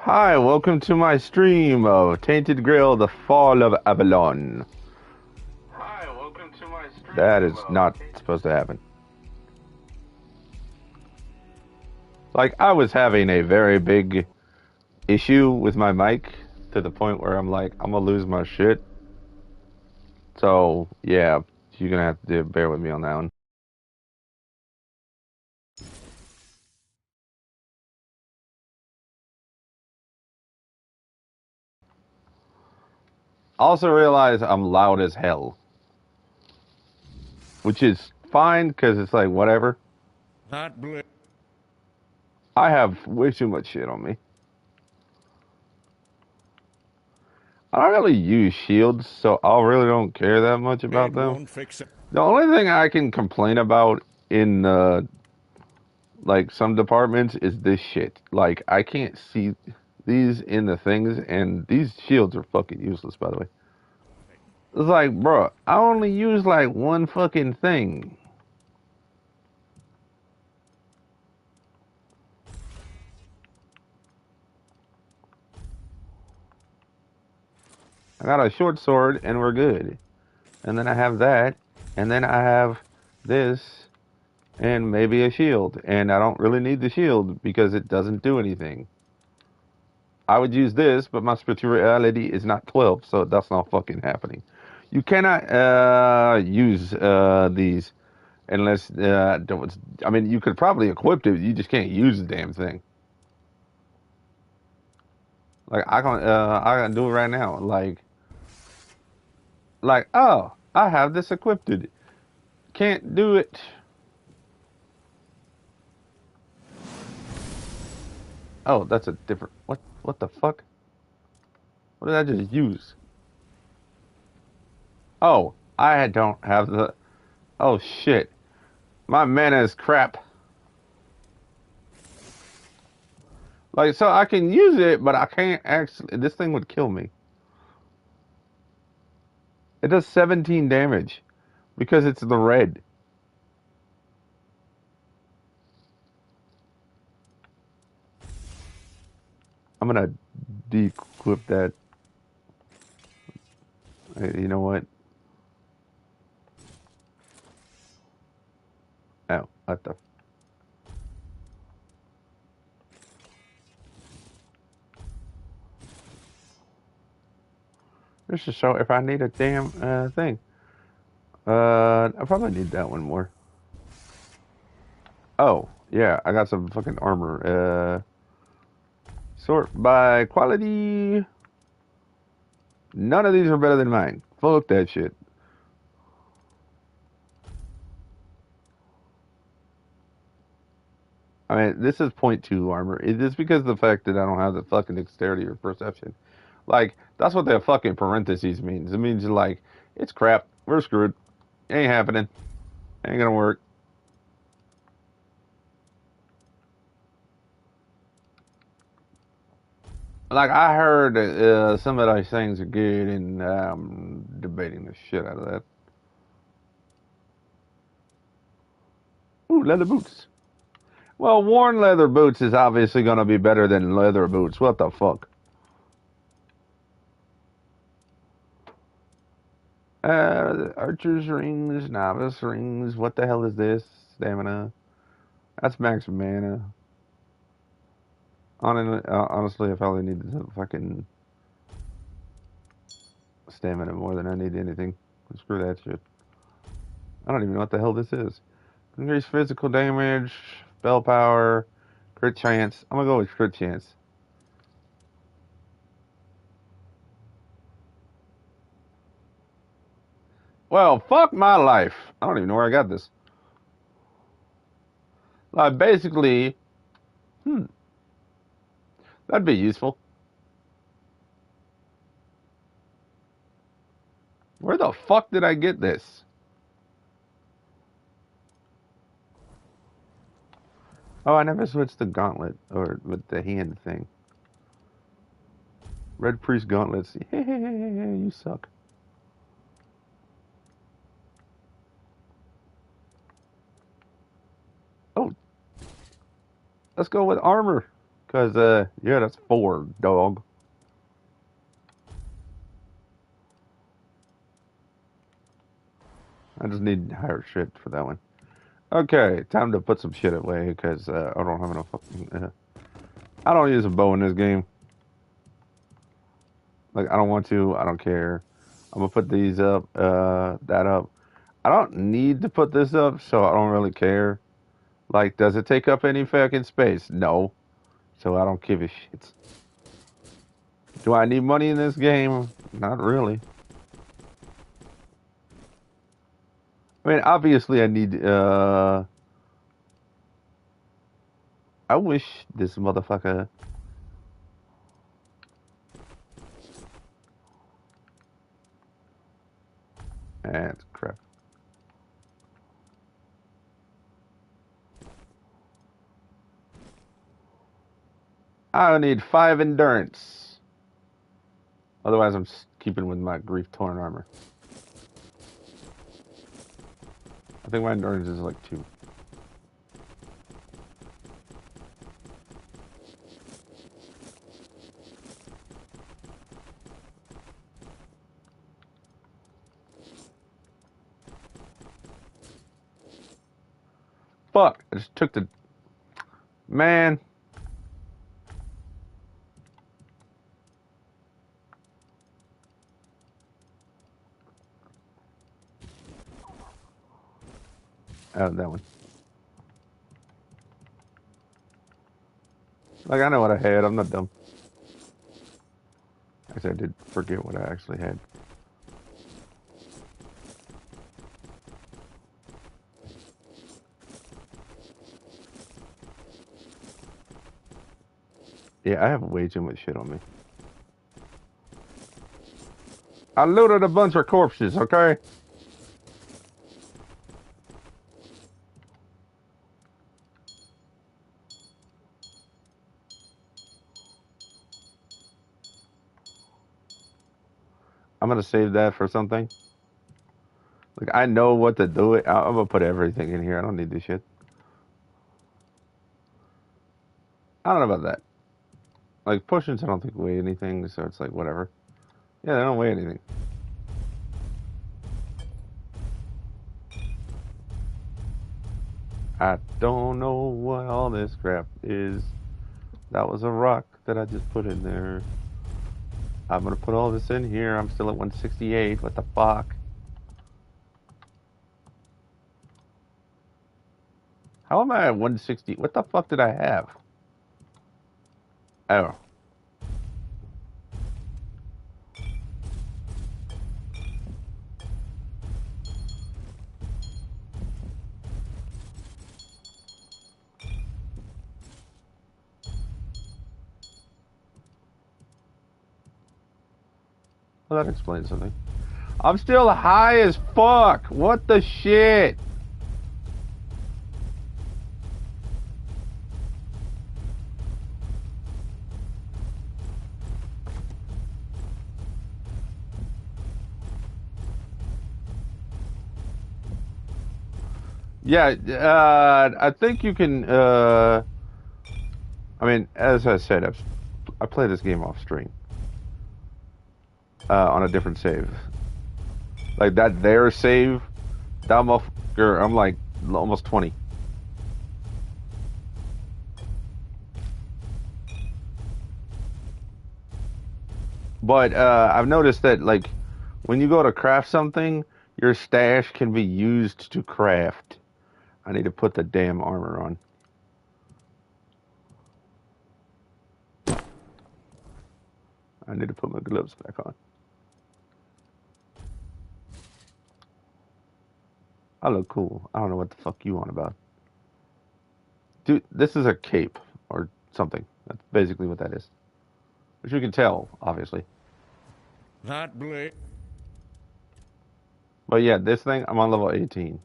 Hi, welcome to my stream of Tainted Grail, The Fall of Avalon. Hi, welcome to my That stream is of not supposed to happen. Like, I was having a very big issue with my mic to the point where I'm like, I'm gonna lose my shit. So, yeah, you're gonna have to bear with me on that one. Also realize I'm loud as hell, which is fine because it's like, whatever. Not blue. I have way too much shit on me. I don't really use shields, so I really don't care that much about It them. won't fix it. The only thing I can complain about in like some departments is this shit. Like I can't see these in the things, and these shields are fucking useless, by the way. It's like, bro, I only use like one fucking thing. I got a short sword, and we're good. And then I have that, and then I have this, and maybe a shield. And I don't really need the shield because it doesn't do anything. I would use this, but my spirituality is not 12, so that's not fucking happening. You cannot use these unless I mean, you could probably equip it. You just can't use the damn thing. Like I can do it right now. Like oh, I have this equipped. Can't do it. Oh, that's a different. What? What the fuck? What did I just use? Oh, I don't have the. Oh shit, my mana is crap. Like, so I can use it, but I can't actually. This thing would kill me. It does 17 damage because it's the red. I'm gonna de-equip that. Hey, you know what? Oh, what the? This is so. If I need a damn thing, I probably need that one more. Oh, yeah, I got some fucking armor. Sort by quality. None of these are better than mine. Fuck that shit. I mean, this is point .2 armor. It's because of the fact that I don't have the fucking dexterity or perception. Like, that's what that fucking parentheses means. It means, like, it's crap. We're screwed. Ain't happening. Ain't gonna work. Like, I heard some of those things are good, and I'm debating the shit out of that. Ooh, leather boots. Well, worn leather boots is obviously gonna be better than leather boots. What the fuck? Archer's rings, novice rings. What the hell is this? Stamina. That's max mana. Honestly, I probably need the fucking stamina more than I need anything. Screw that shit. I don't even know what the hell this is. Increase physical damage, spell power, crit chance. I'm gonna go with crit chance. Well, fuck my life. I don't even know where I got this. Like, basically, hmm, that'd be useful. Where the fuck did I get this? Oh, I never switched the gauntlet or with the hand thing. Red Priest gauntlets. You suck. Oh, let's go with armor. Cause yeah, that's 4, dog. I just need higher shit for that one. Okay, time to put some shit away because I don't have enough fucking. I don't use a bow in this game. Like I don't want to. I don't care. I'm gonna put these up. That up. I don't need to put this up, so I don't really care. Like, does it take up any fucking space? No. So I don't give a shit. Do I need money in this game? Not really. I mean, obviously I need. I wish this motherfucker. That's crap. I need 5 endurance. Otherwise, I'm keeping with my grief torn armor. I think my endurance is like 2. Fuck! I just took the man. Out of that one. Like I know what I had. I'm not dumb. I said I did forget what I actually had. Yeah, I have way too much shit on me. I looted a bunch of corpses. Okay. I'm gonna save that for something. Like I know what to do. I'm gonna put everything in here. I don't need this shit. I don't know about that. Like potions, I don't think weigh anything, so it's like whatever. Yeah, they don't weigh anything. I don't know what all this crap is. That was a rock that I just put in there. I'm gonna put all this in here. I'm still at 168. What the fuck? How am I at 160? What the fuck did I have? Oh. Well, that explains something. I'm still high as fuck. What the shit? Yeah, I think you can. I mean, as I said, I play this game off stream on a different save. Like that, their save, that motherfucker. I'm like almost 20. But I've noticed that like when you go to craft something, your stash can be used to craft. I need to put the damn armor on. I need to put my gloves back on. I look cool. I don't know what the fuck you want about. Dude, this is a cape or something. That's basically what that is. Which you can tell, obviously. That blade But yeah, this thing, I'm on level 18.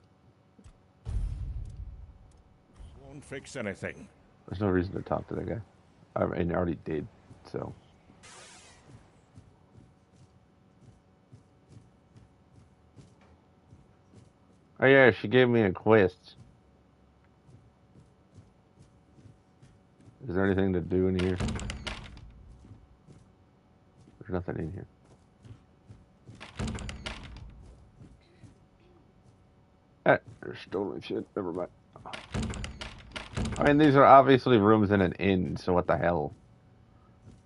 won't fix anything. There's no reason to talk to that guy. I mean, I already did, so. Oh yeah, she gave me a quest. Is there anything to do in here? There's nothing in here. There's stolen shit. Never mind. I mean, these are obviously rooms in an inn, so what the hell?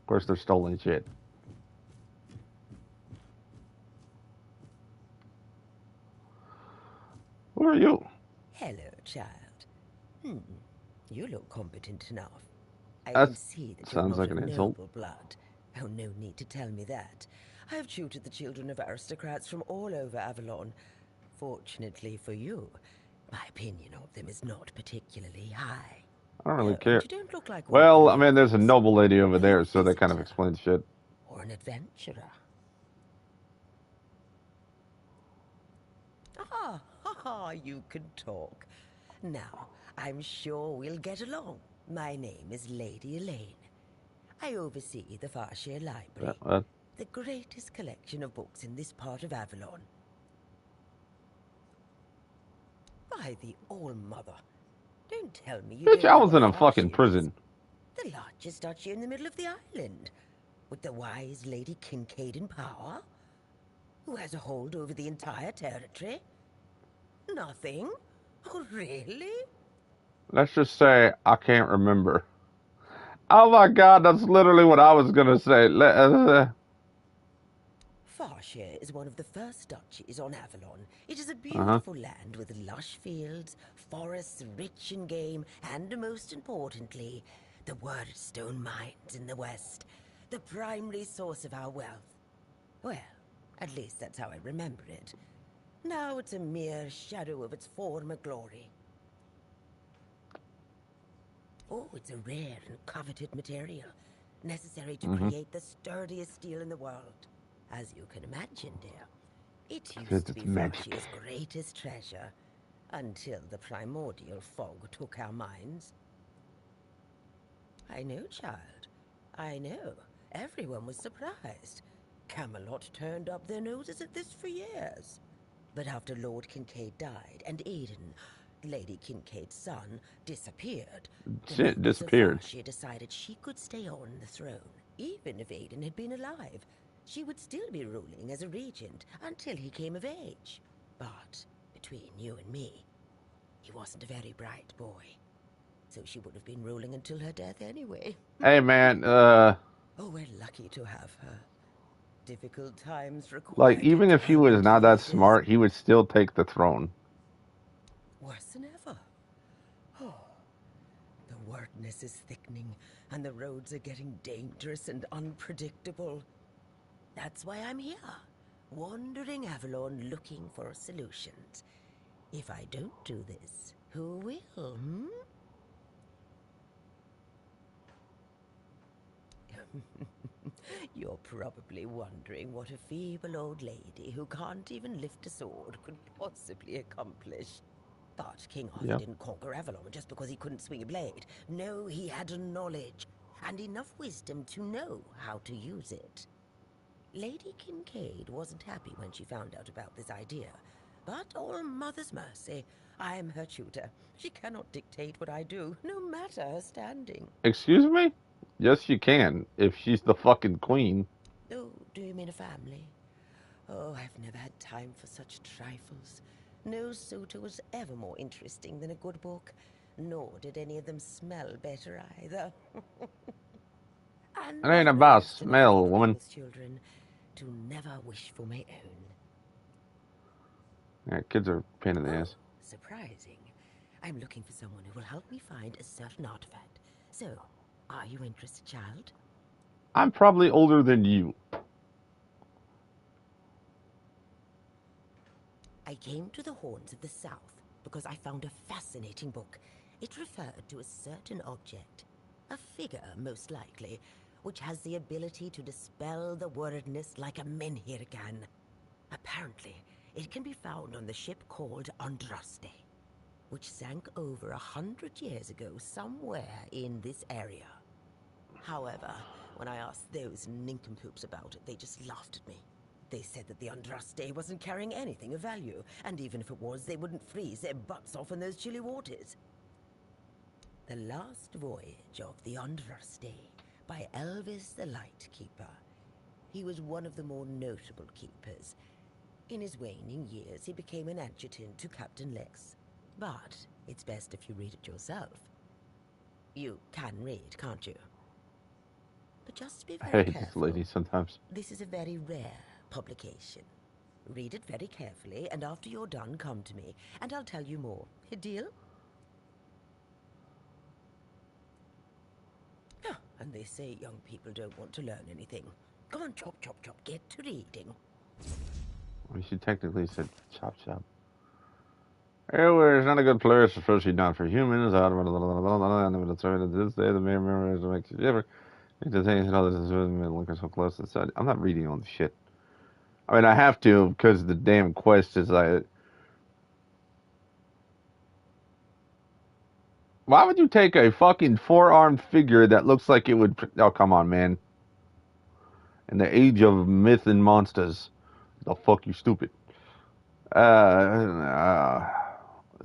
Of course, they're stolen shit. Who are you? Hello, child. You look competent enough. I That can see that you're sounds not like of an insult. noble blood. Oh, no need to tell me that. I have tutored the children of aristocrats from all over Avalon. Fortunately for you, my opinion of them is not particularly high. I don't really Oh, and care. you don't look like one of Well, the I mean, there's a locals. noble lady over Are you there, a so that kind of visitor explains shit. or an adventurer? You can talk. Now, I'm sure we'll get along. My name is Lady Elaine. I oversee the Farshire Library, the greatest collection of books in this part of Avalon. By the All-Mother, don't tell me you Bitch, don't I know was what in a fucking Farshire is. prison. The largest duchy in the middle of the island, with the wise Lady Kincaid in power, who has a hold over the entire territory. Nothing? Oh, really? Let's just say I can't remember. Oh my god, that's literally what I was gonna say. Farshire is one of the first duchies on Avalon. It is a Uh-huh. beautiful land with lush fields, forests rich in game, and most importantly, the Wordstone mines in the west, the primary source of our wealth. Well, at least that's how I remember it. Now it's a mere shadow of its former glory. Oh, it's a rare and coveted material, necessary to Mm-hmm. create the sturdiest steel in the world. As you can imagine, dear, it used Because to it's be magic. Farshia's greatest treasure, until the primordial fog took our minds. I know, child. I know. Everyone was surprised. Camelot turned up their noses at this for years. But after Lord Kincaid died and Aidan, Lady Kincaid's son, disappeared, the Shit nobles of disappeared. Farshire decided she could stay on the throne. Even if Aidan had been alive, she would still be ruling as a regent until he came of age. But between you and me, he wasn't a very bright boy. So she would have been ruling until her death anyway. Hey man, Oh, we're lucky to have her. Difficult times like required her even to if he help was into not that places smart, he would still take the throne. worse than ever. Oh, the wordness is thickening, and the roads are getting dangerous and unpredictable. That's why I'm here, wandering Avalon looking for solutions. If I don't do this, who will, You're probably wondering what a feeble old lady who can't even lift a sword could possibly accomplish. But King Arthur Yeah. didn't conquer Avalon just because he couldn't swing a blade. No, he had knowledge, and enough wisdom to know how to use it. Lady Kincaid wasn't happy when she found out about this idea. But all Mother's mercy, I'm her tutor. She cannot dictate what I do, no matter her standing. Excuse me? Yes, you can. If she's the fucking queen. Oh, do you mean a family? Oh, I've never had time for such trifles. No suitor was ever more interesting than a good book, nor did any of them smell better either. It And ain't I've about noticed enough of smell, other woman. people's children to never wish for my own. Yeah, kids are a pain in the Oh, ass. surprising. I'm looking for someone who will help me find a certain artifact. So, are you interested, child? I'm probably older than you. I came to the Horns of the South because I found a fascinating book. It referred to a certain object, a figure most likely, which has the ability to dispel the wordness like a menhir can. Apparently, it can be found on the ship called Andraste, which sank over 100 years ago somewhere in this area. However, when I asked those nincompoops about it, they just laughed at me. They said that the Andraste wasn't carrying anything of value, and even if it was, they wouldn't freeze their butts off in those chilly waters. The Last Voyage of the Andraste by Elvis the Lightkeeper. He was one of the more notable keepers. In his waning years, he became an adjutant to Captain Lex. But it's best if you read it yourself. You can read, can't you? But just be I very hate this careful. lady sometimes. This is a very rare publication. Read it very carefully, and after you're done, come to me, and I'll tell you more. A deal? Ah, and they say young people don't want to learn anything. Come on, chop, chop, chop, get to reading. Well, she technically said chop chop. Everywhere is not a good place, especially not for humans. And it's right this day, the main memories makes you shiver. It does anything other than looking so close inside. I'm not reading all the shit. I mean, I have to because the damn quest is like. Why would you take a fucking four-armed figure that looks like it would? Oh, come on, man. In the age of myth and monsters, the fuck you stupid. Uh,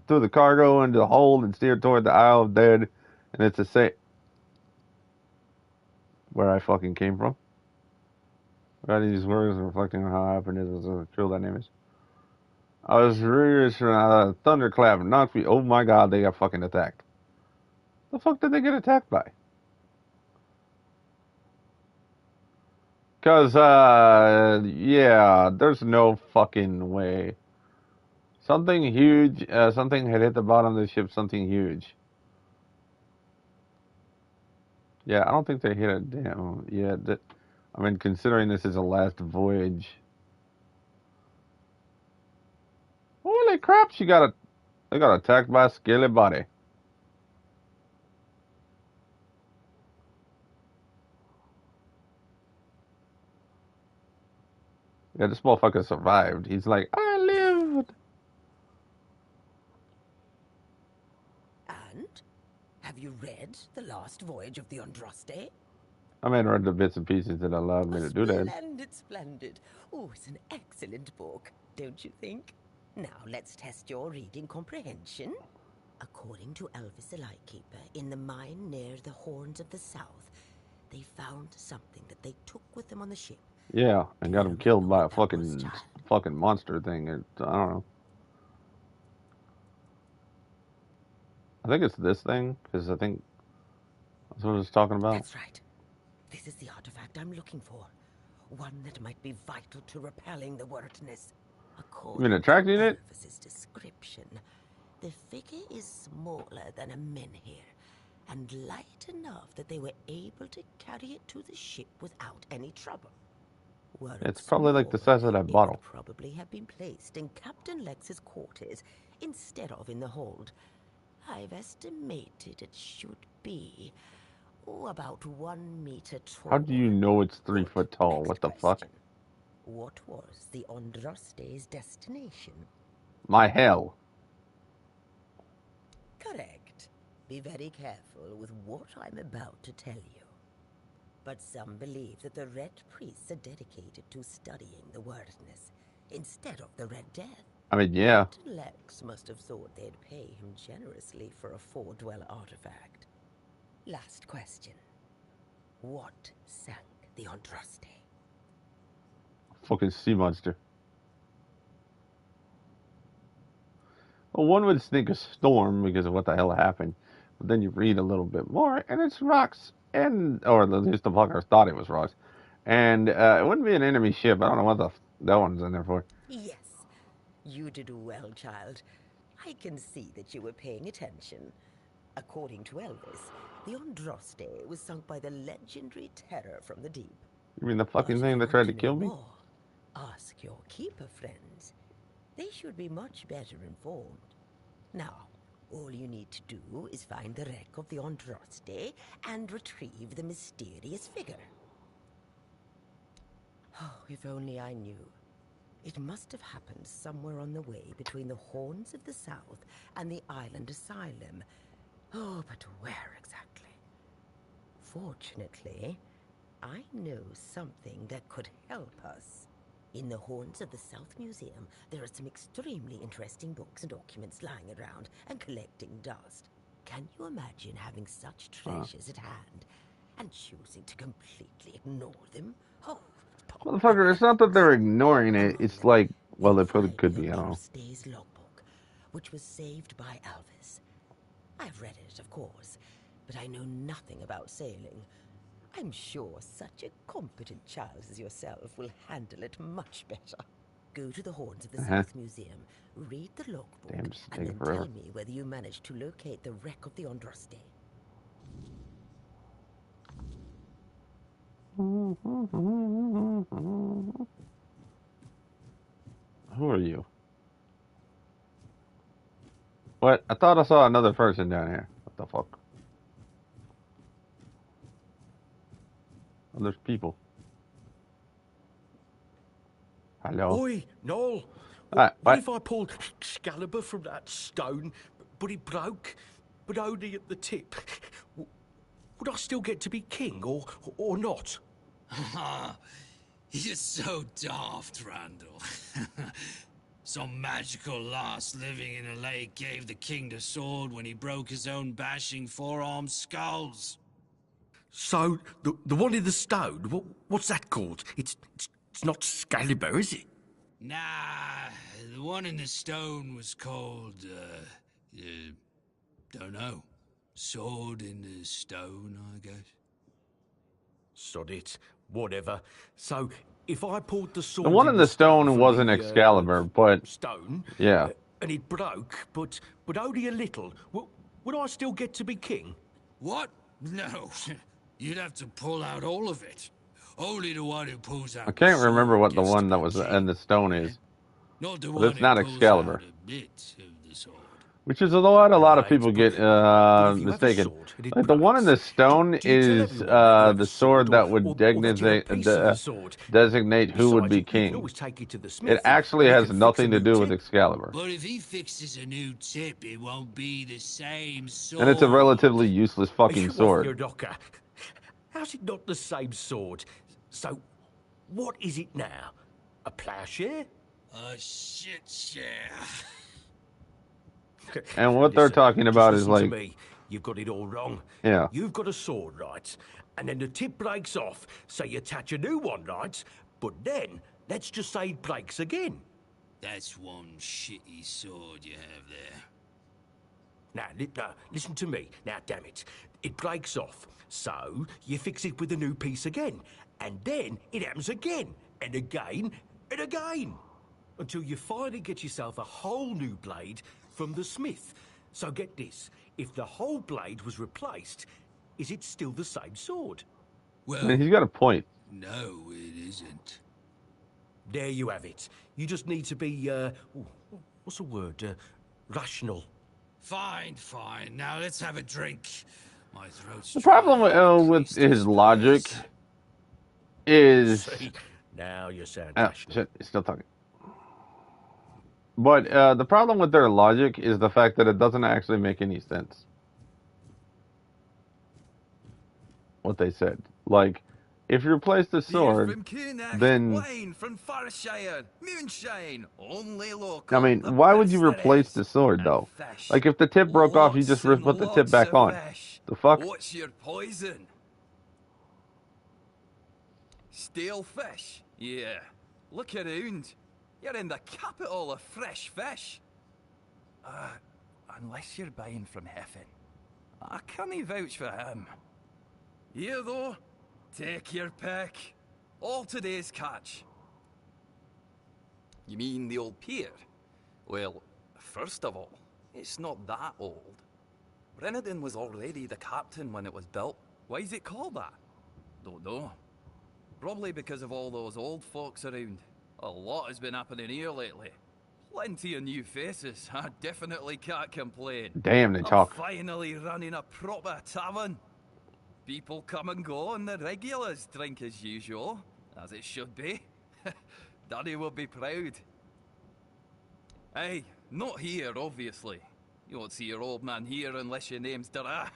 threw the cargo into the hold and steered toward the Isle of Dead, and it's the same where I fucking came from. Writing these words and reflecting on how happened is a true dynamics. I was really thunderclap knocked me. Oh my god, they got fucking attacked. The fuck did they get attacked by? Cause yeah, there's no fucking way. Something huge, something had hit the bottom of the ship, something huge. Yeah, I don't think they hit it. Damn. Yeah, I mean, considering this is a last voyage. Holy crap! They got attacked by a scaly body. Yeah, this motherfucker survived. He's like, I lived. And? Have you read The Last Voyage of the Andraste? I mean, read the bits and pieces that allowed me Oh, to do that. splendid, splendid. Oh, it's an excellent book, don't you think? Now, let's test your reading comprehension. According to Elvis the Lightkeeper, in the mine near the Horns of the South, they found something that they took with them on the ship. Yeah, Do and you got him killed remember by a what that was, child? fucking monster thing. I don't know. I think it's this thing because I think that's what it's talking about. That's right. This is the artifact I'm looking for. One that might be vital to repelling the wordness. You mean According to attracting it? Elvis's description, the figure is smaller than a menhir, and light enough that they were able to carry it to the ship without any trouble. Were it It's probably like the small, size of that it bottle. would probably have been placed in Captain Lex's quarters instead of in the hold. I've estimated it should be about 1 meter tall. How do you know it's 3 foot Good. tall? Next What the question. fuck? What was the Andraste's destination? My hell. Correct. Be very careful with what I'm about to tell you. But some believe that the Red Priests are dedicated to studying the wordness instead of the Red Death. I mean, yeah. Captain Lex must have thought they'd pay him generously for a four-dweller artifact. Last question. What sank the Andraste? Fucking sea monster. Well, one would think a storm because of what the hell happened. But then you read a little bit more, and it's rocks. Or at least the fuckers thought it was rocks. And it wouldn't be an enemy ship. I don't know what that one's in there for. Yes. You did well, child. I can see that you were paying attention. According to Elvis, the Andraste was sunk by the legendary terror from the deep. You mean the But fucking if thing you that want tried to know kill me? more, ask your keeper friends. They should be much better informed. Now, all you need to do is find the wreck of the Andraste and retrieve the mysterious figure. Oh, if only I knew. It must have happened somewhere on the way between the Horns of the South and the Island Asylum. Oh, but where exactly? Fortunately, I know something that could help us. In the Horns of the South Museum, there are some extremely interesting books and documents lying around and collecting dust. Can you imagine having such treasures at hand and choosing to completely ignore them? Oh, Motherfucker, it's not that they're ignoring it. among It's them, like, well, you'll they probably find could the be. I don't know. Understays logbook, which was saved by Alvis. I've read it, of course, but I know nothing about sailing. I'm sure such a competent child as yourself will handle it much better. Go to the Horns of the South Museum, read the logbook, Damn, just and taking then forever. tell me whether you managed to locate the wreck of the Andraste. Who are you? What? I thought I saw another person down here. What the fuck? Oh, there's people. Hello. Oi, Noel. What What? if I pulled Excalibur from that stone, but it broke, but only at the tip? Would I still get to be king, or not? You're so daft, Randall. Some magical lass living in a lake gave the king the sword when he broke his own bashing four-armed skulls. So, the one in the stone, what's that called? It's not Excalibur, is it? Nah, the one in the stone was called, don't know. Sword in the stone, I guess. Sod it, whatever. So, if I pulled the sword The one in the stone from wasn't the, Excalibur, but stone, yeah. And it broke, but only a little, would I still get to be king? What? No. You'd have to pull out all of it. Only the one who pulls out I can't the remember sword what the gets to one that be was king. in the stone is. Not the But one it's who not pulls Excalibur. out a bit of the sword. Which is a lot of people Right, get but if you have a mistaken. sword and it Like the one in breaks, the stone do you tell is everyone that you have the a sword, sword that would or that you have a piece of the sword? designate who would Besides, be you can king. always take it to the It smith, actually and he has can fix a nothing to new do with tip. Excalibur. But if he fixes a new tip, it won't be the same sword. And it's a relatively useless Are fucking you off your sword. knocker? How's it not the same sword? So, what is it now? A plowshare? A shit share. And what they're talking just about is listen to like, me. You've got it all wrong. yeah. You've got a sword, right? And then the tip breaks off, so you attach a new one, right? But then, let's just say it breaks again. That's one shitty sword you have there. Now, listen to me. Now, damn it. It breaks off, so you fix it with a new piece again. And then it happens again, and again, and again. Until you finally get yourself a whole new blade from the smith. So get this. If the whole blade was replaced, is it still the same sword? I mean, Well, he's got a point. no, it isn't. There you have it. You just need to be, what's the word? Rational. Fine, fine. Now let's have a drink. My throat's The dry. problem with Please his logic disperse. is See, now you sound rational. shit, he's still talking. But the problem with their logic is the fact that it doesn't actually make any sense. What they said, like, if you replace the Beer sword, from Cunach, then wine from Farshire, moonshine, only I local, mean, the why would you best there replace is. the sword And though? fish, Like, if the tip broke off, you just lots and put the tip lots back of on. fish. The fuck? What's your poison? Stale fish? Yeah. Look around. You're in the capital of fresh fish. Unless you're buying from Heffen. I can't vouch for him. Here though, take your pick. All today's catch. You mean the old pier? Well, first of all, it's not that old. Brennan was already the captain when it was built. Why is it called that? Don't know. Probably because of all those old folks around. A lot has been happening here lately. Plenty of new faces. I definitely can't complain. Damn, they I'm talk. finally running a proper tavern. People come and go and the regulars drink as usual, as it should be. Daddy will be proud. Hey, not here, obviously. You won't see your old man here unless your name's Dara.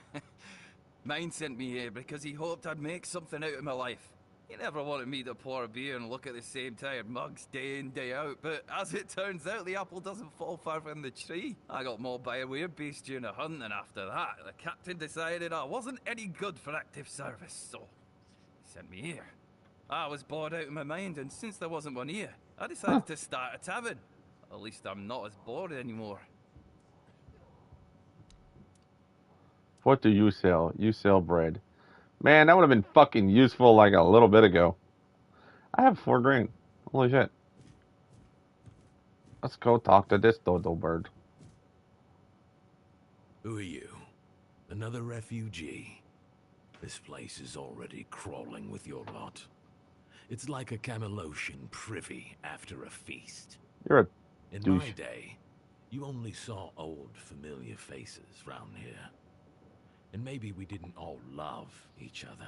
Mine sent me here because he hoped I'd make something out of my life. You never wanted me to pour a beer and look at the same tired mugs day in, day out, but as it turns out, the apple doesn't fall far from the tree. I got mauled by a werebeast during a hunt, and after that, the captain decided I wasn't any good for active service, so he sent me here. I was bored out of my mind, and since there wasn't one here, I Huh. decided to start a tavern. At least I'm not as bored anymore. What do you sell? You sell bread. Man, that would have been fucking useful like a little bit ago. I have 4 grand. Holy shit. Let's go talk to this dodo bird. Who are you? Another refugee? This place is already crawling with your lot. It's like a Camelosian privy after a feast. You're a In douche. my day, you only saw old familiar faces round here. And maybe we didn't all love each other.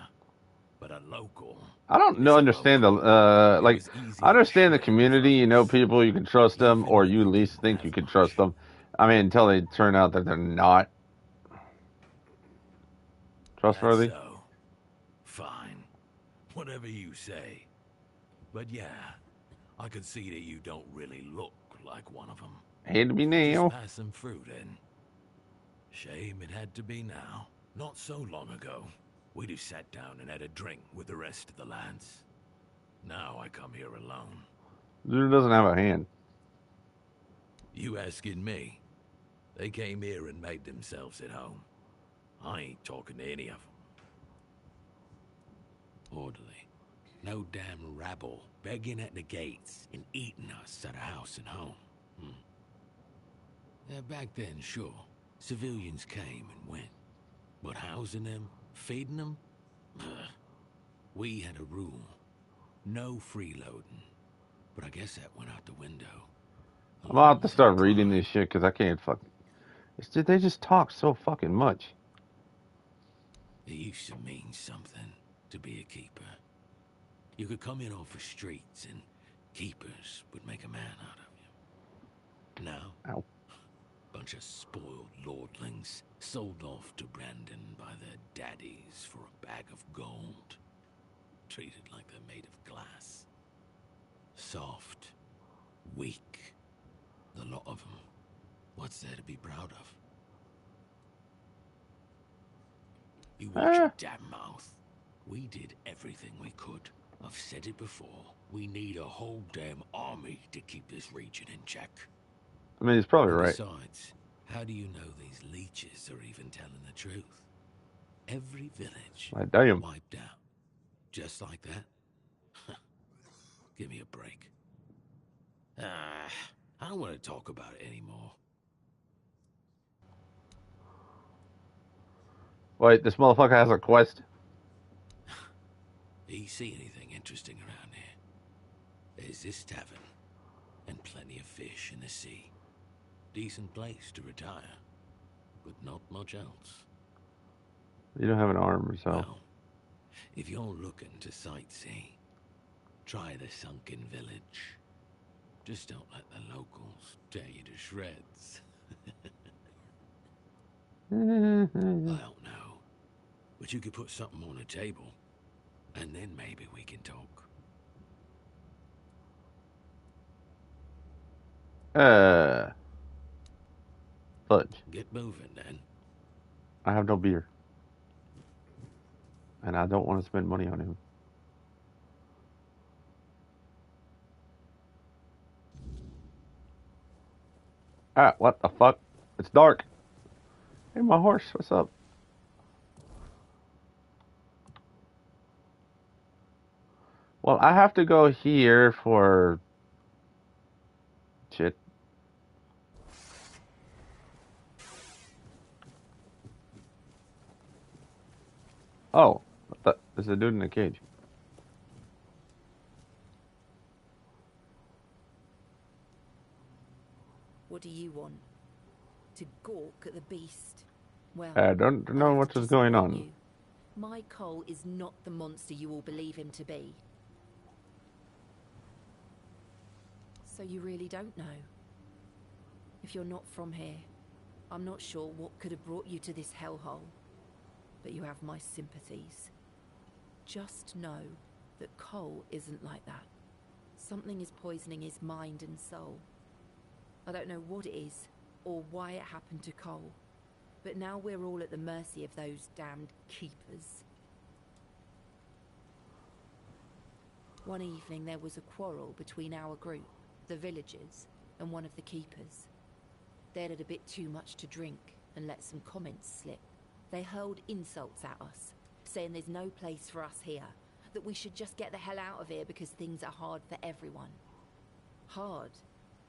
But a local... I don't know, is a understand the, local. It like, was easy I to understand the shred community, you know, foes, people, you can trust them, even or when you at you least didn't think you have can trust much. them. I mean, until they turn out that they're not That's trustworthy. so. Fine. Whatever you say. But yeah, I could see that you don't really look like one of them. Hate to be Just Neil. pass some fruit in. Shame it had to be now. Not so long ago, we'd have sat down and had a drink with the rest of the lads. Now I come here alone. Dude doesn't have a hand. You asking me? They came here and made themselves at home. I ain't talking to any of them. Orderly. No damn rabble begging at the gates and eating us at a house and home. Yeah, back then, sure, civilians came and went. But housing them, feeding them? We had a rule. No freeloading. But I guess that went out the window. I'm about to start reading this shit because I can't fucking. They just talk so fucking much. It used to mean something to be a keeper. You could come in off the streets and keepers would make a man out of you. Now, Ow. bunch of spoiled lordlings sold off to Brandon by their daddies for a bag of gold. Treated like they're made of glass. Soft. Weak. The lot of them. What's there to be proud of? You watch your damn mouth. We did everything we could. I've said it before. We need a whole damn army to keep this region in check. I mean, he's probably right. Besides, how do you know these leeches are even telling the truth? Every village Like, damn. wiped out. Just like that? Give me a break. I don't want to talk about it anymore. Wait, this motherfucker has a quest. Do you see anything interesting around here? There's this tavern, and plenty of fish in the sea. Decent place to retire, but not much else. You don't have an arm, so. Well, if you're looking to sightsee, try the sunken village. Just don't let the locals tear you to shreds. I don't know, but you could put something on the table, and then maybe we can talk. Fudge. Get moving, then. I have no beer. And I don't want to spend money on him. Ah, what the fuck? It's dark. Hey, my horse, what's up? Well, I have to go here for... shit. Oh, there's a dude in a cage. What do you want? To gawk at the beast? Well, I don't know I have what to is going disappoint on. you. My Cole is not the monster you all believe him to be. So you really don't know? If you're not from here, I'm not sure what could have brought you to this hellhole. But you have my sympathies. Just know, that Cole isn't like that. Something is poisoning his mind and soul. I don't know what it is, or why it happened to Cole, but now we're all at the mercy of those damned keepers. One evening there was a quarrel between our group, the villagers, and one of the keepers. They'd had a bit too much to drink and let some comments slip. They hurled insults at us, saying there's no place for us here, that we should just get the hell out of here because things are hard for everyone. Hard?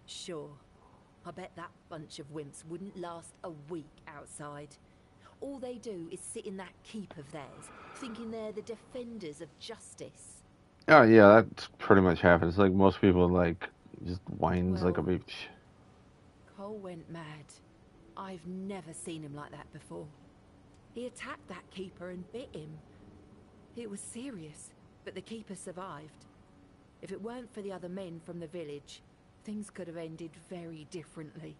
Sure. I bet that bunch of wimps wouldn't last a week outside. All they do is sit in that keep of theirs, thinking they're the defenders of justice. Oh yeah, that's pretty much happens. Like most people, like just whines like a Well, bitch. Cole went mad. I've never seen him like that before. He attacked that keeper and bit him. It was serious, but the keeper survived. If it weren't for the other men from the village, things could have ended very differently.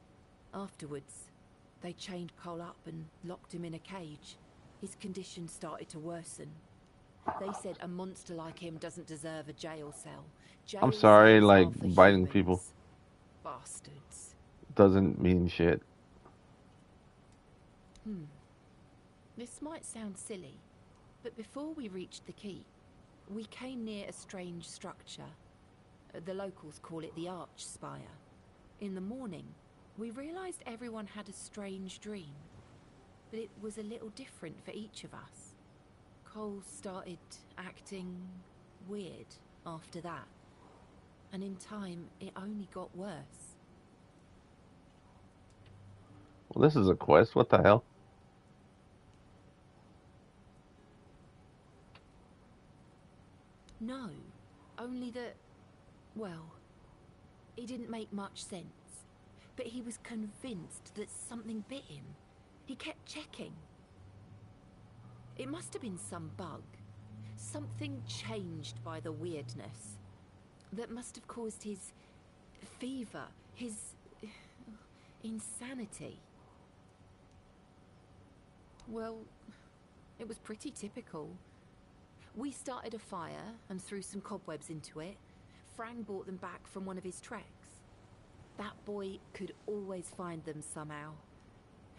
Afterwards, they chained Cole up and locked him in a cage. His condition started to worsen. They said a monster like him doesn't deserve a jail cell. I'm Jail sorry, cells like are for biting humans. people Bastards. doesn't mean shit. This might sound silly, but before we reached the keep, we came near a strange structure. The locals call it the Arch Spire. In the morning, we realized everyone had a strange dream, but it was a little different for each of us. Cole started acting weird after that, and in time, it only got worse. Well, this is a quest. What the hell? No, only that, well, it didn't make much sense. But he was convinced that something bit him. He kept checking. It must have been some bug. Something changed by the weirdness. That must have caused his fever, his insanity. Well, it was pretty typical. We started a fire and threw some cobwebs into it. Fran brought them back from one of his treks. That boy could always find them somehow.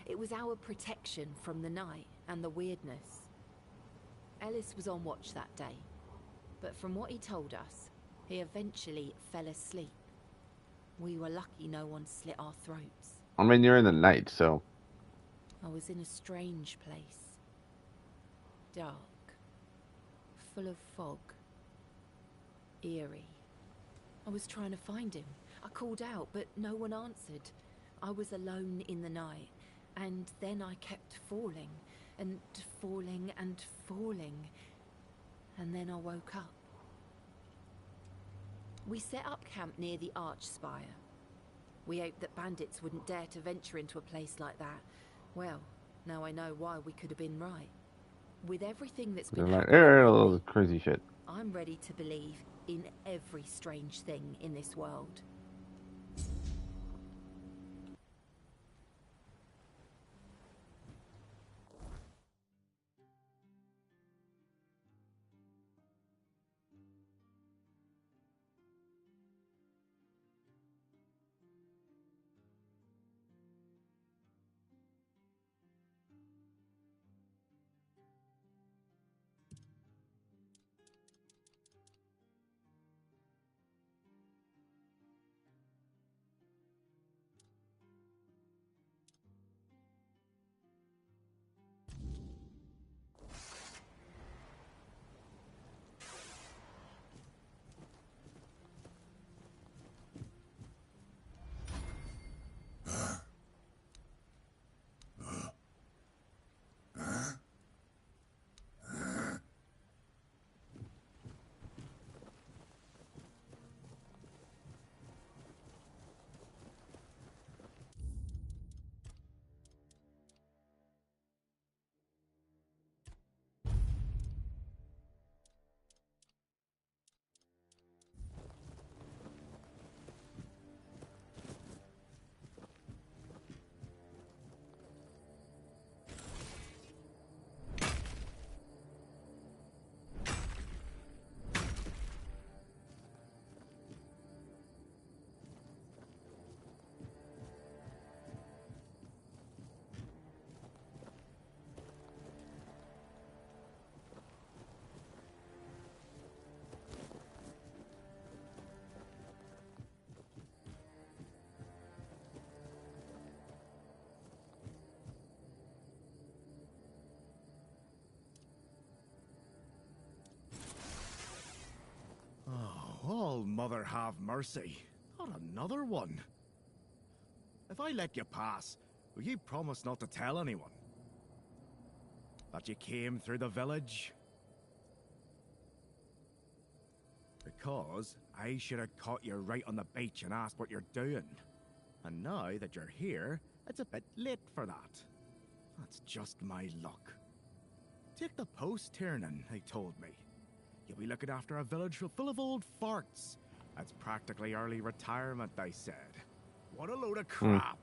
It was our protection from the night and the weirdness. Ellis was on watch that day, but from what he told us, he eventually fell asleep. We were lucky no one slit our throats. I mean, you're in the night, so I was in a strange place. Dark. Full of fog. Eerie. I was trying to find him. I called out, but no one answered. I was alone in the night, and then I kept falling, and falling, and falling. And then I woke up. We set up camp near the Arch Spire. We hoped that bandits wouldn't dare to venture into a place like that. Well, now I know why we could have been right. With everything that's they're been like, happening all lately, this crazy shit. I'm ready to believe in every strange thing in this world. Mother have mercy. Not another one. If I let you pass, will you promise not to tell anyone? That you came through the village? Because I should have caught you right on the beach and asked what you're doing. And now that you're here, it's a bit late for that. That's just my luck. Take the post, Tiernan, they told me. You'll be looking after a village full of old farts. That's practically early retirement, they said. What a load of crap.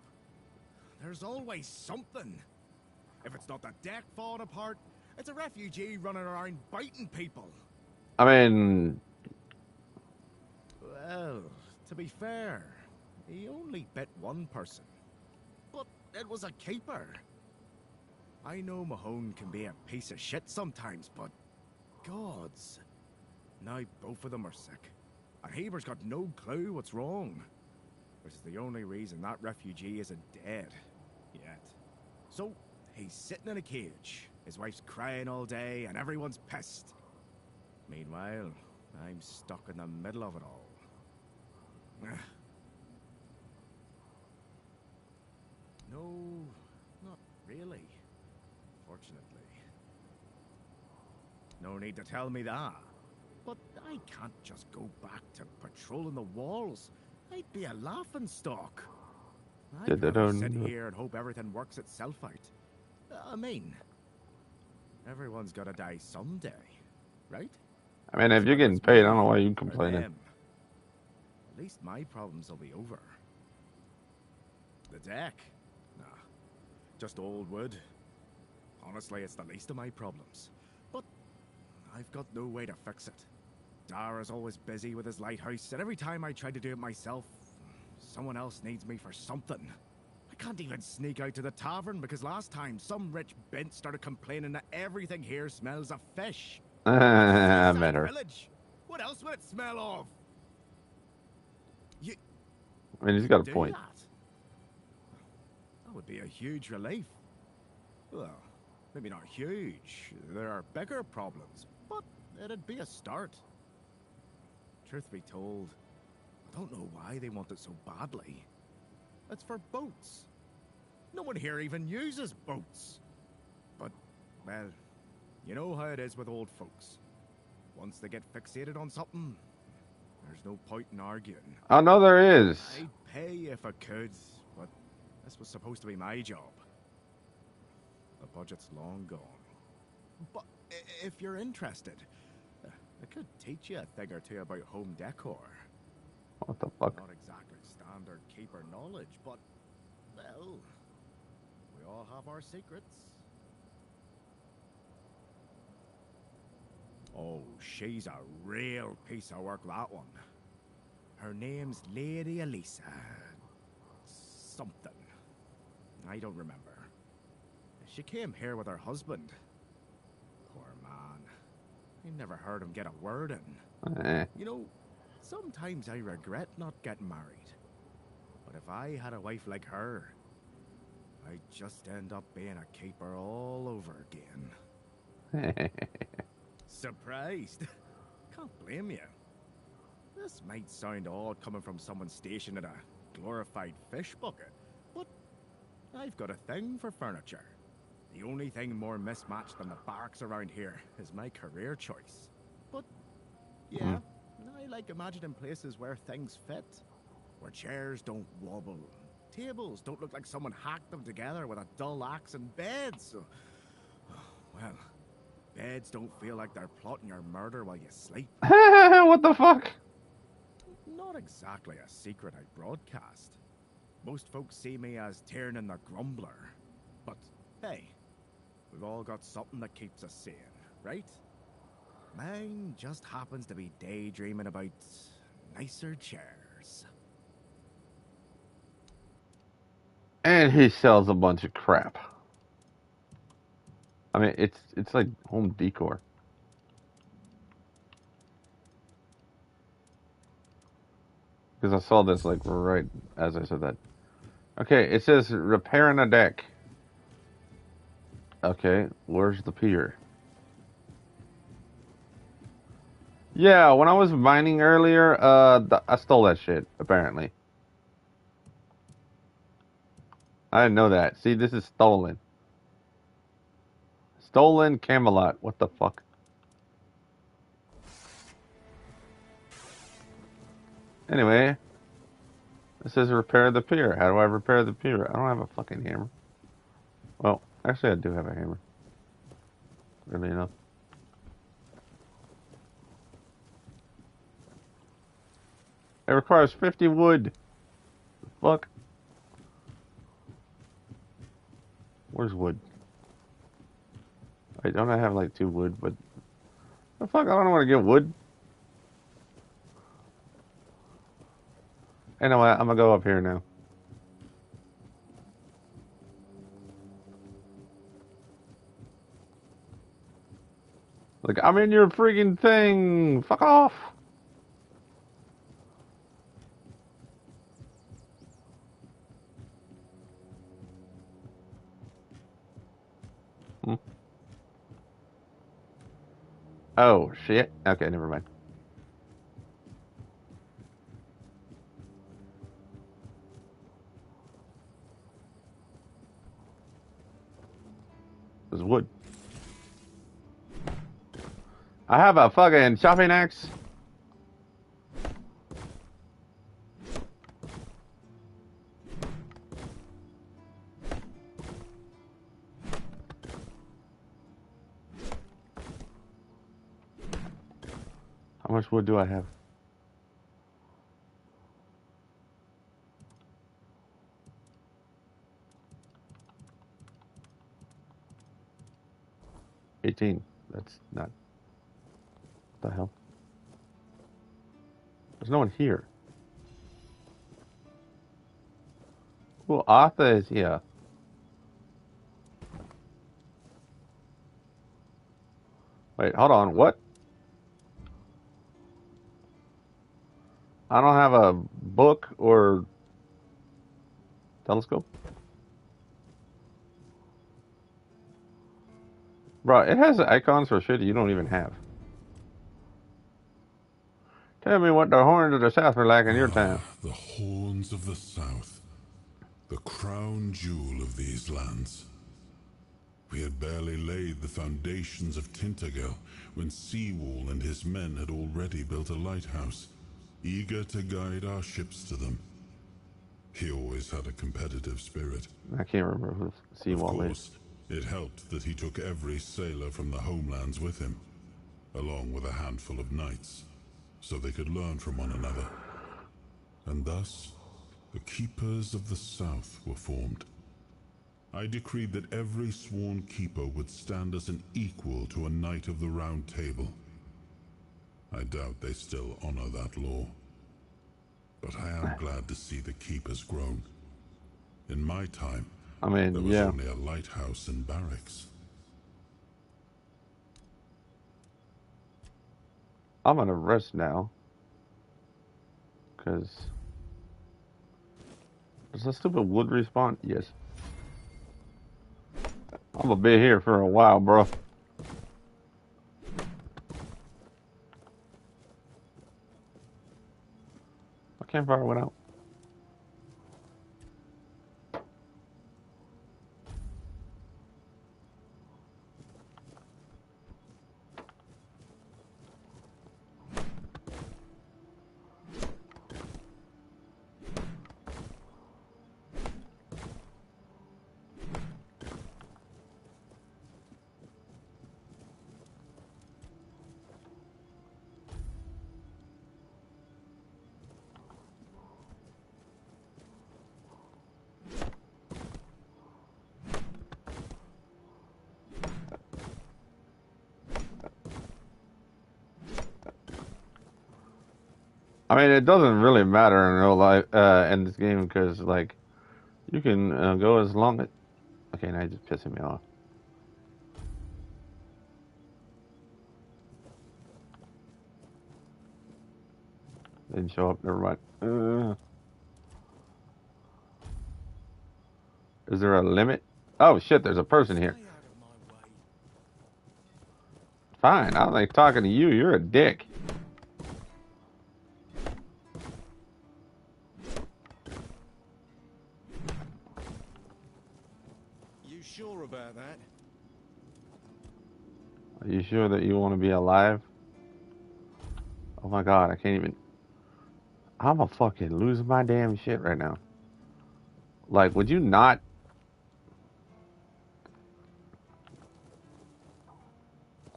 There's always something. If it's not the deck falling apart, it's a refugee running around biting people. I mean... Well, to be fair, he only bit one person. But it was a keeper. I know Mahone can be a piece of shit sometimes, but... gods. Now both of them are sick. And Haber's got no clue what's wrong. Which is the only reason that refugee isn't dead. Yet. So, he's sitting in a cage. His wife's crying all day, and everyone's pissed. Meanwhile, I'm stuck in the middle of it all. No, not really. Fortunately. No need to tell me that. But I can't just go back to patrolling the walls. I'd be a laughingstock. I'd rather sit here and hope everything works itself out. I mean, everyone's gotta die someday, right? I mean, if you're getting paid, I don't know why you're complaining. At least my problems will be over. The deck? Nah. Just old wood. Honestly, it's the least of my problems. But I've got no way to fix it. Dara's always busy with his lighthouse, and every time I try to do it myself, someone else needs me for something. I can't even sneak out to the tavern because last time some rich bint started complaining that everything here smells of fish. I met her. Village. What else would it smell of? I mean, he's got a point. That would be a huge relief. Well, maybe not huge. There are bigger problems, but it'd be a start. Truth be told, I don't know why they want it so badly. It's for boats. No one here even uses boats. But, well, you know how it is with old folks. Once they get fixated on something, there's no point in arguing. Oh, no, there is. I'd pay if I could, but this was supposed to be my job. The budget's long gone. But if you're interested, I could teach you a thing or two about home decor. What the fuck? Not exactly standard keeper knowledge, but, well, we all have our secrets. Oh, she's a real piece of work, that one. Her name's Lady Elisa. Something. I don't remember. She came here with her husband. Poor man. I never heard him get a word in. You know, sometimes I regret not getting married. But if I had a wife like her, I'd just end up being a keeper all over again. Surprised? Can't blame you. This might sound odd coming from someone stationed in a glorified fish bucket, but I've got a thing for furniture. The only thing more mismatched than the barracks around here is my career choice. But, yeah, I like imagining places where things fit. Where chairs don't wobble. Tables don't look like someone hacked them together with a dull axe, and beds. Well, beds don't feel like they're plotting your murder while you sleep. What the fuck? Not exactly a secret I broadcast. Most folks see me as Tiernan the Grumbler. But, hey, we've all got something that keeps us sane, right? Mine just happens to be daydreaming about nicer chairs. And he sells a bunch of crap. I mean, it's like home decor. Because I saw this like right as I said that. Okay, it says repairing a deck. Okay, where's the pier? Yeah, when I was mining earlier, I stole that shit, apparently. I didn't know that. See, this is stolen. Stolen Camelot. What the fuck? Anyway, it says repair the pier. How do I repair the pier? I don't have a fucking hammer. Well, actually, I do have a hammer. Really enough. It requires 50 wood. Fuck. Where's wood? Wait, don't I have like 2 wood? But the fuck, I don't want to get wood. Anyway, I'm gonna go up here now. Like, I'm in your freaking thing. Fuck off. Hmm. Oh, shit. Okay, never mind. There's wood. I have a fucking chopping axe. How much wood do I have? $18. That's not... What the hell? There's no one here. Well, Arthur is here. Wait, hold on. What? I don't have a book or telescope. Bro, it has icons for shit you don't even have. Tell me what the horns of the South are like in your town. The horns of the South. The crown jewel of these lands. We had barely laid the foundations of Tainted Grail when Seawall and his men had already built a lighthouse, eager to guide our ships to them. He always had a competitive spirit. I can't remember who Seawall is. Of course, it helped that he took every sailor from the homelands with him, along with a handful of knights, so they could learn from one another. And thus, the Keepers of the South were formed. I decreed that every sworn keeper would stand as an equal to a Knight of the Round Table. I doubt they still honor that law. But I am glad to see the keepers grown. In my time, there was only a lighthouse and barracks. I'm gonna rest now. Because... Does that stupid wood respawn? Yes. I'm gonna be here for a while, bro. My campfire went out. I mean, it doesn't really matter in real life in this game because, like, you can go as long as... Okay, now you're just pissing me off. Didn't show up. Never mind. Is there a limit? Oh shit! There's a person here. Fine. I like talking to you. You're a dick. Are you sure that you want to be alive? Oh my god, I can't even. I'm a fucking losing my damn shit right now. Like, would you not?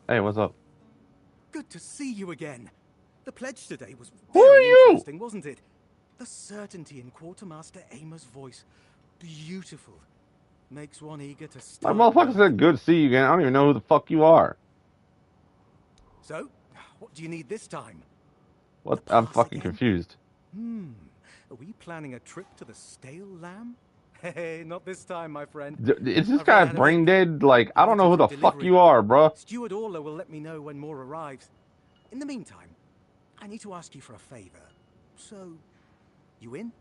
Hey, what's up? Good to see you again. The pledge today was Who are very you? interesting, wasn't it? The certainty in Quartermaster Aimer's voice. Beautiful. Makes one eager to Like, start motherfucker work. said, good to see you again. I don't even know who the fuck you are. So, what do you need this time? What? The I'm pass fucking again? confused. Are we planning a trip to the Stale Lamb? Hey, not this time, my friend. Is this I've run guy out of brain ink. dead? Like, I don't know Waiting who for the fuck delivery. you are, bruh. Steward Orla will let me know when more arrives. In the meantime, I need to ask you for a favor. So, you in?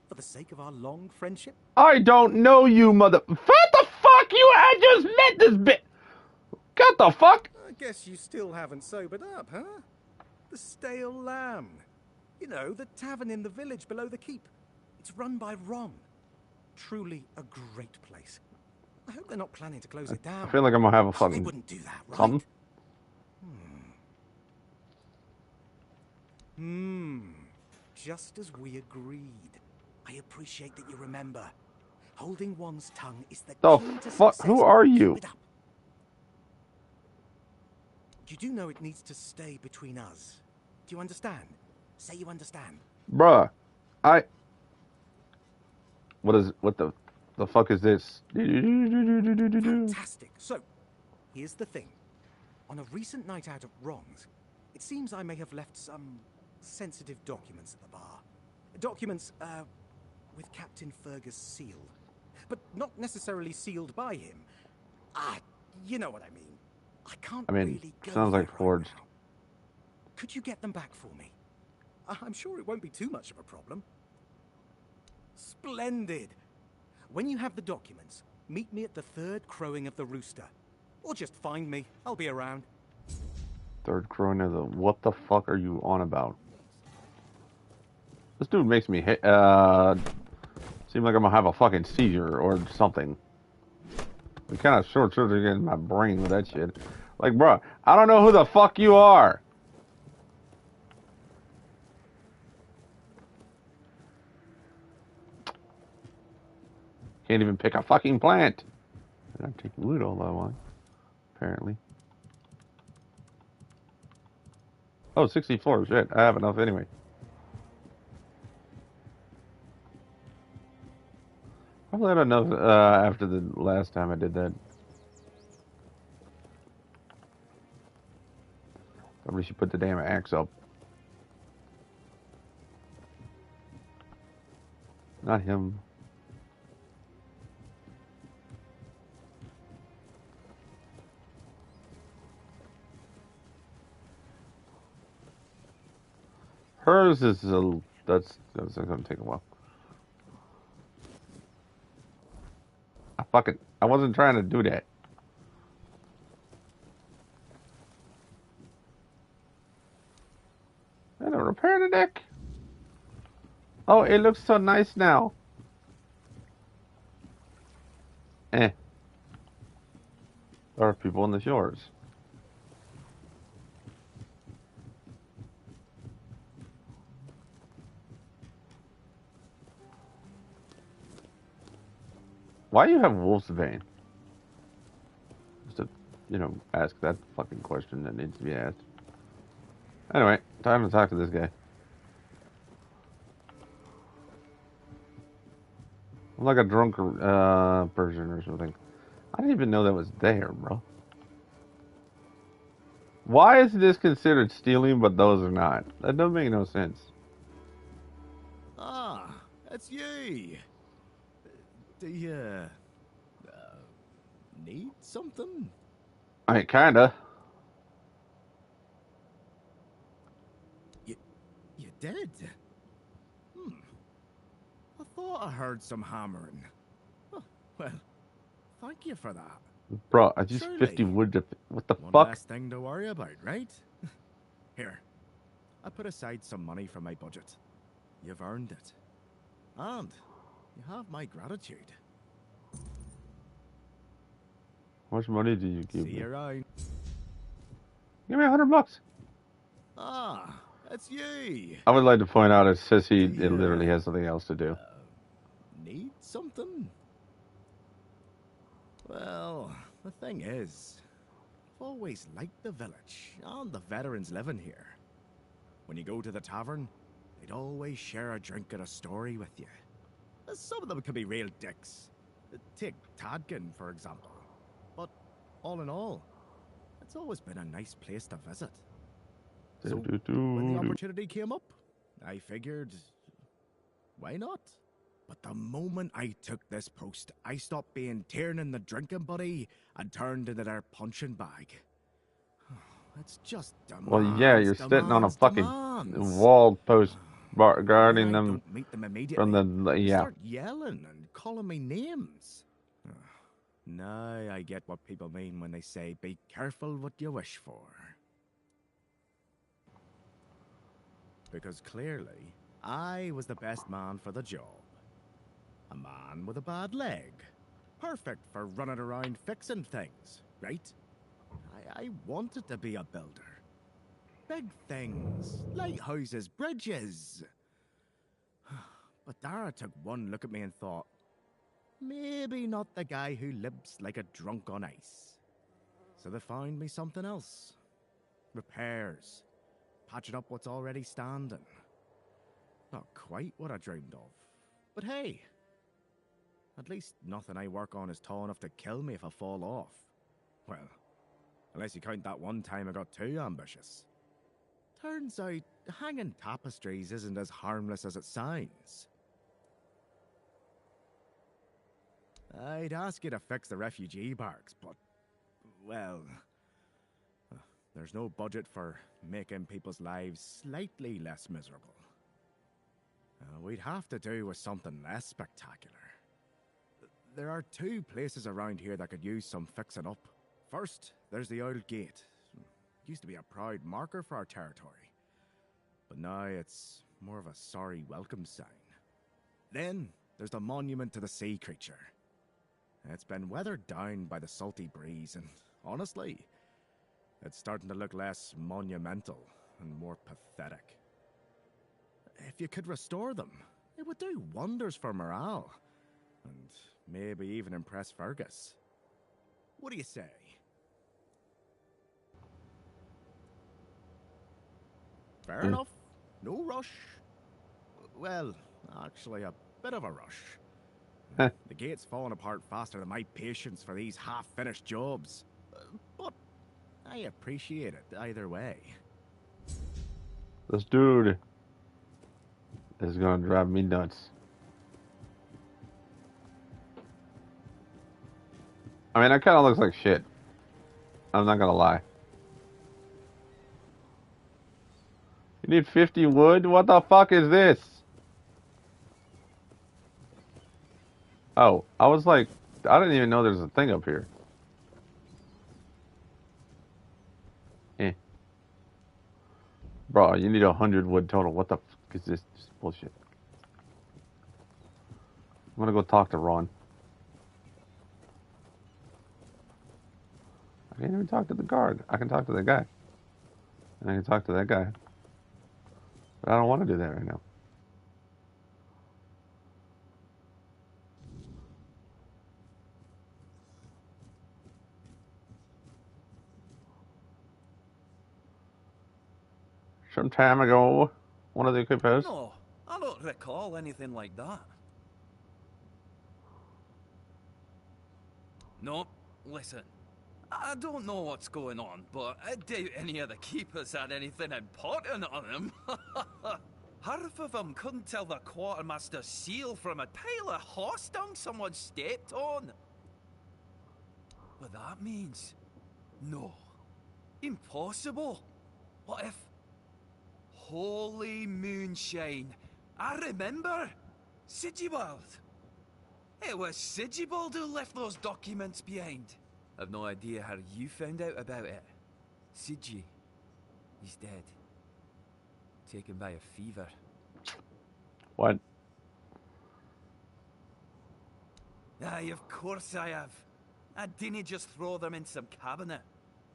For the sake of our long friendship? I don't know you, mother. What the fuck? I just met this bitch. What the fuck? I guess you still haven't sobered up, huh? The Stale Lamb. You know, the tavern in the village below the keep. It's run by Ron. Truly a great place. I hope they're not planning to close it down. I feel like I'm gonna have a They fucking wouldn't do that, right? something. Just as we agreed. I appreciate that you remember. Holding one's tongue is the The key to fuck? success. Who are you? Keep it up. You do know it needs to stay between us. Do you understand? Say you understand. Bruh. What the fuck is this? Fantastic. So, here's the thing. On a recent night out at Ron's, it seems I may have left some sensitive documents at the bar. Documents, with Captain Fergus' seal. But not necessarily sealed by him. You know what I mean. I can't really go sounds there like right forged. now. Could you get them back for me? I'm sure it won't be too much of a problem. Splendid. When you have the documents, meet me at the third crowing of the rooster. Or just find me. I'll be around. Third crowing of the. What the fuck are you on about? This dude makes me seem like I'm gonna have a fucking seizure or something. We kind of short-circuited my brain with that shit. Like, bruh, I don't know who the fuck you are. Can't even pick a fucking plant. I take wood all I want, apparently. Oh, 64, shit. I have enough anyway. Probably had enough after the last time I did that. Probably should put the damn axe up. Not him. Hers is that's gonna take a while. I wasn't trying to do that. And I repair the deck. Oh, it looks so nice now. There are people on the shores. Why do you have wolf's bane? Just to, ask that fucking question that needs to be asked. Anyway, time to talk to this guy. I'm like a drunk Persian or something. I didn't even know that was there, bro. Why is this considered stealing, but those are not? That doesn't make no sense. Ah, that's you. Do you need something? I mean, kinda. You did? I thought I heard some hammering. Oh, well, thank you for that. Bro, I just Surely. 50 wood to... What the One fuck? less thing to worry about, right? Here, I put aside some money from my budget. You've earned it. And you have my gratitude. How much money did you give See me? you around. Give me $100. Ah, it's you. I would like to point out it says Do it you literally has something else to do. need something? Well, the thing is, I've always liked the village and the veterans living here. When you go to the tavern, they'd always share a drink and a story with you. Some of them can be real dicks. Take Tadkin, for example. But all in all, it's always been a nice place to visit. So, when the opportunity came up, I figured, why not? But the moment I took this post, I stopped being Tiernan the drinking buddy and turned into their punching bag. It's just demands, Well, yeah, you're sitting on a fucking demands. wall post guarding When I them don't meet them from immediately, the, they yeah. start yelling and calling me names. Now I get what people mean when they say, be careful what you wish for. Because clearly, I was the best man for the job. A man with a bad leg. Perfect for running around fixing things, right? I wanted to be a builder. Big things, lighthouses, bridges. But Dara took one look at me and thought, maybe not the guy who lives like a drunk on ice. So they found me something else. Repairs. Patching up what's already standing. Not quite what I dreamed of. But hey, at least nothing I work on is tall enough to kill me if I fall off. Well, unless you count that one time I got too ambitious. Turns out, hanging tapestries isn't as harmless as it sounds. I'd ask you to fix the refugee barracks, but, well, there's no budget for making people's lives slightly less miserable. We'd have to do with something less spectacular. There are two places around here that could use some fixing up. First, there's the old gate. It used to be a proud marker for our territory. But now it's more of a sorry welcome sign. Then, there's the monument to the sea creature. It's been weathered down by the salty breeze, and honestly, it's starting to look less monumental and more pathetic. If you could restore them, it would do wonders for morale. And maybe even impress Fergus. What do you say? Fair enough. No rush. Well, actually, a bit of a rush. The gate's falling apart faster than my patience for these half-finished jobs. But I appreciate it either way. This dude is gonna drive me nuts. I mean, that kind of looks like shit. I'm not gonna lie. You need 50 wood? What the fuck is this? Oh, I was like, I didn't even know there's a thing up here. Eh. Bro, you need 100 wood total. What the fuck is this? This is bullshit. I'm gonna go talk to Ron. I can't even talk to the guard. I can talk to that guy. And I can talk to that guy. But I don't want to do that right now. Some time ago, one of the equippers. No, I don't recall anything like that. No, listen. I don't know what's going on, but I doubt any of the keepers had anything important on them. Half of them couldn't tell the quartermaster's seal from a pile of horse dung someone stepped on. But that means... no. Impossible. What if... Holy moonshine. I remember. Sigibald. It was Sigibald who left those documents behind. I've no idea how you found out about it. Sigi. He's dead. Taken by a fever. What? Aye, of course I have. I didn't just throw them in some cabinet.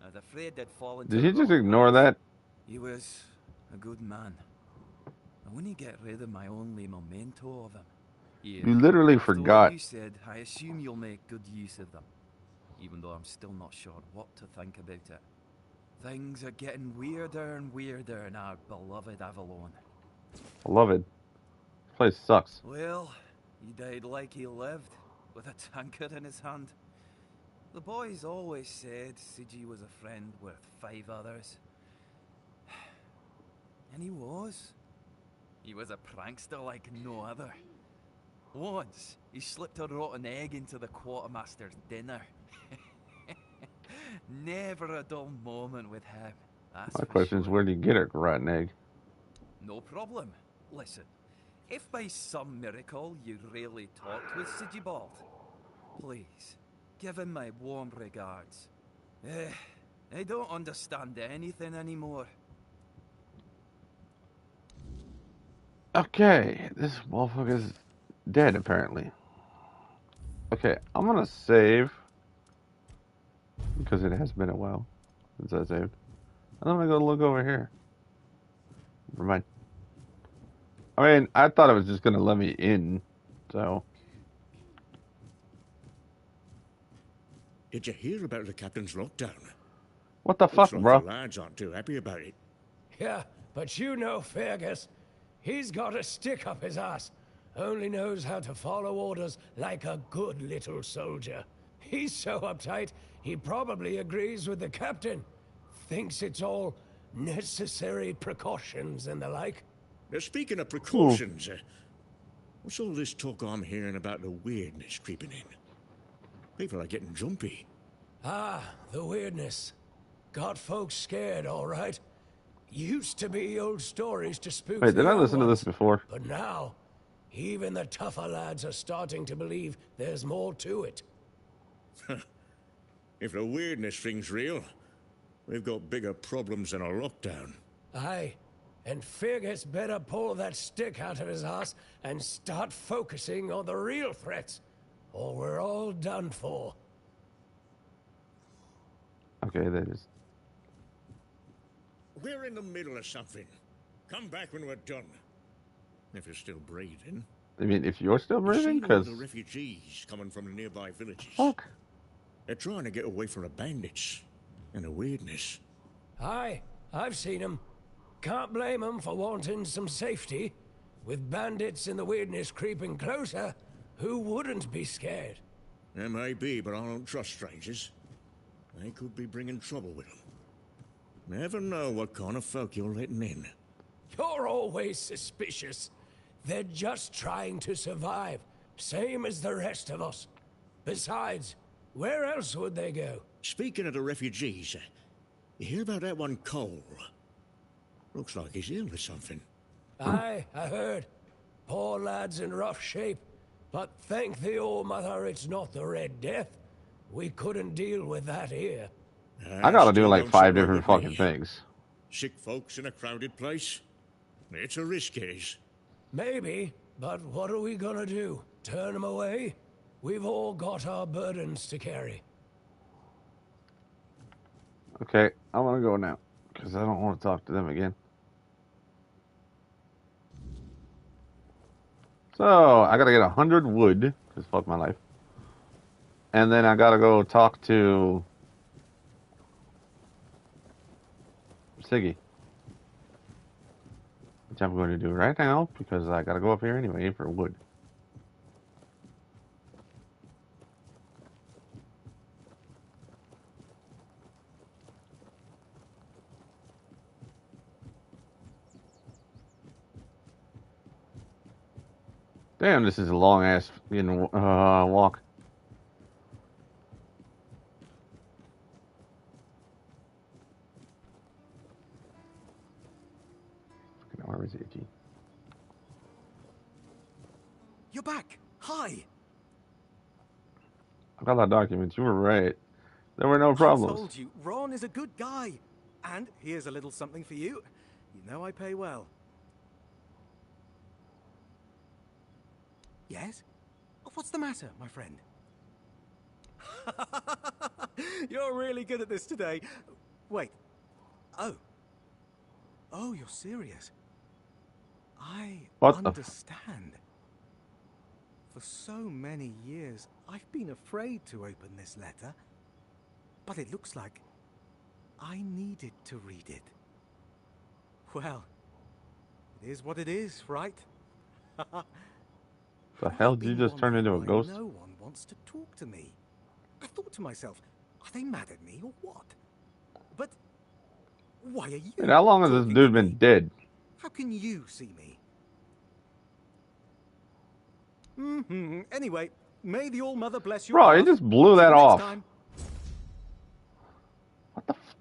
I was afraid they'd fall into Did the you just wrong ignore hands. that? He was a good man. I wouldn't get rid of my only memento of him. Here, You literally after what forgot. you said, I assume you'll make good use of them. Even though I'm still not sure what to think about it. Things are getting weirder and weirder in our beloved Avalon. Beloved. This place sucks. Well, he died like he lived, with a tankard in his hand. The boys always said Sigi was a friend worth 5 others. And he was. He was a prankster like no other. Once, he slipped a rotten egg into the quartermaster's dinner. Never a dull moment with him. That's My for question is, sure. where do you get a rotten egg? No problem. Listen, if by some miracle you really talked with Sigibald, please, give him my warm regards. I don't understand anything anymore. Okay, this motherfucker's dead apparently. Okay, I'm gonna save because it has been a while since I saved. And I'm gonna go look over here. Never mind. I mean, I thought it was just gonna let me in, so. Did you hear about the captain's lockdown? What the Looks fuck, like bro? the lads aren't too happy about it. Yeah, but you know Fergus. He's got a stick up his ass. Only knows how to follow orders like a good little soldier. He's so uptight, he probably agrees with the captain. Thinks it's all necessary precautions and the like. Now, speaking of precautions, what's all this talk I'm hearing about the weirdness creeping in? People are getting jumpy. Ah, the weirdness. Got folks scared, all right. Used to be old stories to spook Wait, the did I young listen to this ones, before? but now, even the tougher lads are starting to believe there's more to it. If the weirdness thing's real, we've got bigger problems than a lockdown. Aye, and Fergus better pull that stick out of his ass and start focusing on the real threats, or we're all done for. Okay, that is. We're in the middle of something. Come back when we're done. If you're still breathing. I mean, if you're still You breathing, seen all because. the refugees coming from the nearby villages? Fuck. They're trying to get away from the bandits and the weirdness. Aye, I've seen 'em. Can't blame 'em for wanting some safety. With bandits and the weirdness creeping closer, who wouldn't be scared? There may be, but I don't trust strangers. They could be bringing trouble with them. Never know what kind of folk you're letting in. You're always suspicious. They're just trying to survive, same as the rest of us. Besides, where else would they go? Speaking of the refugees, you hear about that one Cole? Looks like he's ill or something. Aye, I heard. Poor lad's in rough shape. But thank the All-Mother it's not the Red Death. We couldn't deal with that here. I gotta do Still like don't 5 sit right different with fucking me. things. Sick folks in a crowded place? It's a risk, it is. Maybe, but what are we gonna do? Turn them away? We've all got our burdens to carry. Okay, I want to go now because I don't want to talk to them again. So I gotta get 100 wood because fuck my life, and then I gotta go talk to Siggy, which I'm going to do right now because I gotta go up here anyway for wood. Damn, this is a long ass walk. Fucking arm is itchy. You're back. Hi. I got that document. You were right. There were no I problems. told you, Ron is a good guy. And here's a little something for you. You know I pay well. Yes? What's the matter, my friend? You're really good at this today. Wait. Oh. Oh, you're serious. I What the understand. For so many years, I've been afraid to open this letter. But it looks like I needed to read it. Well, it is what it is, right? The hell did you just turn into a Why ghost? no one wants to talk to me. I thought to myself, are they mad at me or what? But why are you? Wait, how long has this dude been dead? How can you see me? Anyway, may the All-Mother bless your Bro, path. he just blew See that you next off. time. What the f...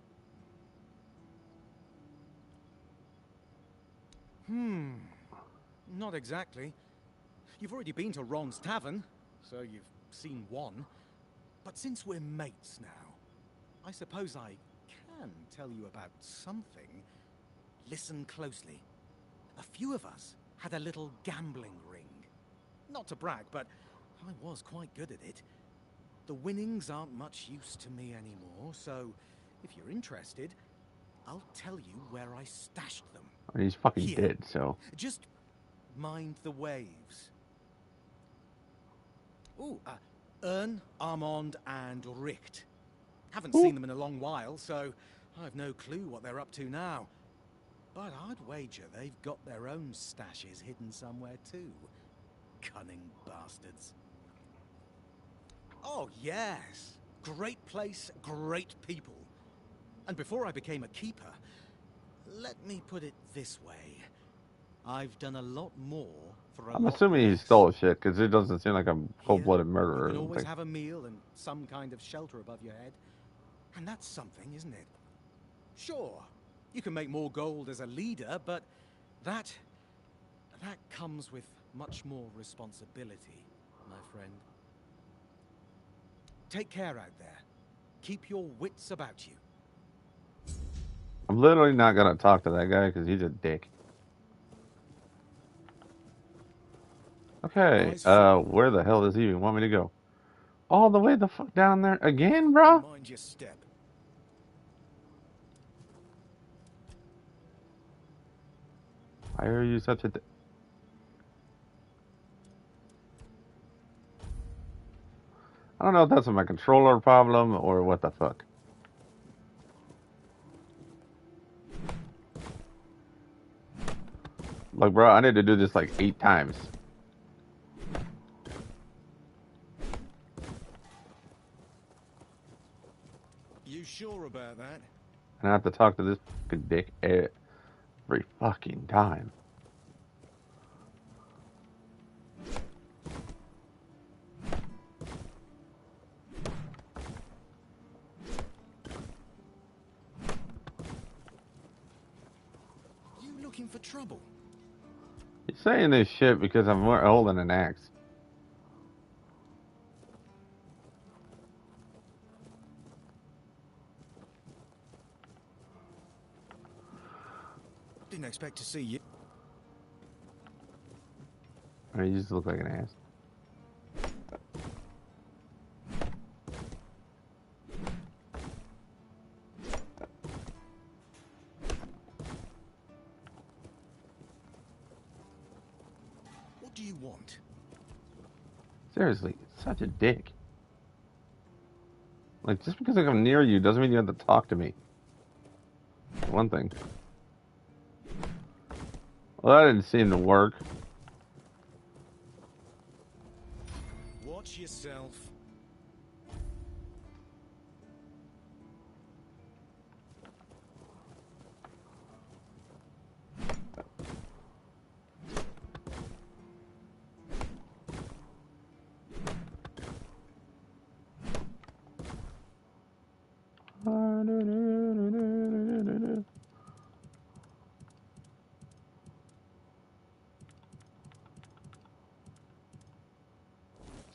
Not exactly. You've already been to Ron's tavern, so you've seen one. But since we're mates now, I suppose I can tell you about something. Listen closely. A few of us had a little gambling ring. Not to brag, but I was quite good at it. The winnings aren't much use to me anymore, so if you're interested, I'll tell you where I stashed them. I mean, he's fucking Here. dead, so... Just mind the waves. Ooh, Ern, Armand, and Richt. Haven't seen them in a long while, so I've no clue what they're up to now. But I'd wager they've got their own stashes hidden somewhere too. Cunning bastards. Oh, yes. Great place, great people. And before I became a keeper, let me put it this way. I've done a lot more for a I'm lot assuming he less. stole shit, because it doesn't seem like a Here, cold-blooded you murderer. can always have a meal and some kind of shelter above your head. And that's something, isn't it? Sure, you can make more gold as a leader, but that comes with much more responsibility, my friend. Take care out there. Keep your wits about you. I'm literally not gonna talk to that guy, because he's a dick. Okay, where the hell does he even want me to go? All the way the fuck down there again, bro? Mind your step. Why are you such a... I don't know if that's my controller problem or what the fuck. Like, bro, I need to do this like 8 times. You sure about that? And I have to talk to this fucking dick every fucking time. You looking for trouble? He's saying this shit because I'm holding an axe. Didn't expect to see you. I mean, you just look like an ass. What do you want? Seriously, such a dick. Like, just because I'm near you doesn't mean you have to talk to me. One thing. Well, that didn't seem to work. Watch yourself.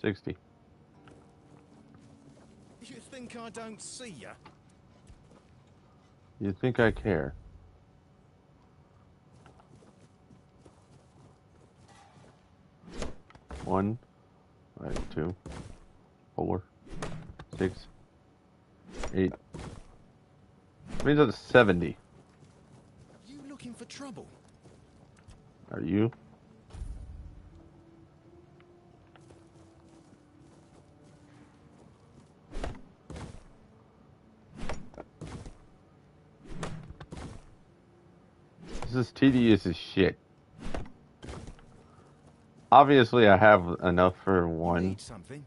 $60. You think I don't see ya? You think I care? One, right, 2, 4, 6, 8, Means it's 70. You looking for trouble? Are you? This is tedious as shit. Obviously, I have enough for one. Need something?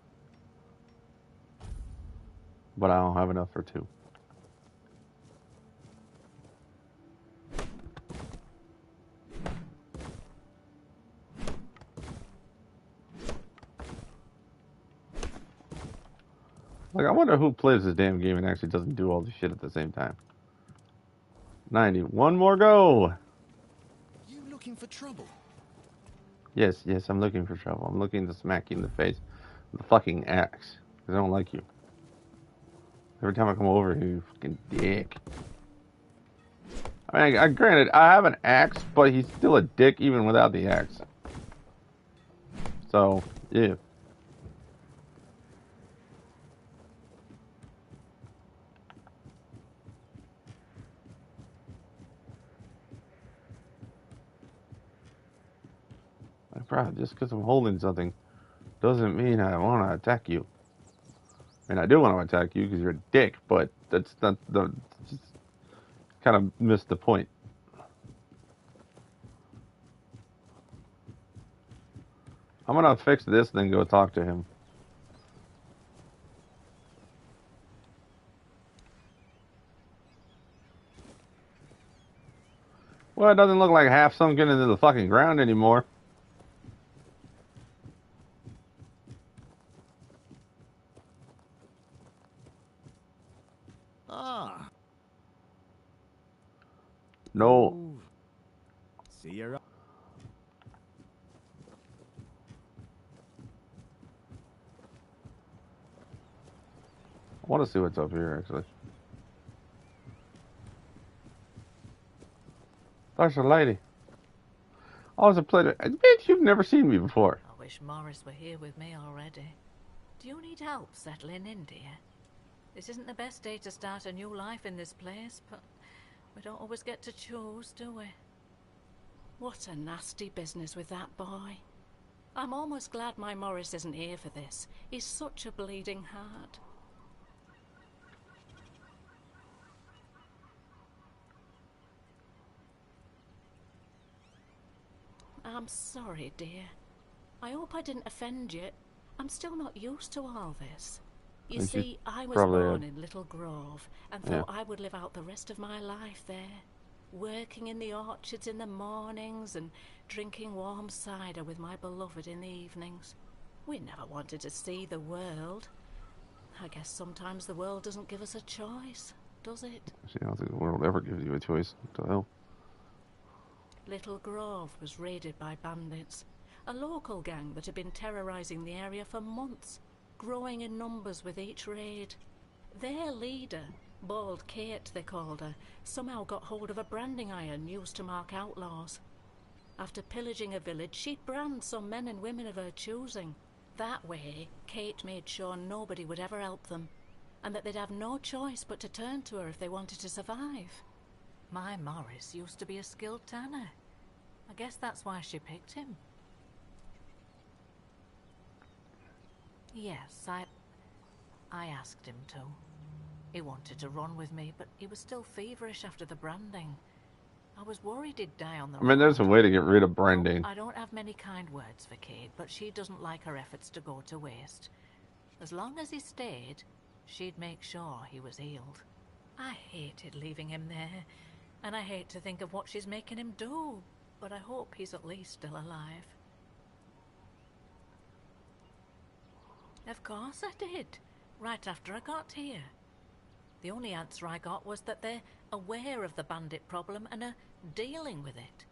But I don't have enough for two. Like, I wonder who plays this damn game and actually doesn't do all this shit at the same time. 90. One more go! You looking for trouble? Yes, I'm looking for trouble. I'm looking to smack you in the face with a fucking axe. Because I don't like you. Every time I come over here, you fucking dick. I mean, granted, I have an axe, but he's still a dick even without the axe. So, yeah. Bro, just because I'm holding something doesn't mean I want to attack you. And I do want to attack you because you're a dick, but that's not the... Just kind of missed the point. I'm gonna fix this, then go talk to him. Well, it doesn't look like half sunken into the fucking ground anymore. Ah. No. Ooh. See you. I want to see what's up here, actually. There's a lady. Oh, it's a pleasure. Bitch, you've never seen me before. I wish Morris were here with me already. Do you need help settling in, dear? This isn't the best day to start a new life in this place, but we don't always get to choose, do we? What a nasty business with that boy. I'm almost glad my Morris isn't here for this. He's such a bleeding heart. I'm sorry, dear. I hope I didn't offend you. I'm still not used to all this. You see, I was born in Little Grove and thought I would live out the rest of my life there, working in the orchards in the mornings and drinking warm cider with my beloved in the evenings. We never wanted to see the world. I guess sometimes the world doesn't give us a choice, does it? See, I don't think the world ever gives you a choice. What the hell? Little Grove was raided by bandits, a local gang that had been terrorizing the area for months, growing in numbers with each raid. Their leader, Bald Kate they called her, somehow got hold of a branding iron used to mark outlaws. After pillaging a village, she'd brand some men and women of her choosing. That way, Kate made sure nobody would ever help them, and that they'd have no choice but to turn to her if they wanted to survive. My Morris used to be a skilled tanner. I guess that's why she picked him. Yes, I asked him to. He wanted to run with me, but he was still feverish after the branding. I was worried he'd die on the road. I mean, there's a way to get rid of branding. I don't have many kind words for Kate, but she doesn't like her efforts to go to waste. As long as he stayed, she'd make sure he was healed. I hated leaving him there, and I hate to think of what she's making him do, but I hope he's at least still alive. Of course I did, right after I got here. The only answer I got was that they're aware of the bandit problem and are dealing with it.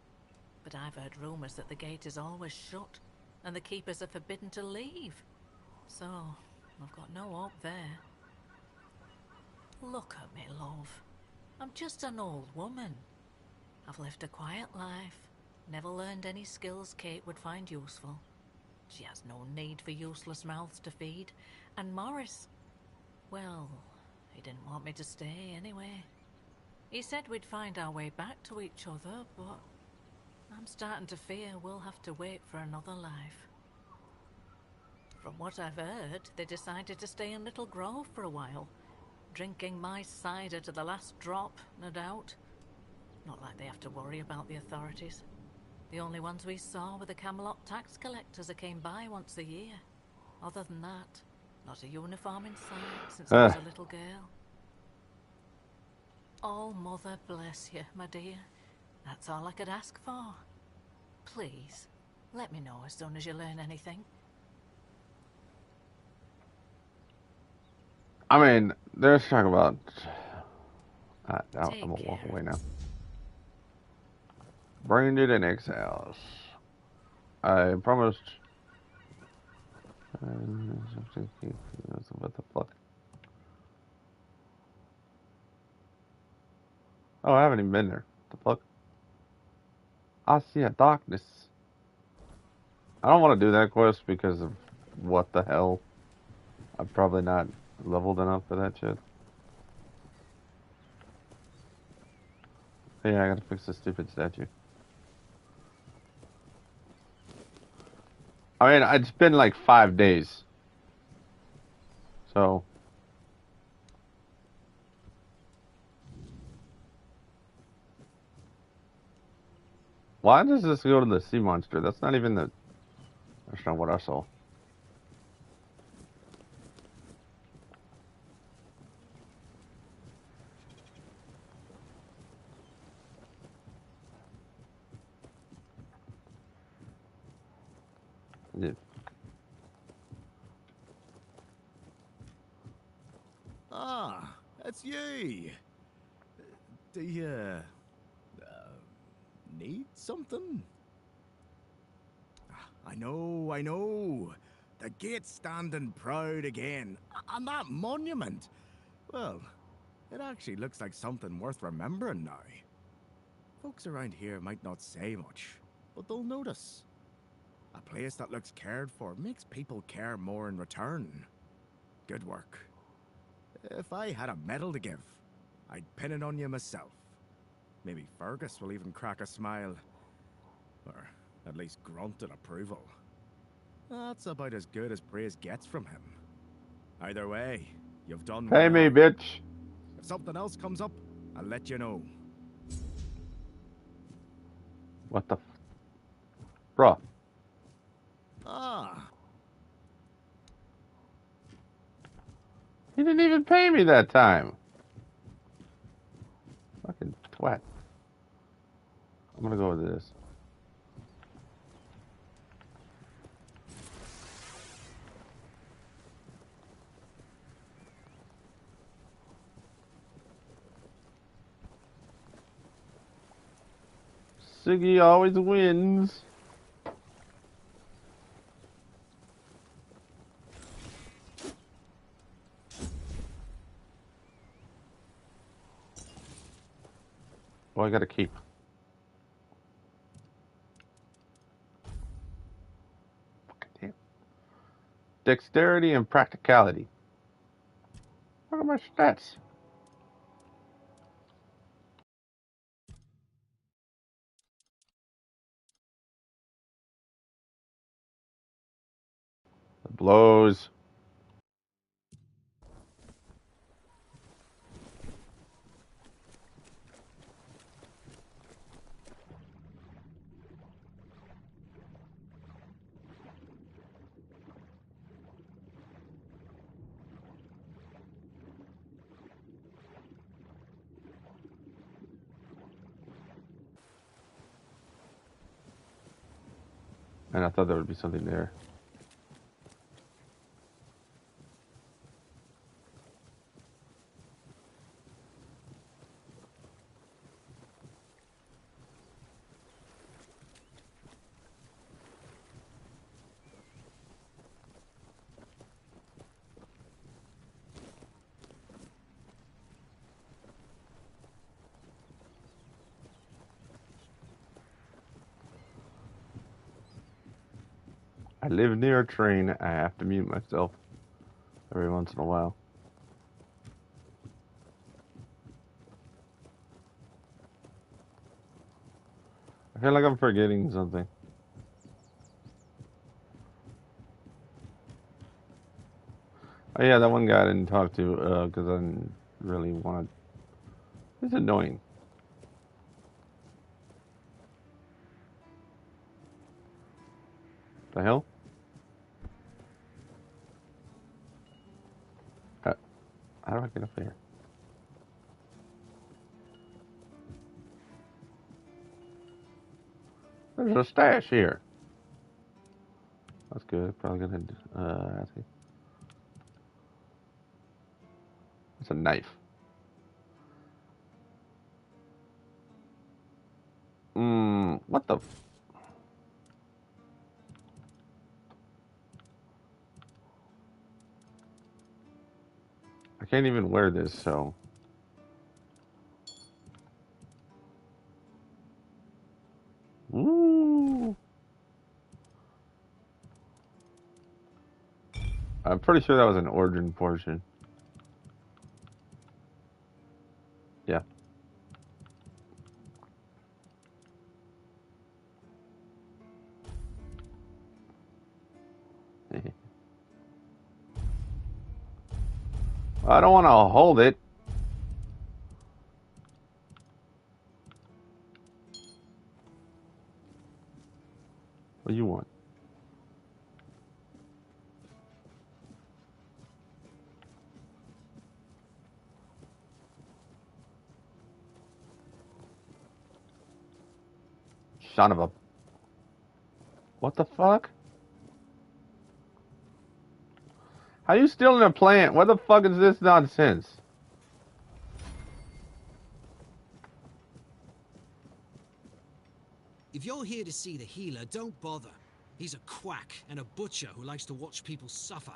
But I've heard rumours that the gate is always shut and the keepers are forbidden to leave. So, I've got no hope there. Look at me, love. I'm just an old woman. I've lived a quiet life, never learned any skills Kate would find useful. She has no need for useless mouths to feed, and Morris, well, he didn't want me to stay anyway. He said we'd find our way back to each other, but I'm starting to fear we'll have to wait for another life. From what I've heard, they decided to stay in Little Grove for a while, drinking my cider to the last drop, no doubt. Not like they have to worry about the authorities. The only ones we saw were the Camelot tax collectors that came by once a year. Other than that, not a uniform in sight since I was a little girl. Oh, Mother bless you, my dear. That's all I could ask for. Please, let me know as soon as you learn anything. I mean, there's talk about... I'm gonna walk away now. Branded and exiles. I promised... what the fuck? Oh, I haven't even been there. What the fuck? I see a darkness. I don't want to do that quest because of what the hell. I'm probably not leveled enough for that shit. Yeah, I gotta fix this stupid statue. I mean, it's been like 5 days. So... why does this go to the sea monster? That's not even the... that's not what I saw. Yeah. Ah, it's you. Do you need something? I know. The gate's standing proud again. And that monument. Well, it actually looks like something worth remembering now. Folks around here might not say much, but they'll notice. A place that looks cared for makes people care more in return. Good work. If I had a medal to give, I'd pin it on you myself. Maybe Fergus will even crack a smile. Or at least grunt in approval. That's about as good as praise gets from him. Either way, you've done well. Pay me, bitch. If something else comes up, I'll let you know. What the... bruh. Ah. He didn't even pay me that time. Fucking twat. I'm gonna go with this. Siggy always wins. Oh, I gotta keep. Damn. Dexterity and practicality. Look at my stats. The blows. And I thought there would be something there. I live near a train. I have to mute myself every once in a while. I feel like I'm forgetting something. Oh yeah, that one guy I didn't talk to because I didn't really want. He's annoying. The hell? How do I get up there? There's a stash here. That's good. Probably gonna. I think it's a knife. What the? I can't even wear this, so. Ooh. I'm pretty sure that was an origin portion. Yeah. I don't want to hold it. What do you want? Son of a. What the fuck? How you stealing a plant? What the fuck is this nonsense? If you're here to see the healer, don't bother. He's a quack and a butcher who likes to watch people suffer.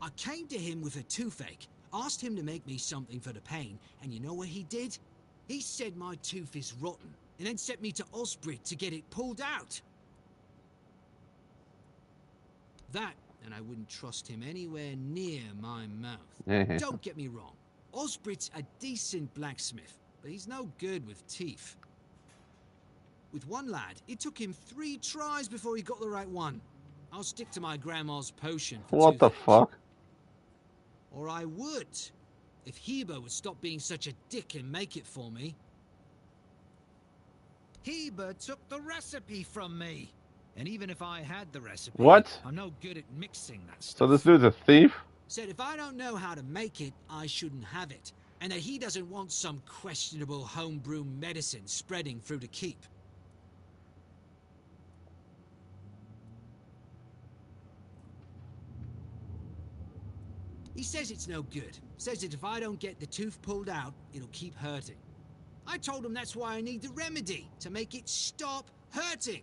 I came to him with a toothache, asked him to make me something for the pain, and you know what he did? He said my tooth is rotten, and then sent me to Osbrit to get it pulled out. That, and I wouldn't trust him anywhere near my mouth. Don't get me wrong, Osbrit's a decent blacksmith, but he's no good with teeth. With one lad, it took him 3 tries before he got the right one. I'll stick to my grandma's potion for What the fuck? Or I would, if Heber would stop being such a dick and make it for me. Heber took the recipe from me. And even if I had the recipe, What? I'm no good at mixing that stuff. So this dude's a thief? Said if I don't know how to make it, I shouldn't have it. And that he doesn't want some questionable homebrew medicine spreading through the keep. He says it's no good. Says that if I don't get the tooth pulled out, it'll keep hurting. I told him that's why I need the remedy, to make it stop hurting.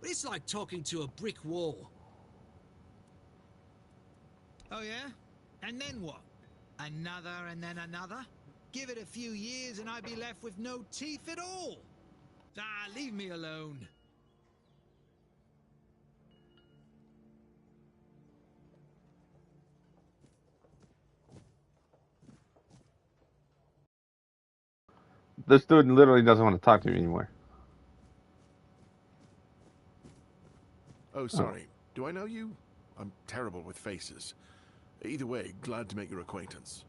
But it's like talking to a brick wall. Oh yeah? And then what? Another and then another? Give it a few years and I'd be left with no teeth at all. Ah, leave me alone. This dude literally doesn't want to talk to me anymore. Oh, sorry. Do I know you? I'm terrible with faces. Either way, glad to make your acquaintance.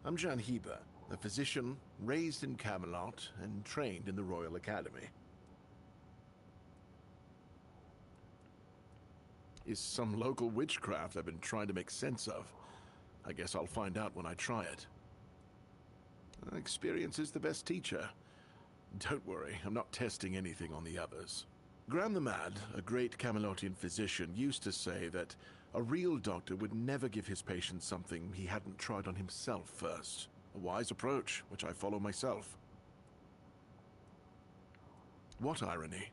I'm Jan Heber, a physician raised in Camelot and trained in the Royal Academy. Is some local witchcraft I've been trying to make sense of. I guess I'll find out when I try it. Experience is the best teacher. Don't worry, I'm not testing anything on the others. Graham the Mad, a great Camelotian physician, used to say that a real doctor would never give his patient something he hadn't tried on himself first. A wise approach, which I follow myself. What irony?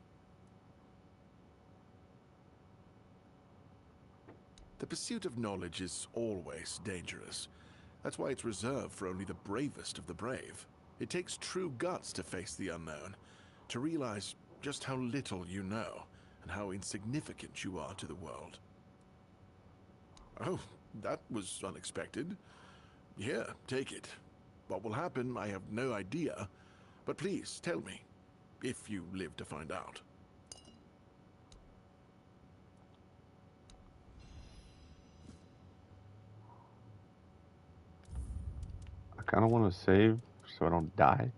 The pursuit of knowledge is always dangerous. That's why it's reserved for only the bravest of the brave. It takes true guts to face the unknown, to realize just how little you know, and how insignificant you are to the world. Oh, that was unexpected. Here, take it. What will happen, I have no idea, But please, tell me, if you live to find out. I kind of want to save so I don't die.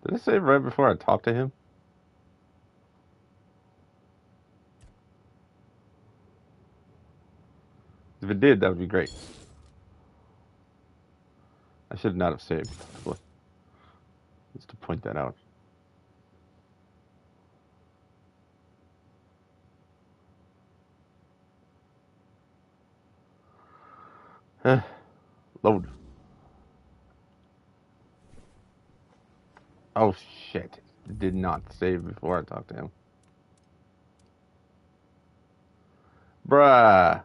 Did I save right before I talked to him? If it did, that would be great. I should not have saved. Just to point that out. Load. Oh shit. Did not save before I talked to him. Bruh.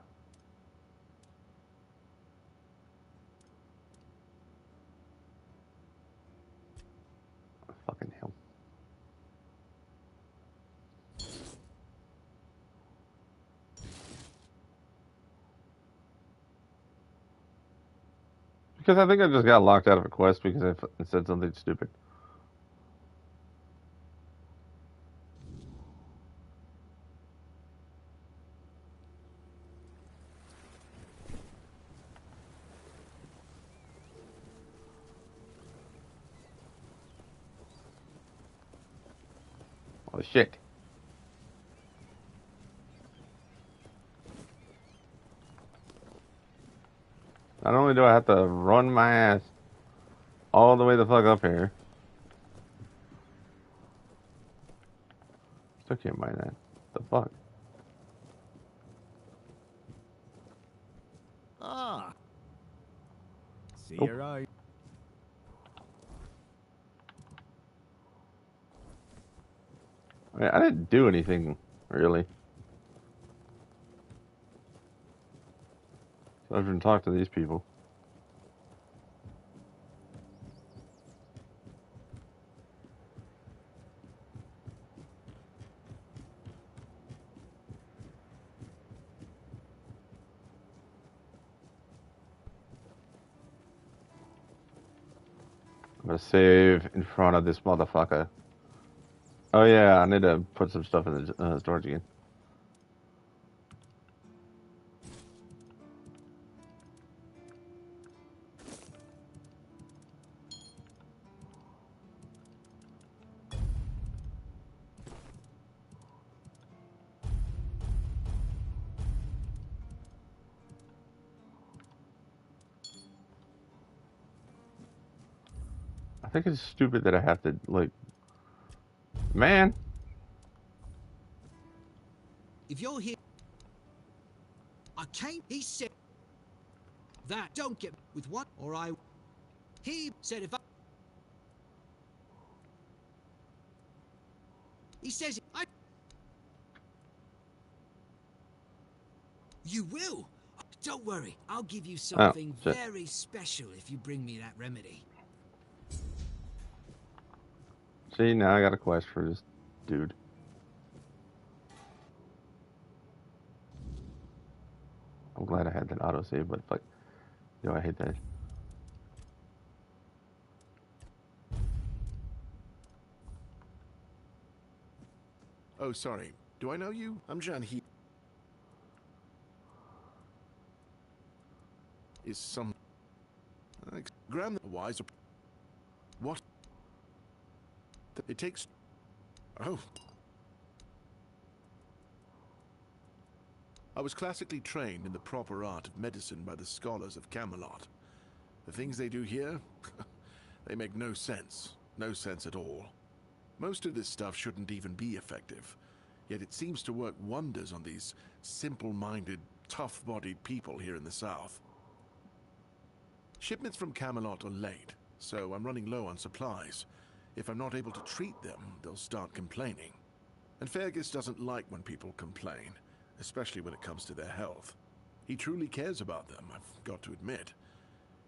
Fucking hell. Because I think I just got locked out of a quest because I said something stupid. Oh shit. Not only do I have to run my ass all the way the fuck up here. Still can't buy that. The fuck? Ah. See Nope. you right. I mean, I didn't do anything, really. So I didn't talk to these people. I'm gonna save in front of this motherfucker. Oh yeah, I need to put some stuff in the storage again. I think it's stupid that I have to, like... Man! If you're here... I came... He said... That don't get... With what? Or I... He said if I... He says... I... You will? Don't worry. I'll give you something very special if you bring me that remedy. See, now I got a quest for this dude. I'm glad I had that autosave, but fuck. Yo, I hate that. Oh, sorry. Do I know you? I'm Jan He. Is some... Graham the Wise... What? It takes... Oh. I was classically trained in the proper art of medicine by the scholars of Camelot. The things they do here, they make no sense. No sense at all. Most of this stuff shouldn't even be effective, yet it seems to work wonders on these simple-minded, tough-bodied people here in the south. Shipments from Camelot are late, so I'm running low on supplies. If I'm not able to treat them, they'll start complaining. And Fergus doesn't like when people complain, especially when it comes to their health. He truly cares about them, I've got to admit.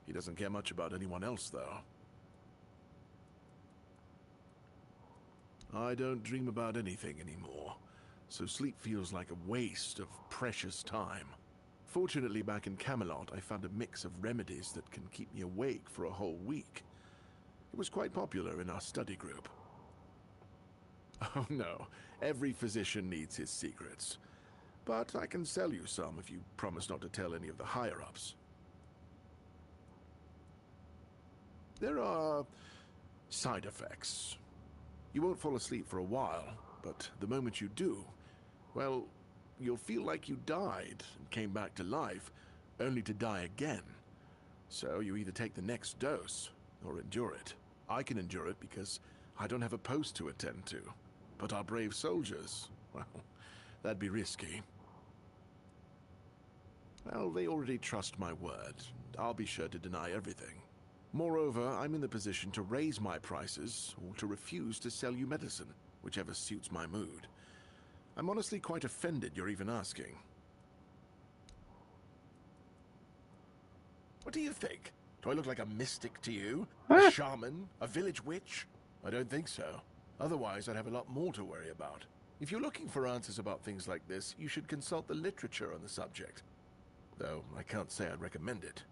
He doesn't care much about anyone else, though. I don't dream about anything anymore, so sleep feels like a waste of precious time. Fortunately, back in Camelot, I found a mix of remedies that can keep me awake for a whole week. It was quite popular in our study group. Oh no, every physician needs his secrets. But I can sell you some if you promise not to tell any of the higher-ups. There are side effects. You won't fall asleep for a while, but the moment you do, well, you'll feel like you died and came back to life, only to die again. So you either take the next dose, or endure it. I can endure it because I don't have a post to attend to. But our brave soldiers, well, that'd be risky. Well, they already trust my word. I'll be sure to deny everything. Moreover, I'm in the position to raise my prices or to refuse to sell you medicine, whichever suits my mood. I'm honestly quite offended you're even asking. What do you think? Do I look like a mystic to you? A shaman? A village witch? I don't think so. Otherwise, I'd have a lot more to worry about. If you're looking for answers about things like this, you should consult the literature on the subject. Though, I can't say I'd recommend it.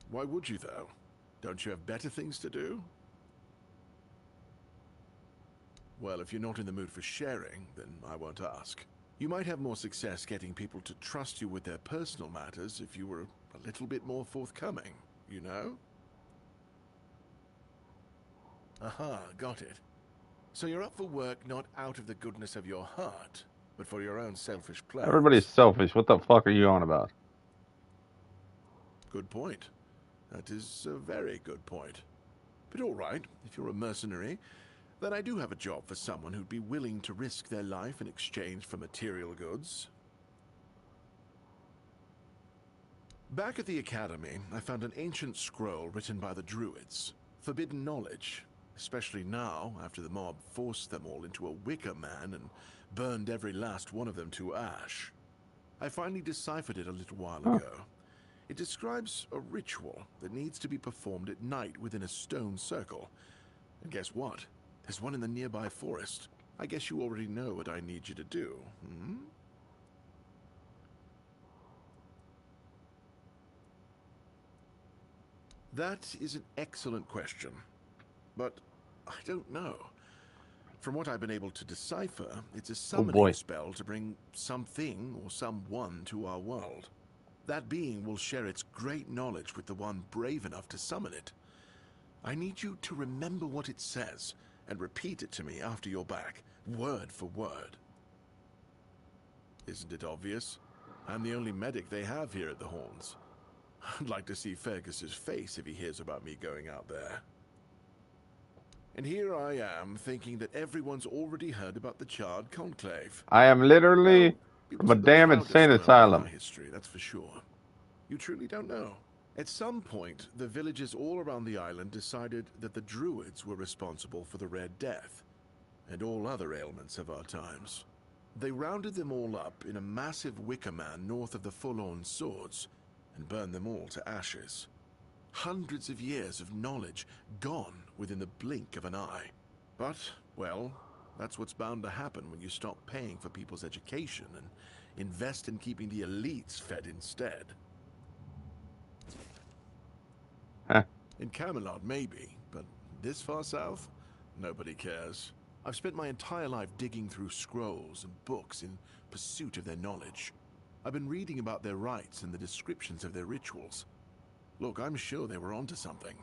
Why would you, though? Don't you have better things to do? Well, if you're not in the mood for sharing, then I won't ask. You might have more success getting people to trust you with their personal matters if you were a little bit more forthcoming, you know? Aha, got it. So you're up for work not out of the goodness of your heart, but for your own selfish plans. Everybody's selfish. What the fuck are you on about? Good point. That is a very good point. But all right, if you're a mercenary, then I do have a job for someone who'd be willing to risk their life in exchange for material goods. Back at the Academy, I found an ancient scroll written by the Druids. Forbidden knowledge, especially now, after the mob forced them all into a wicker man and burned every last one of them to ash. I finally deciphered it a little while ago. It describes a ritual that needs to be performed at night within a stone circle. And guess what? There's one in the nearby forest. I guess you already know what I need you to do, hmm? That is an excellent question. But I don't know. From what I've been able to decipher, it's a summoning spell to bring something or someone to our world. That being will share its great knowledge with the one brave enough to summon it. I need you to remember what it says and repeat it to me after you're back, word for word. Isn't it obvious? I'm the only medic they have here at the Horns. I'd like to see Fergus's face if he hears about me going out there. And here I am, thinking that everyone's already heard about the Charred Conclave. I am literally from a damn insane asylum. History, that's for sure. You truly don't know. At some point, the villages all around the island decided that the Druids were responsible for the Red Death, and all other ailments of our times. They rounded them all up in a massive wicker man north of the Forlorn Swords, and burned them all to ashes. Hundreds of years of knowledge gone within the blink of an eye. But, well, that's what's bound to happen when you stop paying for people's education and invest in keeping the elites fed instead. In Camelot, maybe, but this far south, nobody cares. I've spent my entire life digging through scrolls and books in pursuit of their knowledge. I've been reading about their rites and the descriptions of their rituals. Look, I'm sure they were onto something.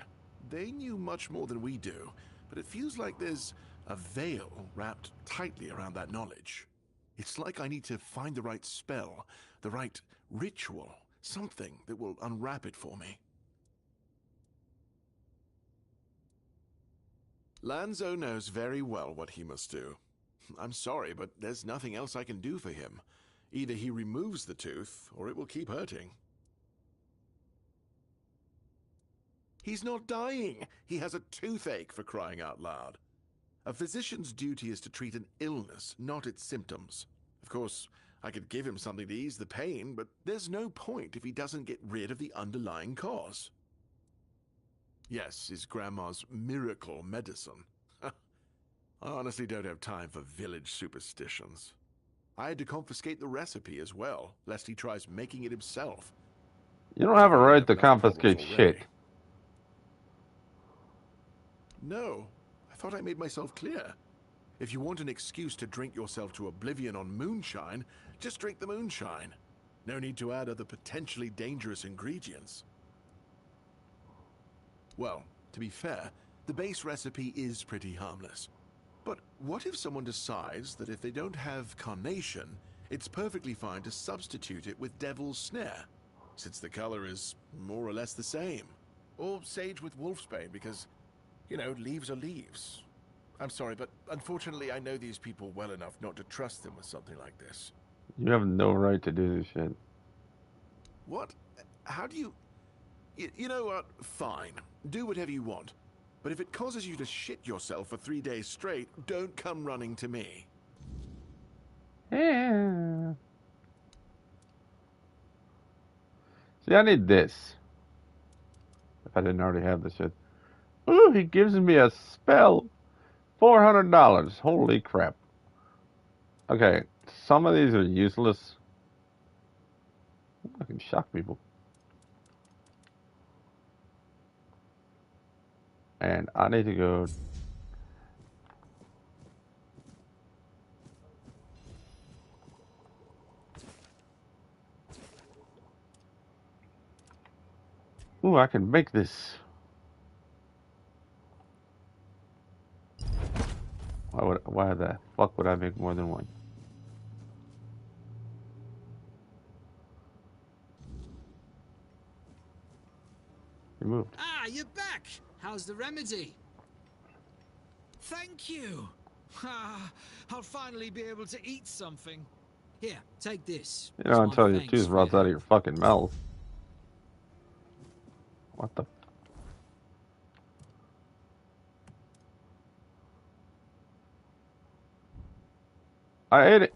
They knew much more than we do, but it feels like there's a veil wrapped tightly around that knowledge. It's like I need to find the right spell, the right ritual, something that will unwrap it for me. Lanzo knows very well what he must do. I'm sorry, but there's nothing else I can do for him. Either he removes the tooth, or it will keep hurting. He's not dying! He has a toothache, for crying out loud. A physician's duty is to treat an illness, not its symptoms. Of course, I could give him something to ease the pain, but there's no point if he doesn't get rid of the underlying cause. Yes, is Grandma's miracle medicine. I honestly don't have time for village superstitions. I had to confiscate the recipe as well, lest he tries making it himself. You don't have a right to confiscate shit. No, I thought I made myself clear. If you want an excuse to drink yourself to oblivion on moonshine, just drink the moonshine. No need to add other potentially dangerous ingredients. Well, to be fair, the base recipe is pretty harmless. But what if someone decides that if they don't have carnation, it's perfectly fine to substitute it with devil's snare, since the color is more or less the same? Or sage with wolfsbane, because, you know, leaves are leaves. I'm sorry, but unfortunately I know these people well enough not to trust them with something like this. You have no right to do this shit. What? How do you... You know what? Fine. Do whatever you want. But if it causes you to shit yourself for 3 days straight, don't come running to me. Yeah. See, I need this. If I didn't already have this shit. Ooh, he gives me a spell. $400. Holy crap. Okay, some of these are useless. I can shock people. And I need to go... Ooh, I can make this. Why the fuck would I make more than one? You moved. Ah, you're back! How's the remedy? Thank you! Ah, I'll finally be able to eat something. Here, take this. You know, until your tooth rots out of your fucking mouth. What the... I ate it.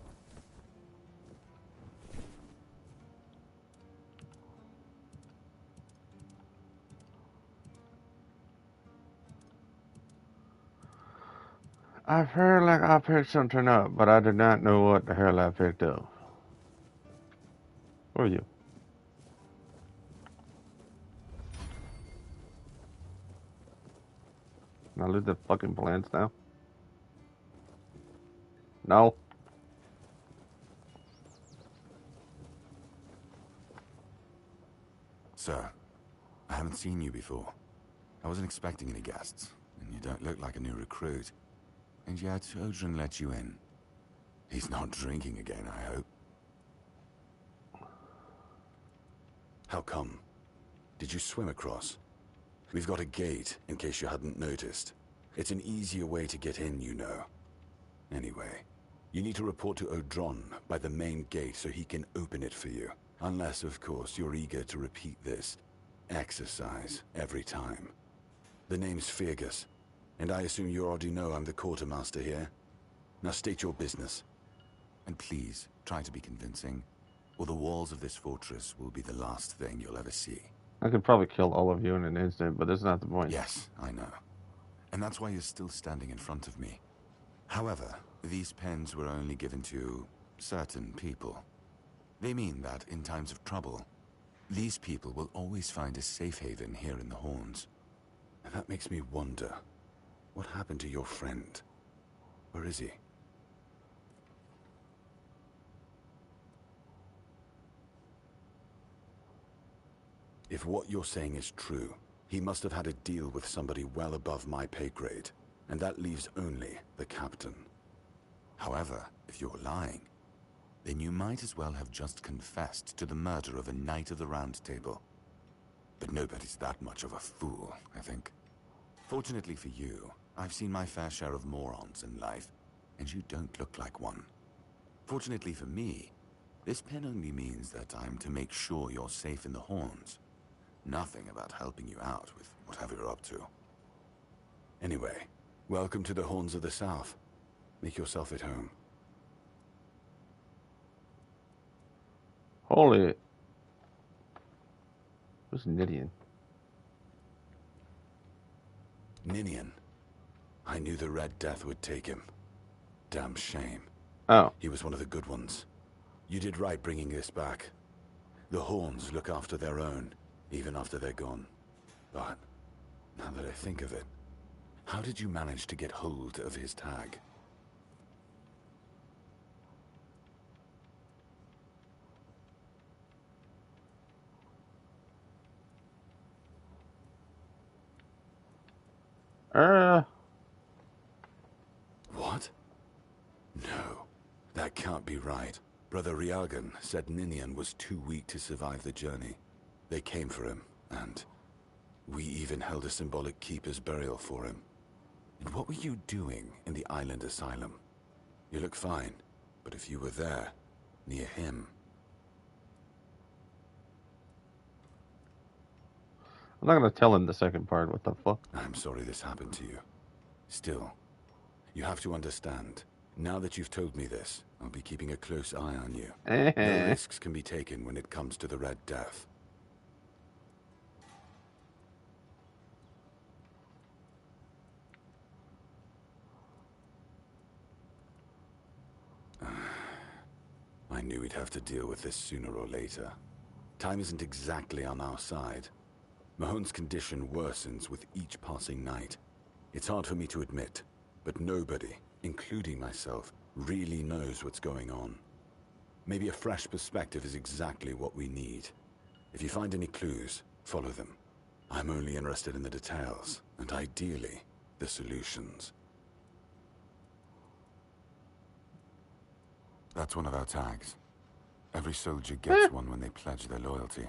I've heard like I picked something up, but I did not know what the hell I picked up. Who are you? Can I leave the fucking plants now? No. Sir, I haven't seen you before. I wasn't expecting any guests, and you don't look like a new recruit. And yet, Odrin let you in. He's not drinking again, I hope. How come? Did you swim across? We've got a gate, in case you hadn't noticed. It's an easier way to get in, you know. Anyway, you need to report to Odron by the main gate so he can open it for you. Unless, of course, you're eager to repeat this exercise every time. The name's Fergus, and I assume you already know I'm the quartermaster here. Now state your business. And please, try to be convincing, or the walls of this fortress will be the last thing you'll ever see. I could probably kill all of you in an instant, but that's not the point. Yes, I know. And that's why you're still standing in front of me. However, these pens were only given to certain people. They mean that in times of trouble, these people will always find a safe haven here in the Horns. And that makes me wonder, what happened to your friend? Where is he? If what you're saying is true, he must have had a deal with somebody well above my pay grade, and that leaves only the captain. However, if you're lying, then you might as well have just confessed to the murder of a Knight of the Round Table. But nobody's that much of a fool, I think. Fortunately for you, I've seen my fair share of morons in life, and you don't look like one. Fortunately for me, this pen only means that I'm to make sure you're safe in the Horns. Nothing about helping you out with whatever you're up to. Anyway, welcome to the Horns of the South. Make yourself at home. Holy... Who's Nidian? Ninian. I knew the Red Death would take him. Damn shame. Oh. He was one of the good ones. You did right bringing this back. The Horns look after their own, even after they're gone. But, now that I think of it, how did you manage to get hold of his tag? What? No, that can't be right. Brother Riagan said Ninian was too weak to survive the journey. They came for him, and we even held a symbolic keeper's burial for him. And what were you doing in the island asylum? You look fine, but if you were there, near him... I'm not gonna tell him the second part, what the fuck? I'm sorry this happened to you. Still, you have to understand. Now that you've told me this, I'll be keeping a close eye on you. No risks can be taken when it comes to the Red Death. I knew we'd have to deal with this sooner or later. Time isn't exactly on our side. Mahone's condition worsens with each passing night. It's hard for me to admit, but nobody, including myself, really knows what's going on. Maybe a fresh perspective is exactly what we need. If you find any clues, follow them. I'm only interested in the details, and ideally, the solutions. That's one of our tags. Every soldier gets one when they pledge their loyalty.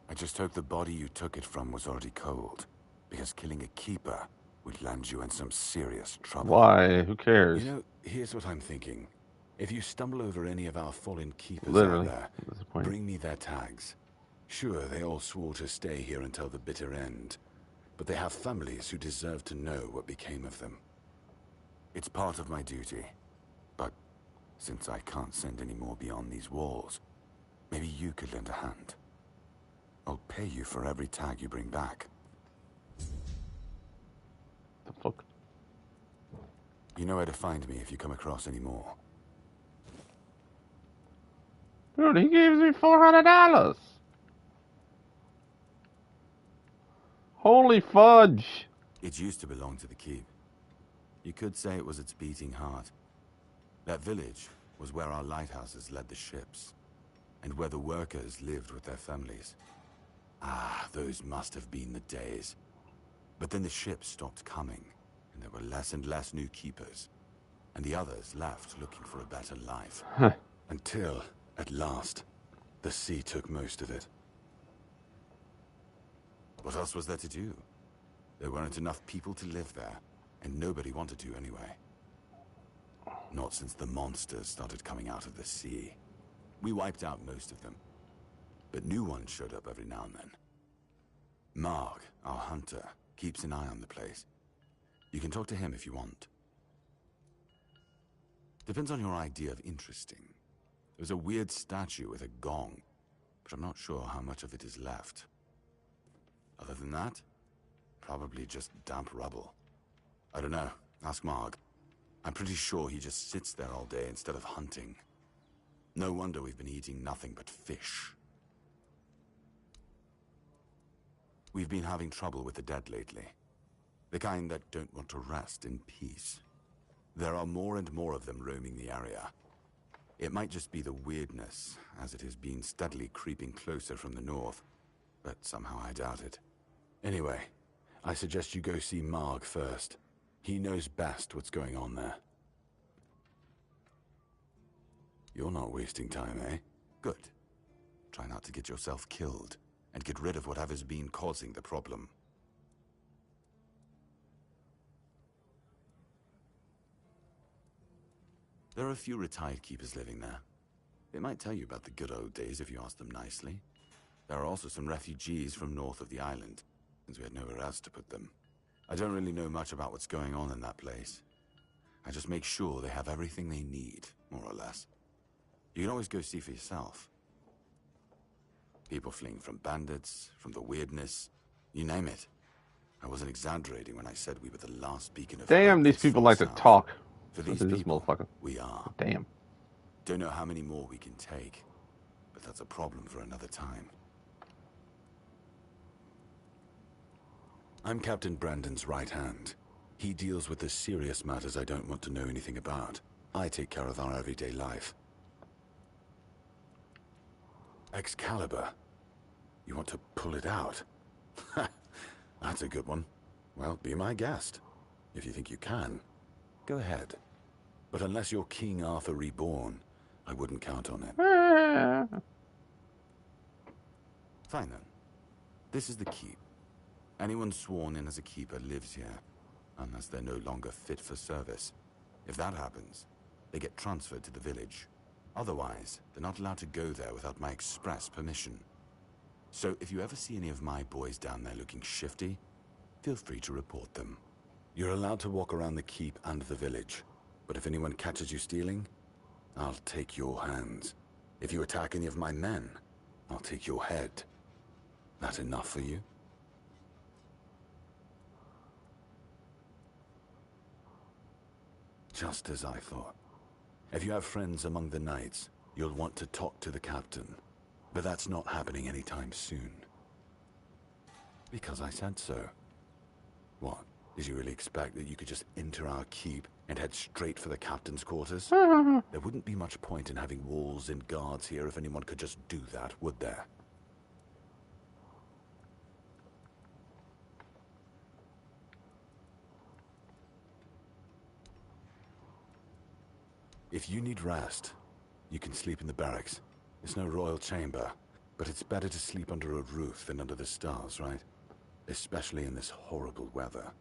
I just hope the body you took it from was already cold, because killing a keeper would land you in some serious trouble. Why? Who cares? You know, here's what I'm thinking. If you stumble over any of our fallen keepers Literally, out there, bring me their tags. Sure, they all swore to stay here until the bitter end, but they have families who deserve to know what became of them. It's part of my duty, but since I can't send any more beyond these walls, maybe you could lend a hand. I'll pay you for every tag you bring back. The fuck? You know where to find me if you come across any more. Dude, he gives me $400. Holy fudge! It used to belong to the keep. You could say it was its beating heart. That village was where our lighthouses led the ships, and where the workers lived with their families. Ah, those must have been the days. But then the ships stopped coming, and there were less and less new keepers, and the others left looking for a better life. Until, at last, the sea took most of it. What else was there to do? There weren't enough people to live there, and nobody wanted to anyway. Not since the monsters started coming out of the sea. We wiped out most of them, but new ones showed up every now and then. Marg, our hunter, keeps an eye on the place. You can talk to him if you want. Depends on your idea of interesting. There's a weird statue with a gong, but I'm not sure how much of it is left. Other than that, probably just damp rubble. I don't know. Ask Marg. I'm pretty sure he just sits there all day instead of hunting. No wonder we've been eating nothing but fish. We've been having trouble with the dead lately. The kind that don't want to rest in peace. There are more and more of them roaming the area. It might just be the weirdness, as it has been steadily creeping closer from the north, but somehow I doubt it. Anyway, I suggest you go see Marg first. He knows best what's going on there. You're not wasting time, eh? Good. Try not to get yourself killed, and get rid of whatever's been causing the problem. There are a few retired keepers living there. They might tell you about the good old days if you ask them nicely. There are also some refugees from north of the island, since we had nowhere else to put them. I don't really know much about what's going on in that place. I just make sure they have everything they need, more or less. You can always go see for yourself. People fleeing from bandits, from the weirdness, you name it. I wasn't exaggerating when I said we were the last beacon of Damn, hope these this people far like to south. talk. For these This people, motherfucker. we are. Damn. Don't know how many more we can take, but that's a problem for another time. I'm Captain Brandon's right hand. He deals with the serious matters I don't want to know anything about. I take care of our everyday life. Excalibur. You want to pull it out? That's a good one. Well, be my guest. If you think you can, go ahead. But unless you're King Arthur reborn, I wouldn't count on it. Fine then. This is the keep. Anyone sworn in as a keeper lives here, unless they're no longer fit for service. If that happens, they get transferred to the village. Otherwise, they're not allowed to go there without my express permission. So if you ever see any of my boys down there looking shifty, feel free to report them. You're allowed to walk around the keep and the village, but if anyone catches you stealing, I'll take your hands. If you attack any of my men, I'll take your head. That enough for you? Just as I thought. If you have friends among the knights, you'll want to talk to the captain. But that's not happening anytime soon. Because I said so. What? Did you really expect that you could just enter our keep and head straight for the captain's quarters? There wouldn't be much point in having walls and guards here if anyone could just do that, would there? If you need rest, you can sleep in the barracks. It's no royal chamber, but it's better to sleep under a roof than under the stars, right? Especially in this horrible weather.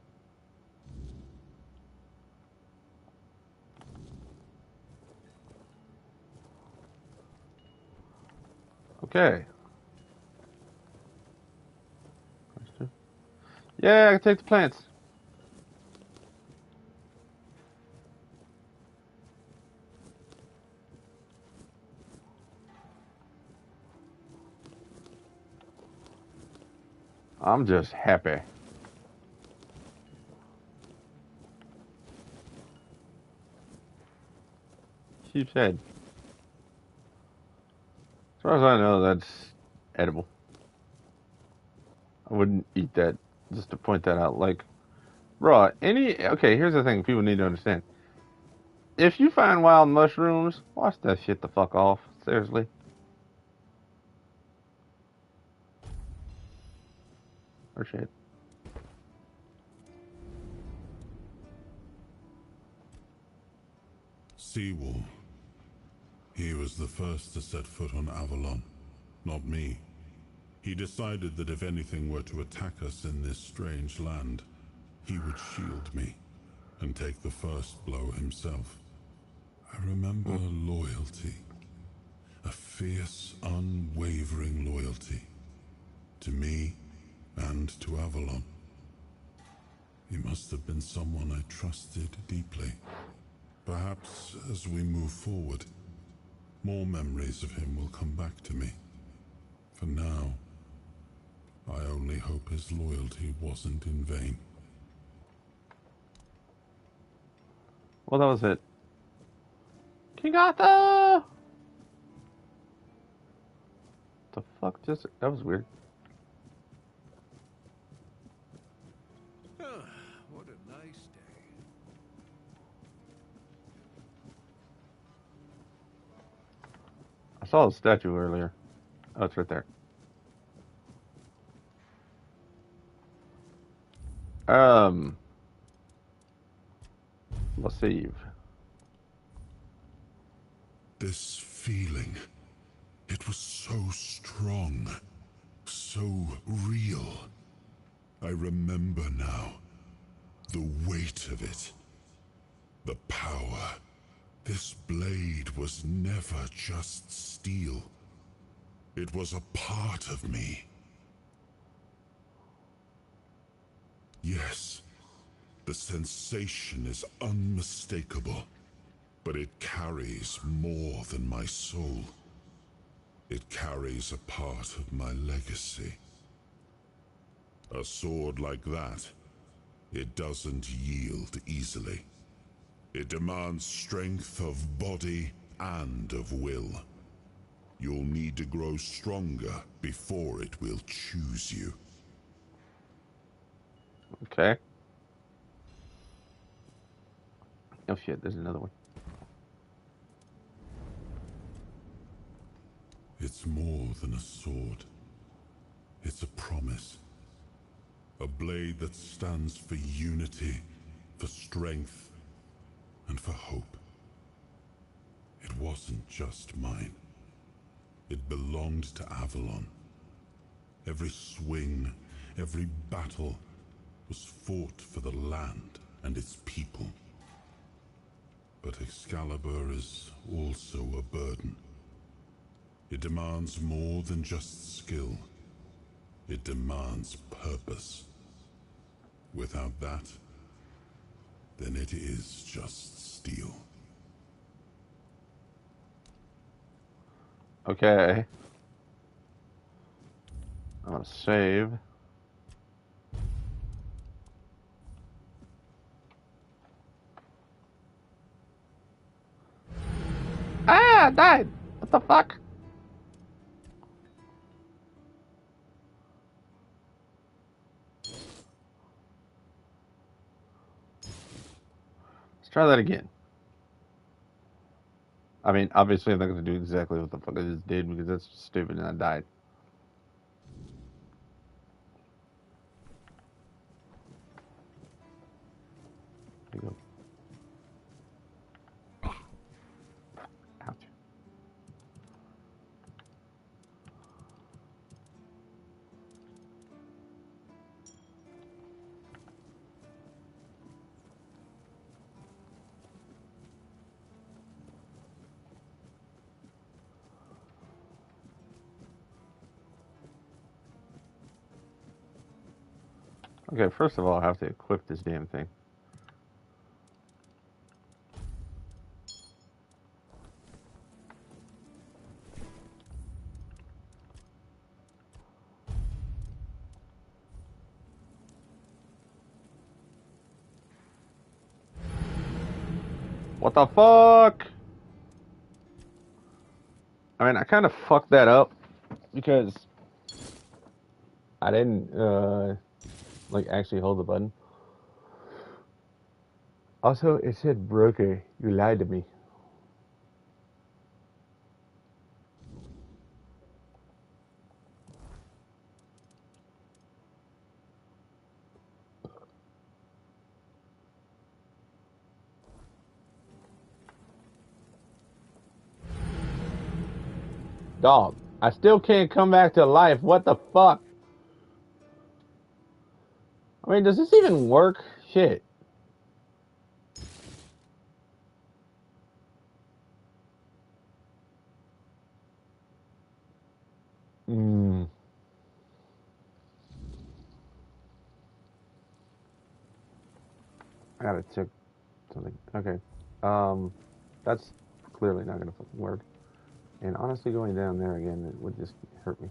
Okay. Yeah, I can take the plants. I'm just happy. Sheep's head. As far as I know, that's edible. I wouldn't eat that, just to point that out. Like, bro, okay, here's the thing people need to understand. If you find wild mushrooms, wash that shit the fuck off. Seriously. Or shit. Seawall. He was the first to set foot on Avalon, not me. He decided that if anything were to attack us in this strange land, he would shield me and take the first blow himself. I remember loyalty. A fierce, unwavering loyalty. To me and to Avalon. He must have been someone I trusted deeply. Perhaps as we move forward, more memories of him will come back to me. For now, I only hope his loyalty wasn't in vain. Well, that was it. King Arthur! The fuck just... That was weird. What a nice day. I saw a statue earlier. Oh, it's right there. Let's save. This feeling, it was so strong, so real. I remember now, the weight of it, the power. This blade was never just steel. It was a part of me. Yes, the sensation is unmistakable, but it carries more than my soul. It carries a part of my legacy. A A sword like that, it doesn't yield easily. It demands strength of body and of will. You'll need to grow stronger before it will choose you. Okay. Oh shit, there's another one. It's more than a sword. It's a promise. A blade that stands for unity, for strength, and for hope. It wasn't just mine. It belonged to Avalon. Every swing, every battle was fought for the land and its people. But Excalibur is also a burden. It demands more than just skill. It demands purpose. Without that, then it is just steel. Okay. I'm gonna save. Ah, I died. What the fuck? Let's try that again. I mean, obviously I'm not gonna do exactly what the fuck I just did because that's stupid and I died. There you go. Ouch. Okay, first of all, I have to equip this damn thing. What the fuck? I mean, I kind of fucked that up because I didn't, like, actually hold the button. Also, it said broker. You lied to me. Dog, I still can't come back to life. What the fuck? I mean, does this even work? Shit. I gotta check something. Okay. That's clearly not gonna fucking work. And honestly, going down there again, it would just hurt me.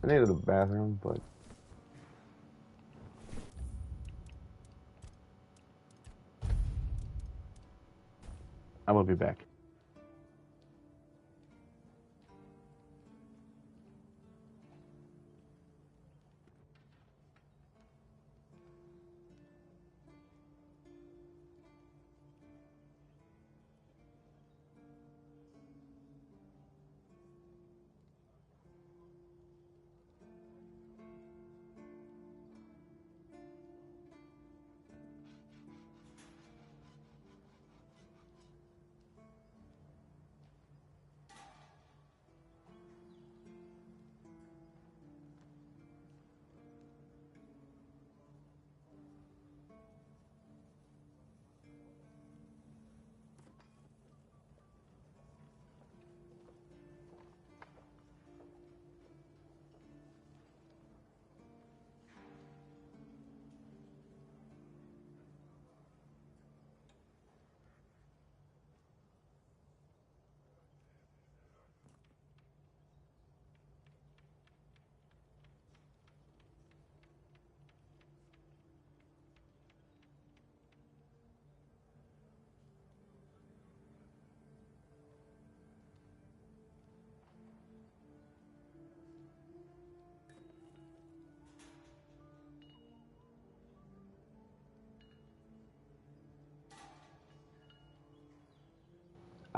I needed a bathroom, but I will be back.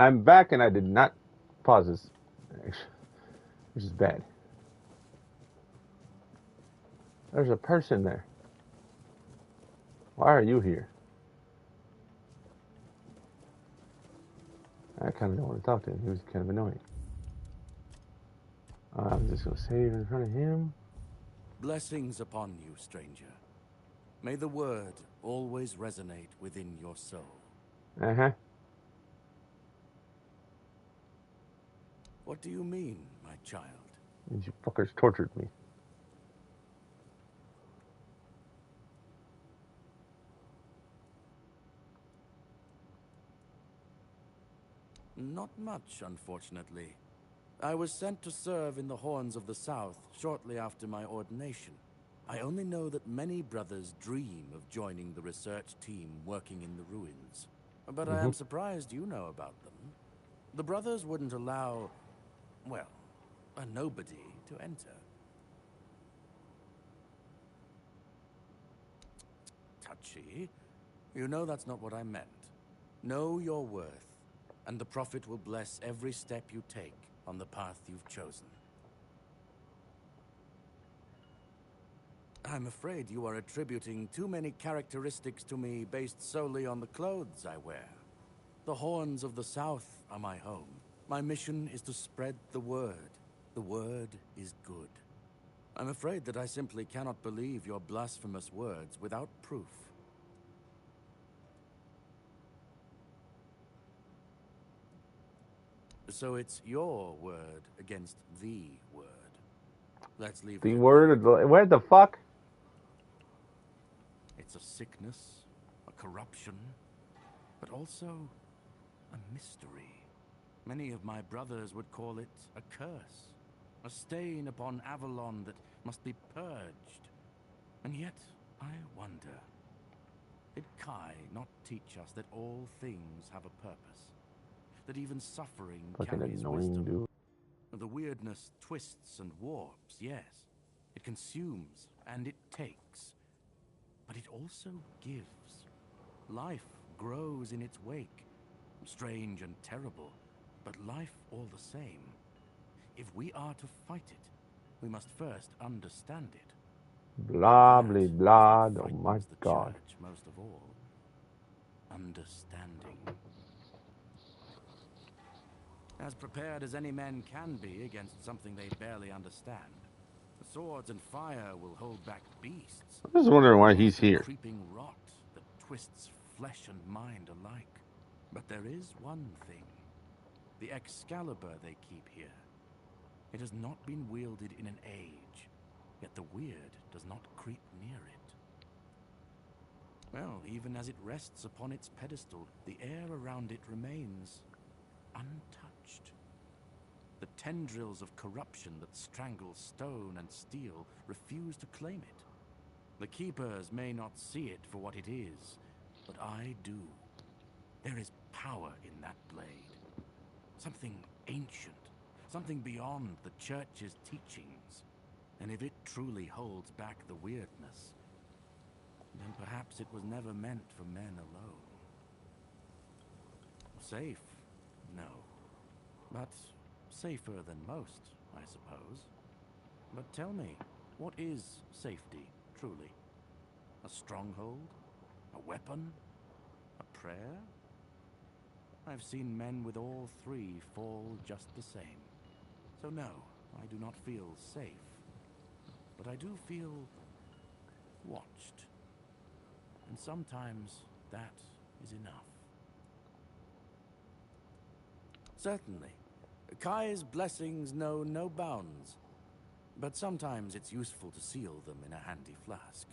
I'm back and I did not pause this, which is bad. There's a person there. Why are you here? I kind of don't want to talk to him. He was kind of annoying. I'm just going to save in front of him. Blessings upon you, stranger. May the word always resonate within your soul. Uh-huh. What do you mean, my child? You fuckers tortured me. Not much, unfortunately. I was sent to serve in the Horns of the South shortly after my ordination. I only know that many brothers dream of joining the research team working in the ruins. But I am surprised you know about them. The brothers wouldn't allow, well, a nobody to enter. Touchy. You know that's not what I meant. Know your worth, and the Prophet will bless every step you take on the path you've chosen. I'm afraid you are attributing too many characteristics to me based solely on the clothes I wear. The Horns of the South are my home. My mission is to spread the word. The word is good. I'm afraid that I simply cannot believe your blasphemous words without proof. So it's your word against the word. Let's leave The it. word, what the fuck? It's a sickness, a corruption, but also a mystery. Many of my brothers would call it a curse, a stain upon Avalon that must be purged. And yet, I wonder, did Kai not teach us that all things have a purpose? That even suffering Fucking carries annoying wisdom? dude. The weirdness twists and warps, yes. It consumes and it takes. But it also gives. Life grows in its wake. Strange and terrible, but life all the same. If we are to fight it, we must first understand it. Blah, blah, blah. Oh my god. Church, most of all, understanding. As prepared as any men can be against something they barely understand. The swords and fire will hold back beasts. I'm just wondering why he's The here. creeping rot that twists flesh and mind alike. But there is one thing. The Excalibur they keep here. It has not been wielded in an age, yet the weird does not creep near it. Well, even as it rests upon its pedestal, the air around it remains untouched. The tendrils of corruption that strangle stone and steel refuse to claim it. The Keepers may not see it for what it is, but I do. There is power in that blade. Something ancient. Something beyond the Church's teachings. And if it truly holds back the weirdness, then perhaps it was never meant for men alone. Safe? No. But safer than most, I suppose. But tell me, what is safety, truly? A stronghold? A weapon? A prayer? I've seen men with all three fall just the same. So no, I do not feel safe. But I do feel watched. And sometimes that is enough. Certainly. Kai's blessings know no bounds. But sometimes it's useful to seal them in a handy flask.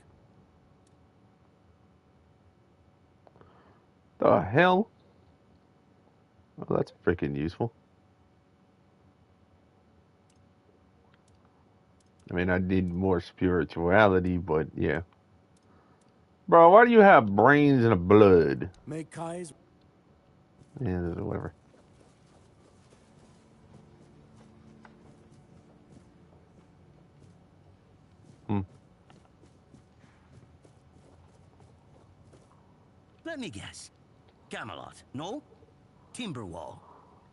The hell? Well, that's freaking useful. I mean, I need more spirituality, but yeah. Bro, why do you have brains and a blood? May Kai's... Yeah, whatever. Let me guess. Camelot, no? Timberwall.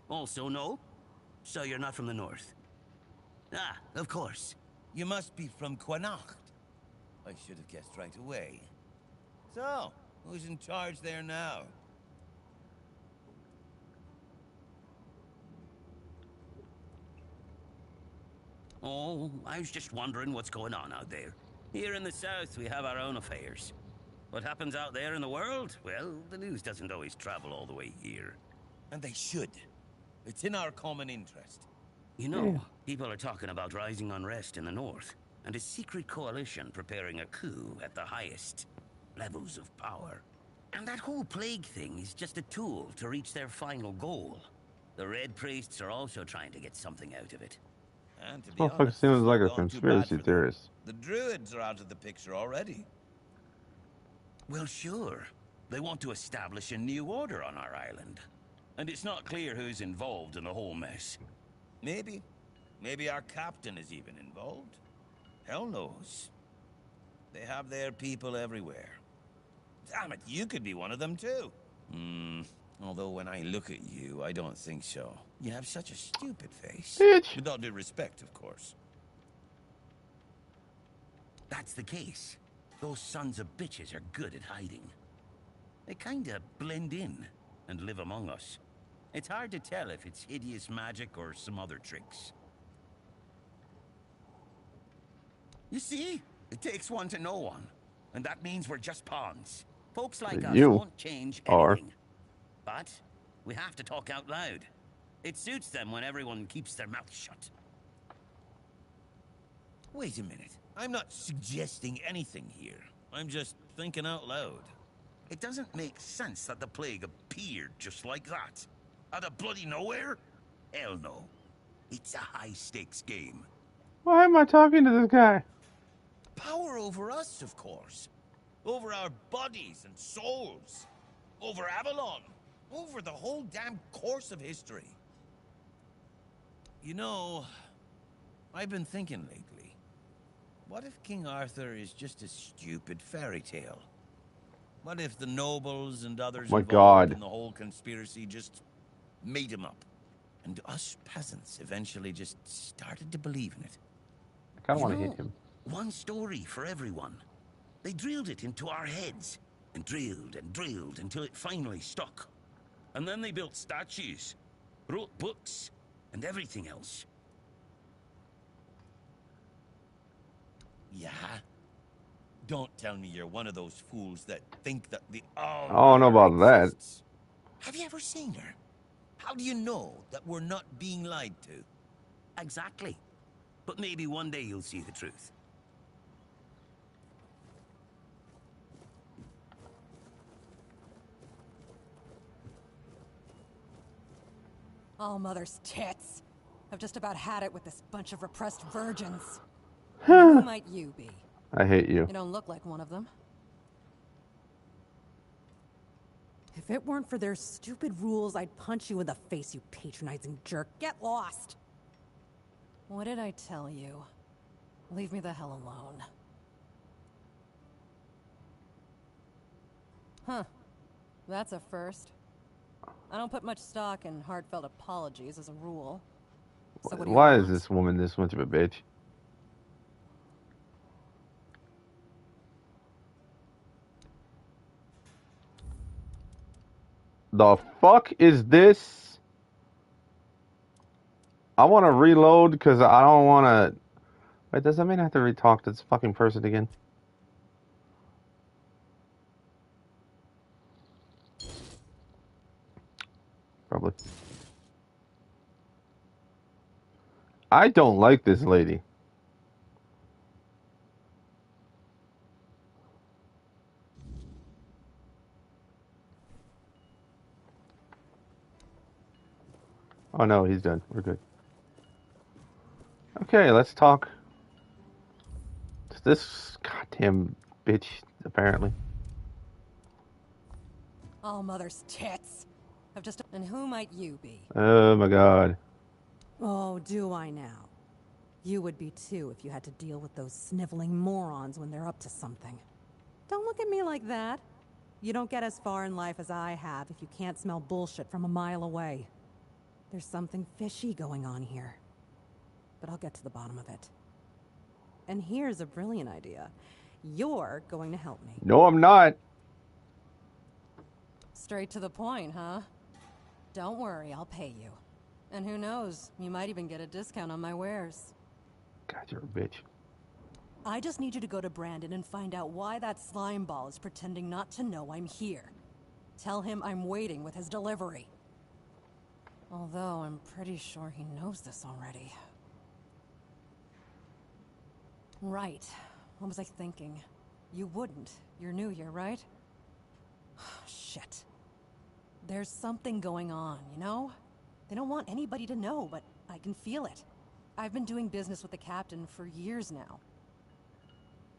Also no? So you're not from the north? Ah, of course. You must be from Quanacht. I should have guessed right away. So, who's in charge there now? Oh, I was just wondering what's going on out there. Here in the south, we have our own affairs. What happens out there in the world? Well, the news doesn't always travel all the way here. And they should. It's in our common interest. You know, people are talking about rising unrest in the north, and a secret coalition preparing a coup at the highest levels of power. And that whole plague thing is just a tool to reach their final goal. The Red Priests are also trying to get something out of it. And to be Motherfucker honest, seems it's like not a gone too bad conspiracy for them. theorist. The Druids are out of the picture already. Well, sure. They want to establish a new order on our island. And it's not clear who's involved in the whole mess. Maybe. Maybe our captain is even involved. Hell knows. They have their people everywhere. Damn it, you could be one of them too. Although when I look at you, I don't think so. You have such a stupid face. Bitch. With all due respect, of course. That's the case. Those sons of bitches are good at hiding. They kinda blend in and live among us. It's hard to tell if it's hideous magic or some other tricks. You see? It takes one to know one. And that means we're just pawns. Folks like us won't change anything. But we have to talk out loud. It suits them when everyone keeps their mouth shut. Wait a minute. I'm not suggesting anything here. I'm just thinking out loud. It doesn't make sense that the plague appeared just like that. Out of bloody nowhere? Hell no. It's a high-stakes game. Why am I talking to this guy? Power over us, of course. Over our bodies and souls. Over Avalon. Over the whole damn course of history. You know, I've been thinking lately. What if King Arthur is just a stupid fairy tale? What if the nobles and others involved in the whole conspiracy just made him up? And us peasants eventually just started to believe in it. I kind of want to hit him. One story for everyone. They drilled it into our heads. And drilled until it finally stuck. And then they built statues, wrote books, and everything else. Yeah? Don't tell me you're one of those fools that think that the I don't know about that. Have you ever seen her? How do you know that we're not being lied to? Exactly. But maybe one day you'll see the truth. Oh, mother's tits. I've just about had it with this bunch of repressed virgins. Huh. Who might you be? I hate you. You don't look like one of them. If it weren't for their stupid rules, I'd punch you in the face, you patronizing jerk. Get lost! What did I tell you? Leave me the hell alone. Huh. That's a first. I don't put much stock in heartfelt apologies as a rule. So what do you Why want? is this woman this much of a bitch? The fuck is this? I want to reload because I don't want to... Wait, does that mean I have to re-talk to this fucking person again? Probably. I don't like this lady. Oh no, he's done. We're good. Okay, let's talk to this goddamn bitch, apparently. Oh, mother's tits. I've just... And who might you be? Oh my god. Oh, do I now? You would be too if you had to deal with those sniveling morons when they're up to something. Don't look at me like that. You don't get as far in life as I have if you can't smell bullshit from a mile away. There's something fishy going on here. But I'll get to the bottom of it. And here's a brilliant idea. You're going to help me. No, I'm not. Straight to the point, huh? Don't worry, I'll pay you. And who knows, you might even get a discount on my wares. God, you're a bitch. I just need you to go to Brandon and find out why that slime ball is pretending not to know I'm here. Tell him I'm waiting with his delivery. Although I'm pretty sure he knows this already. Right. What was I thinking? You wouldn't. You're new here, right? Shit. There's something going on, you know? They don't want anybody to know, but I can feel it. I've been doing business with the captain for years now.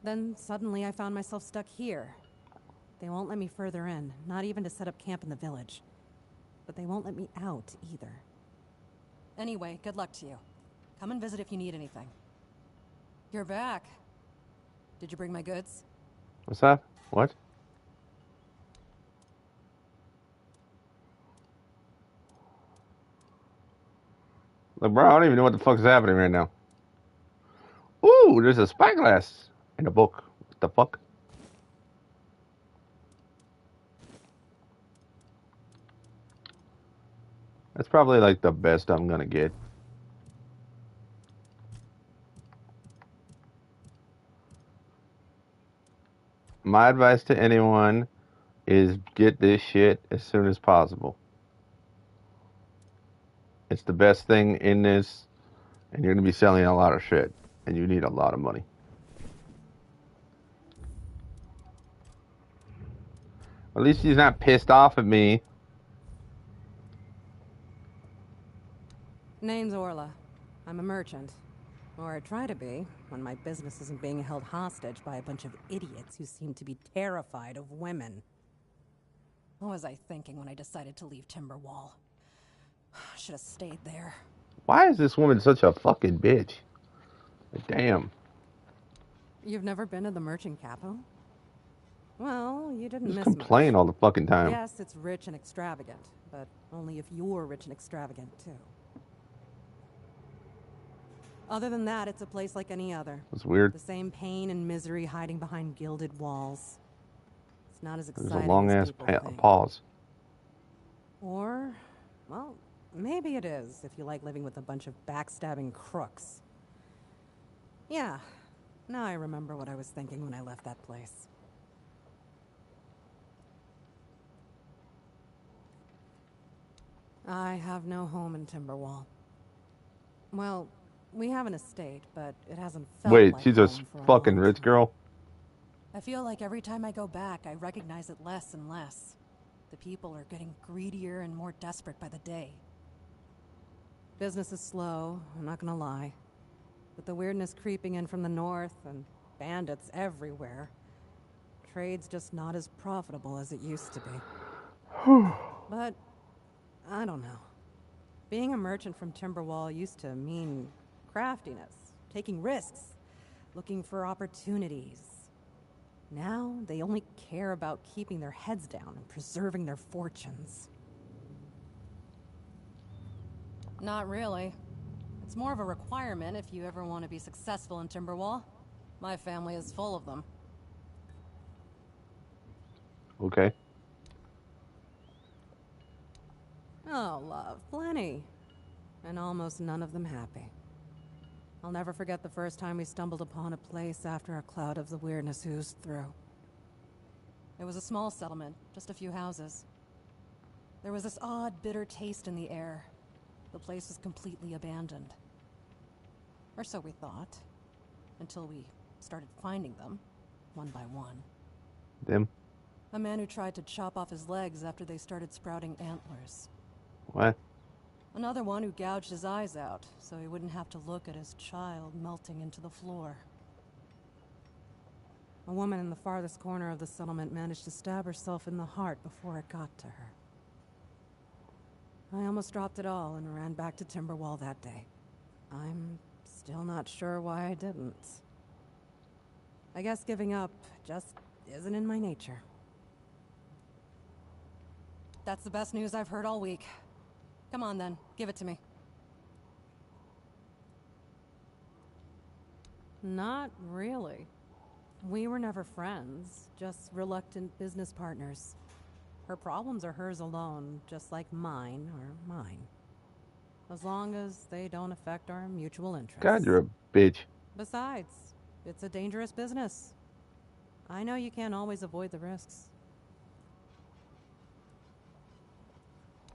Then suddenly I found myself stuck here. They won't let me further in, not even to set up camp in the village. But they won't let me out either. Anyway, good luck to you. Come and visit if you need anything. You're back. Did you bring my goods? What's that? What? Look, bro, I don't even know what the fuck's happening right now. Ooh, there's a spyglass in a book. What the fuck? That's probably like the best I'm gonna get. My advice to anyone is get this shit as soon as possible. It's the best thing in this, and you're gonna be selling a lot of shit, and you need a lot of money. At least he's not pissed off at me. Name's Orla. I'm a merchant. Or I try to be, when my business isn't being held hostage by a bunch of idiots who seem to be terrified of women. What was I thinking when I decided to leave Timberwall? Should have stayed there. Why is this woman such a fucking bitch? Damn. You've never been to the merchant capital? Well, you didn't Just miss complain much. all the fucking time. Yes, it's rich and extravagant, but only if you're rich and extravagant, too. Other than that, it's a place like any other. It's weird. The same pain and misery hiding behind gilded walls. It's not as exciting There's a long as ass people think. pause. Or, well, maybe it is if you like living with a bunch of backstabbing crooks. Yeah, now I remember what I was thinking when I left that place. I have no home in Timberwall. Well, we have an estate, but it hasn't felt Wait, like she's a home for fucking long rich time. girl? I feel like every time I go back, I recognize it less and less. The people are getting greedier and more desperate by the day. Business is slow, I'm not gonna lie. With the weirdness creeping in from the north and bandits everywhere, trade's just not as profitable as it used to be. But I don't know. Being a merchant from Timberwall used to mean craftiness, taking risks, looking for opportunities. Now, they only care about keeping their heads down and preserving their fortunes. Not really. It's more of a requirement if you ever want to be successful in Timberwall. My family is full of them. Okay. Oh, love, plenty. And almost none of them happy. I'll never forget the first time we stumbled upon a place after a cloud of the weirdness oozed through. It was a small settlement, just a few houses. There was this odd, bitter taste in the air. The place was completely abandoned. Or so we thought. Until we started finding them, one by one. Them? A man who tried to chop off his legs after they started sprouting antlers. What? Another one who gouged his eyes out, so he wouldn't have to look at his child melting into the floor. A woman in the farthest corner of the settlement managed to stab herself in the heart before it got to her. I almost dropped it all and ran back to Timberwall that day. I'm still not sure why I didn't. I guess giving up just isn't in my nature. That's the best news I've heard all week. Come on then, give it to me. Not really. We were never friends, just reluctant business partners. Her problems are hers alone, just like mine are mine. As long as they don't affect our mutual interests. God, you're a bitch. Besides, it's a dangerous business. I know you can't always avoid the risks.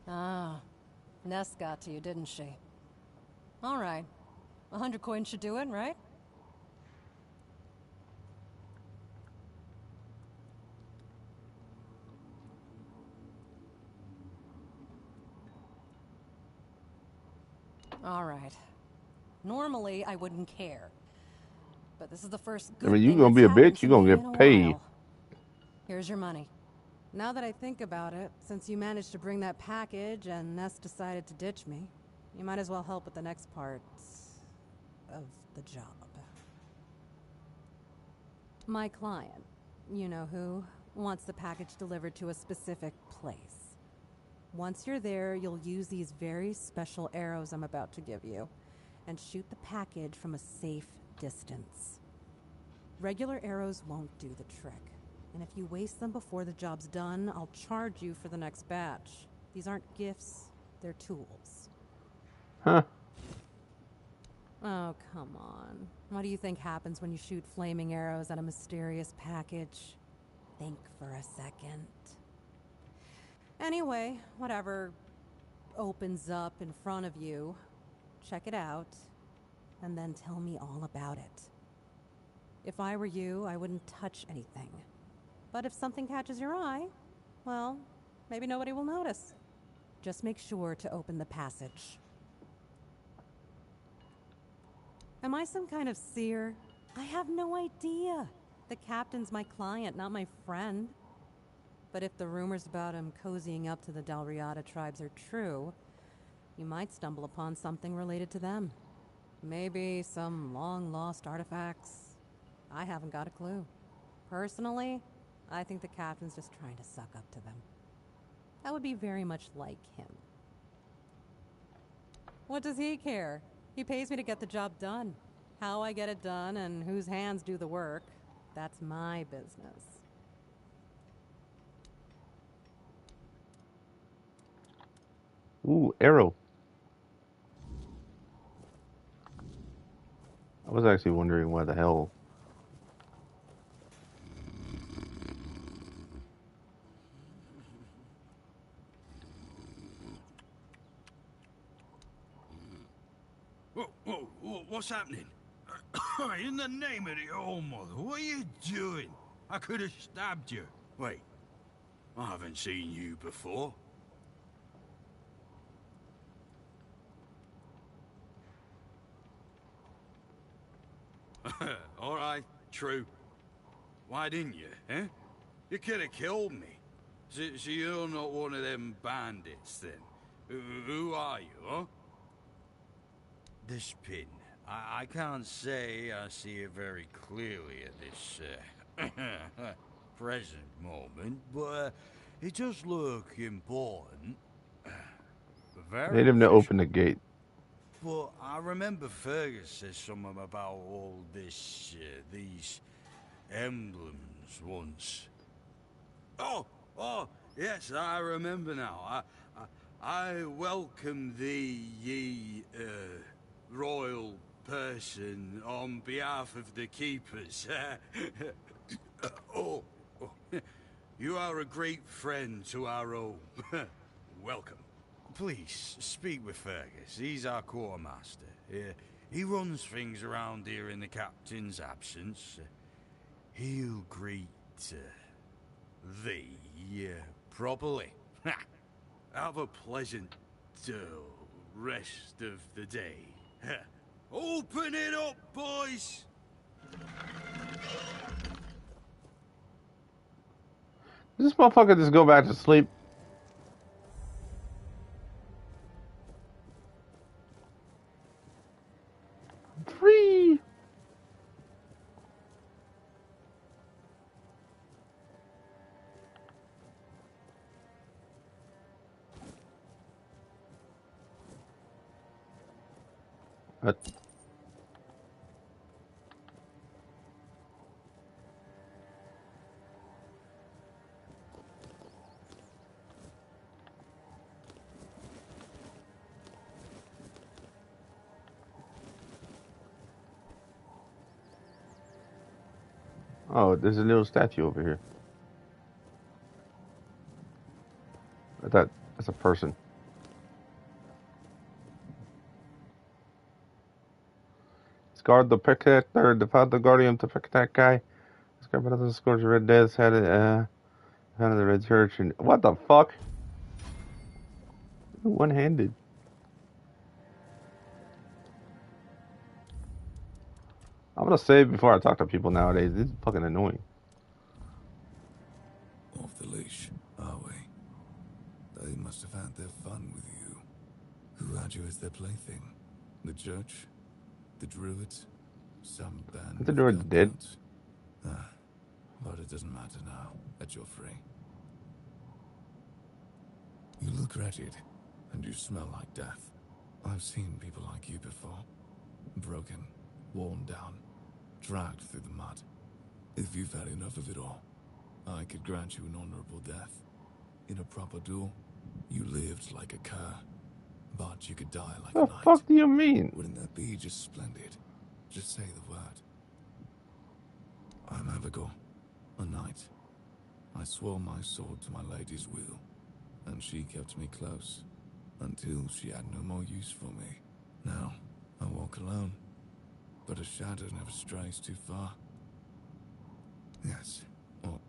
Ah, Ness got to you, didn't she? All right. 100 coins should do it, right? All right. Normally, I wouldn't care. But this is the first good I mean, you thing gonna that's be a happened bitch, to you gonna me in a get paid. while. Here's your money. Now that I think about it, since you managed to bring that package and Ness decided to ditch me, you might as well help with the next part of the job. My client, you know who, wants the package delivered to a specific place. Once you're there, you'll use these very special arrows I'm about to give you and shoot the package from a safe distance. Regular arrows won't do the trick, and if you waste them before the job's done, I'll charge you for the next batch. These aren't gifts, they're tools. Huh. Oh, come on. What do you think happens when you shoot flaming arrows at a mysterious package? Think for a second. Anyway, whatever opens up in front of you, check it out, and then tell me all about it. If I were you, I wouldn't touch anything. But if something catches your eye, well, maybe nobody will notice. Just make sure to open the passage. Am I some kind of seer? I have no idea. The captain's my client, not my friend. But if the rumors about him cozying up to the Dalriada tribes are true, you might stumble upon something related to them. Maybe some long-lost artifacts. I haven't got a clue. Personally, I think the captain's just trying to suck up to them. That would be very much like him. What does he care? He pays me to get the job done. How I get it done and whose hands do the work, that's my business. Ooh, arrow. I was actually wondering why the hell. What's happening? In the name of the All Mother, what are you doing? I could have stabbed you. Wait, I haven't seen you before. All right, true. Why didn't you, eh? You could have killed me. So you're not one of them bandits, then? Who are you, huh? This pin. I can't say I see it very clearly at this present moment, but it does look important. I Very need him to official. open the gate. But I remember Fergus said something about all this, these emblems once. Oh, yes, I remember now. I welcome thee, ye, royal person, on behalf of the keepers. You are a great friend to our own. Welcome. Please, speak with Fergus. He's our quartermaster. He runs things around here in the captain's absence. He'll greet thee properly. Have a pleasant rest of the day. Open it up, boys! Does this motherfucker just go back to sleep? Free. Oh, there's a little statue over here. I thought that's a person. Guard the protector, defend the guardian to protect that guy. Scarred by the scores of Red Deaths had it, found the Red Church and what the fuck? One-handed. I'm gonna save before I talk to people nowadays. This is fucking annoying. Off the leash, are we? They must have had their fun with you. Who had you as their plaything? The church? The druids? Some band The druid's dead. But it doesn't matter now that you're free. You look wretched, and you smell like death. I've seen people like you before. Broken, worn down, dragged through the mud. If you've had enough of it all, I could grant you an honorable death. In a proper duel, you lived like a cur, but you could die like a knight. What the fuck do you mean? Wouldn't that be just splendid? Just say the word. I'm Abigail, a knight. I swore my sword to my lady's will, and she kept me close, until she had no more use for me. Now, I walk alone, but a shadow never strays too far. Yes, or...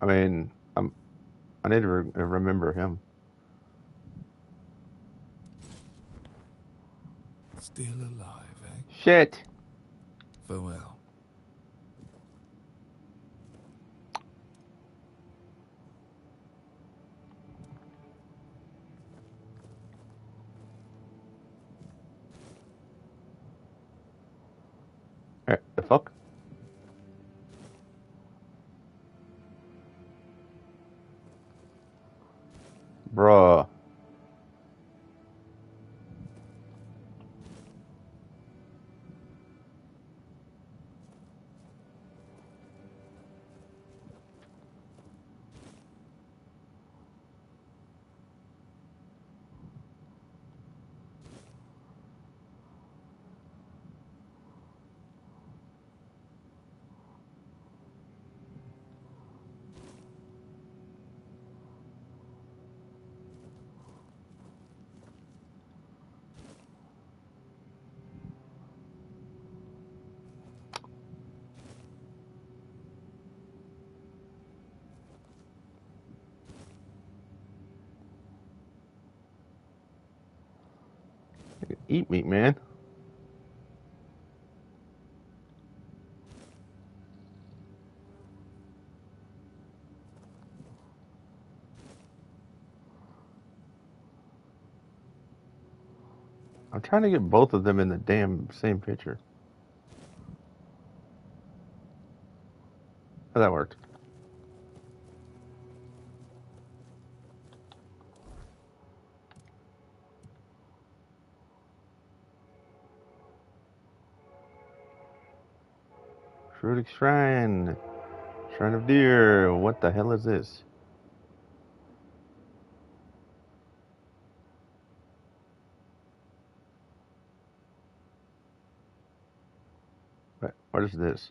I mean, I need to remember him. Still alive, eh? Shit! Farewell. The fuck? Bruh. Eat meat, man. I'm trying to get both of them in the damn same picture. Oh, that worked. Fruitic Shrine. Shrine of Deer. What the hell is this? What is this?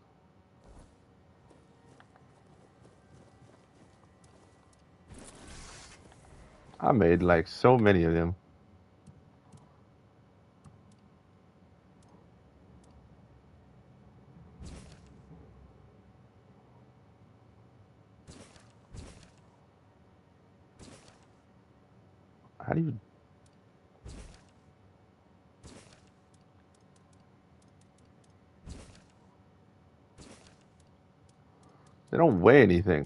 I made like so many of them. How do you... They don't weigh anything.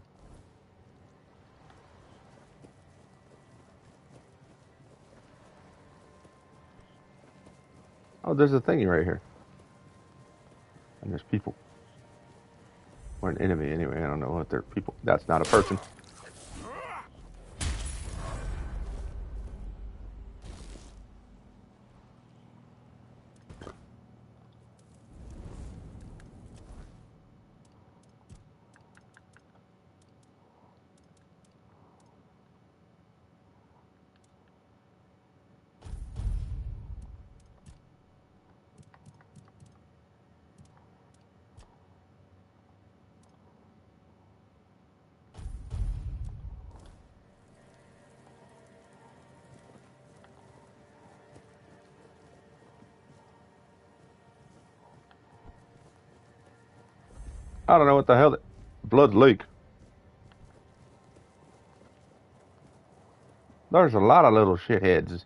Oh, there's a thingy right here. And there's people. Or an enemy anyway. I don't know what they're people. That's not a person. I don't know what the hell. Blood Lake. There's a lot of little shitheads.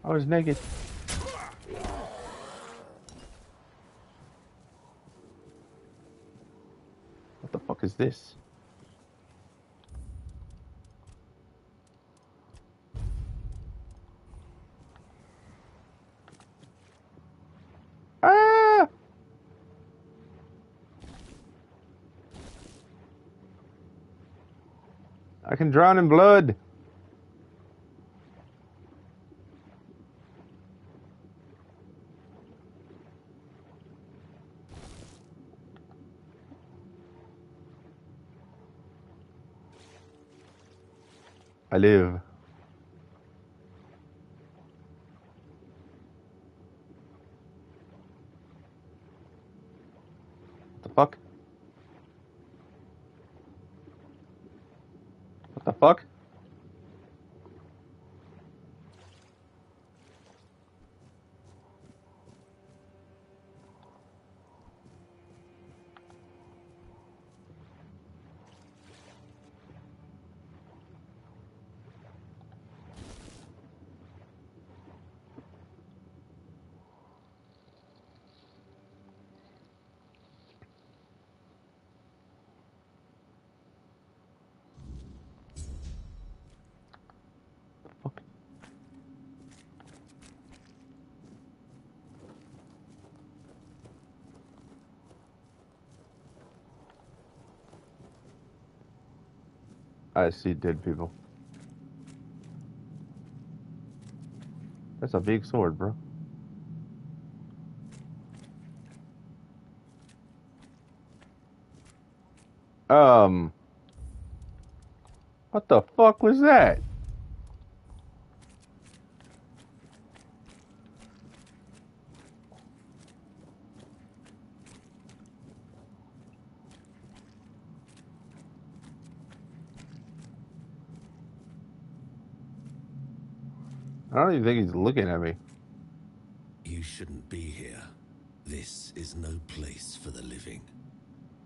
I was naked. What the fuck is this? Ah! I can drown in blood. I live. What the fuck? What the fuck? I see dead people. That's a big sword, bro. What the fuck was that? I don't even think he's looking at me. You shouldn't be here. This is no place for the living.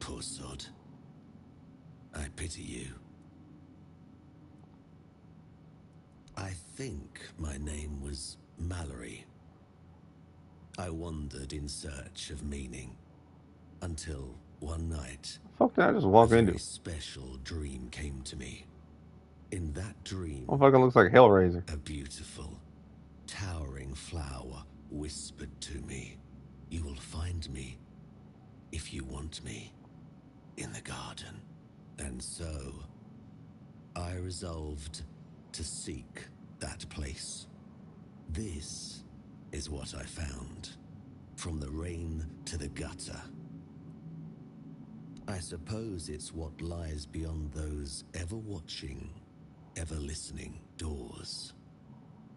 Poor sod. I pity you. I think my name was Mallory. I wandered in search of meaning. Until one night, Fuck did I just walk a into? very special dream came to me. In that dream, Motherfucker looks like Hellraiser. a beautiful, towering flower whispered to me, "You will find me, if you want me, in the garden." And so, I resolved to seek that place. This is what I found, from the rain to the gutter. I suppose it's what lies beyond those ever-watching, ever-listening doors.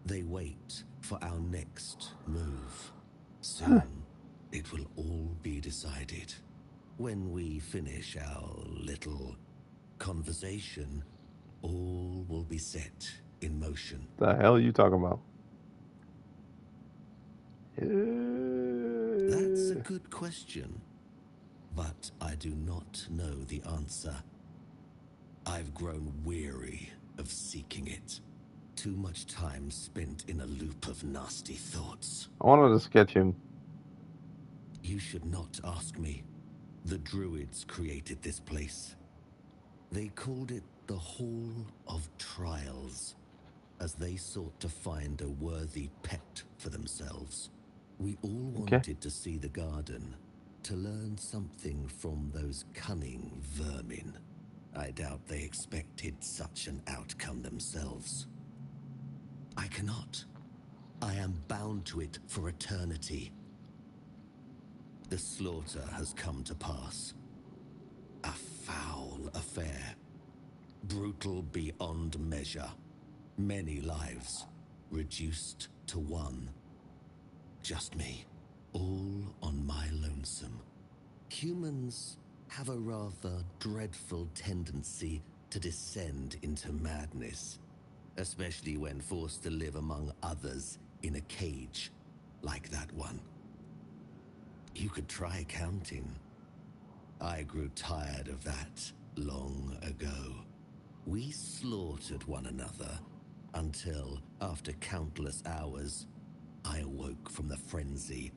They wait for our next move. Soon, it will all be decided. When we finish our little conversation, all will be set in motion. The hell are you talking about? That's a good question, but I do not know the answer. I've grown weary of seeking it. Too much time spent in a loop of nasty thoughts. I wanted to sketch him. You should not ask me. The Druids created this place. They called it the Hall of Trials, as they sought to find a worthy pet for themselves. We all wanted to see the garden, to learn something from those cunning vermin. I doubt they expected such an outcome themselves. I cannot. I am bound to it for eternity. The slaughter has come to pass. A foul affair. Brutal beyond measure. Many lives reduced to one. Just me. All on my lonesome. Humans have a rather dreadful tendency to descend into madness, especially when forced to live among others in a cage like that one. You could try counting. I grew tired of that long ago. We slaughtered one another until, after countless hours, I awoke from the frenzy,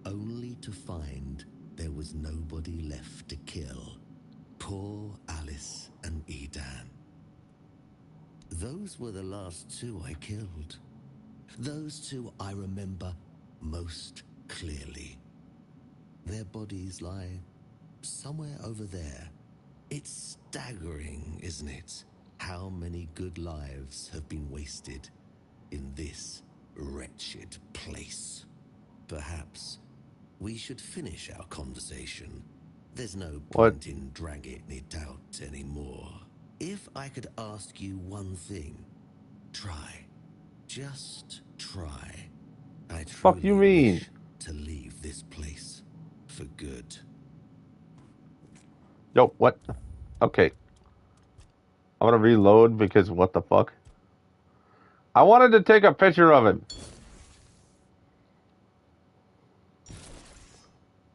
only to find there was nobody left to kill. Poor Alice and Edan. Those were the last two I killed. Those two I remember most clearly. Their bodies lie somewhere over there. It's staggering, isn't it? How many good lives have been wasted in this wretched place. Perhaps we should finish our conversation. There's no point in dragging it out anymore. If I could ask you one thing, try. Just try. I Fuck you mean? wish to leave this place for good. Yo, what? Okay. I'm gonna reload because what the fuck? I wanted to take a picture of him.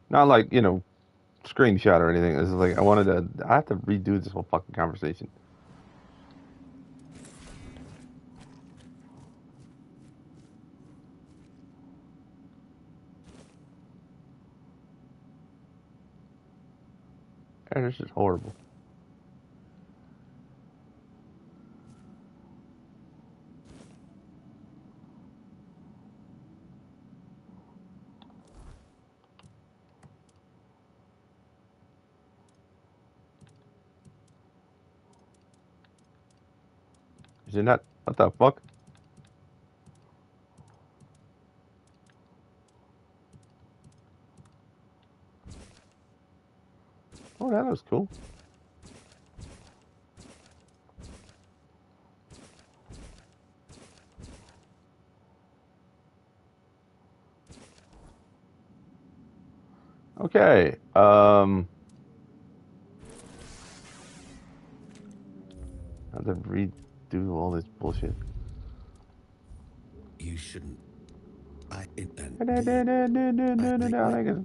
Not like, you know, screenshot or anything. This is like, I have to redo this whole fucking conversation. And this is horrible. Is it not? What the fuck? Oh, that was cool. Okay. I have to redo all this bullshit. You shouldn't. I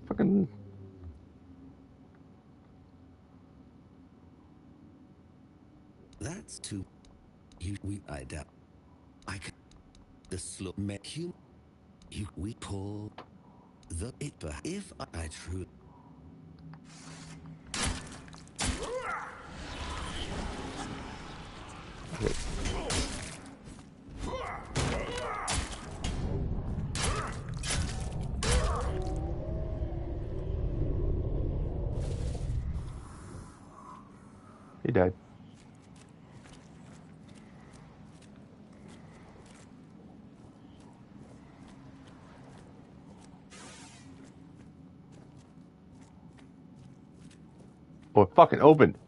fucking. That's too. I doubt. I can. The slow make you. We pull the it. If I truly. He died. Oh, it fucking opened.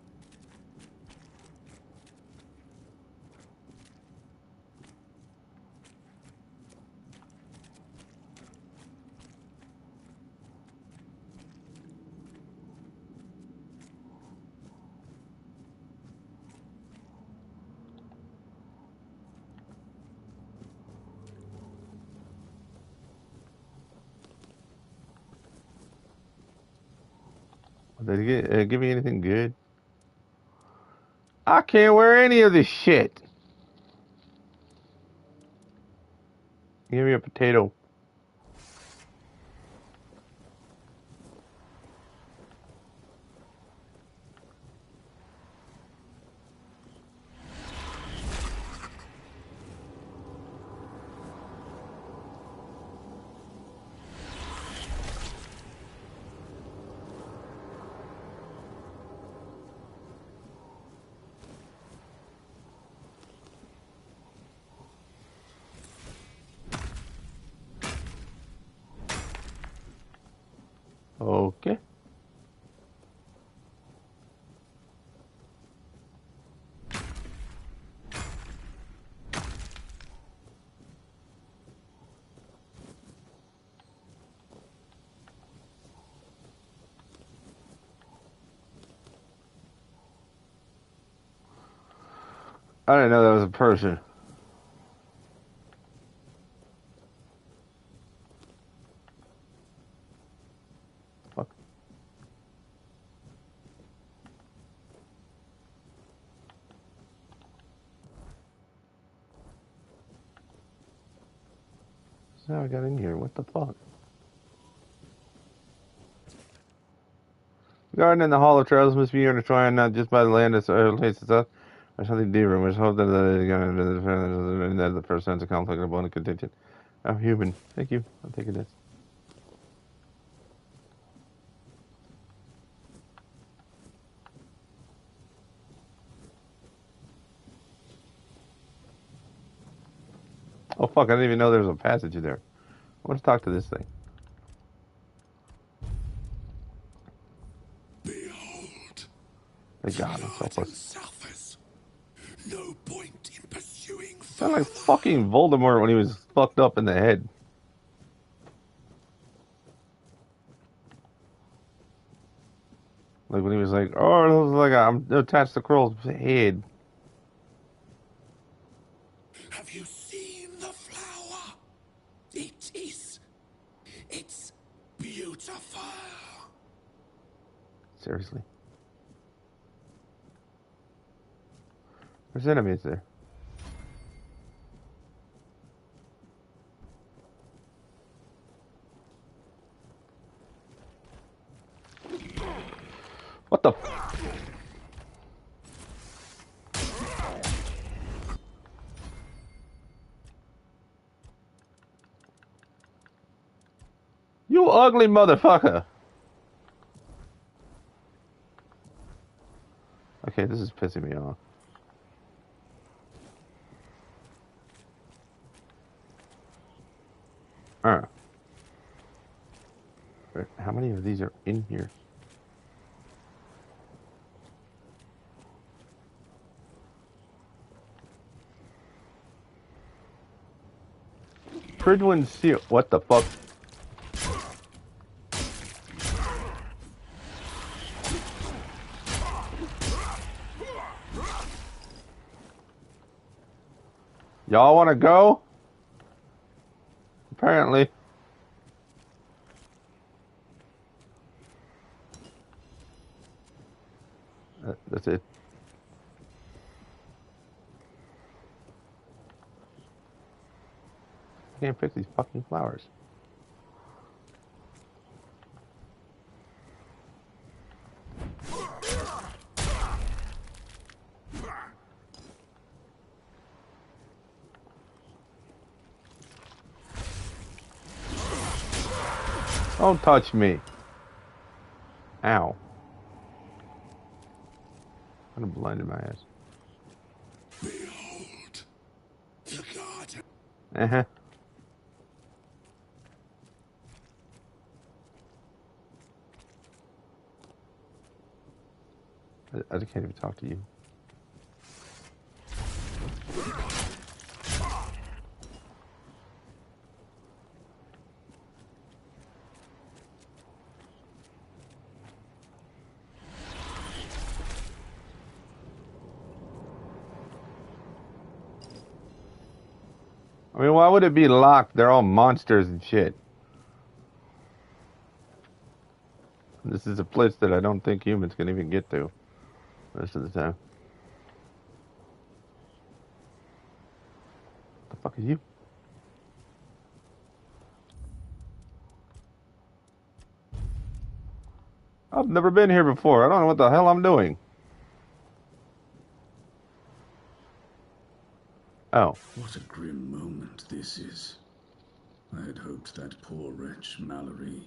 Did it give me anything good? I can't wear any of this shit. Give me a potato. Okay. I didn't know that was a person. Fuck. So how I got in here? What the fuck? Garden in the Hall of Trails must be intertwined not just by the land of places up, or something deeper. We hope that the first sense of conflict of one contention. I'm human. Thank you. I'm taking this. Oh fuck! I didn't even know there was a passage there. I want to talk to this thing. Behold. Thank God, I'm so close. Suffers. No point in pursuing. Sound like fucking Voldemort when he was fucked up in the head. Like when he was like, "Oh, it was like I'm attached to Quirrell's head." Have you seen the flower? It's beautiful. Seriously. There's enemies there. What the? You ugly motherfucker. Okay, this is pissing me off. How many of these are in here? Pridwin Seal. What the fuck? Y'all want to go? Apparently. That's it. I can't pick these fucking flowers. Don't touch me. Ow. I'm blinded my ass. Behold. The garden. Uh-huh. I can't even talk to you. I mean, why would it be locked? They're all monsters and shit. This is a place that I don't think humans can even get to most of the time. What the fuck is you? I've never been here before. I don't know what the hell I'm doing. Oh. What a grim moment this is. I had hoped that poor wretch, Mallory,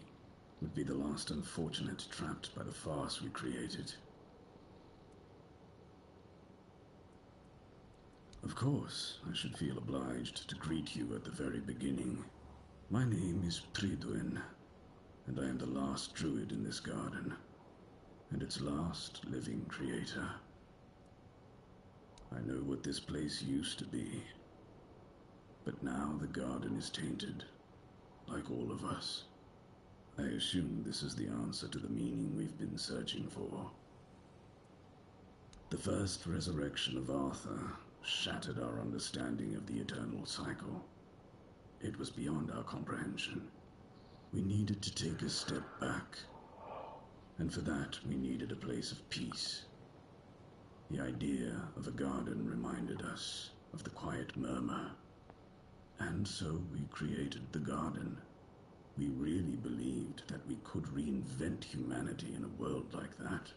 would be the last unfortunate trapped by the farce we created. Of course, I should feel obliged to greet you at the very beginning. My name is Pridwin, and I am the last druid in this garden, and its last living creator. I know what this place used to be, but now the garden is tainted, like all of us. I assume this is the answer to the meaning we've been searching for. The first resurrection of Arthur shattered our understanding of the eternal cycle. It was beyond our comprehension. We needed to take a step back. And for that, we needed a place of peace. The idea of a garden reminded us of the quiet murmur. And so we created the garden. We really believed that we could reinvent humanity in a world like that.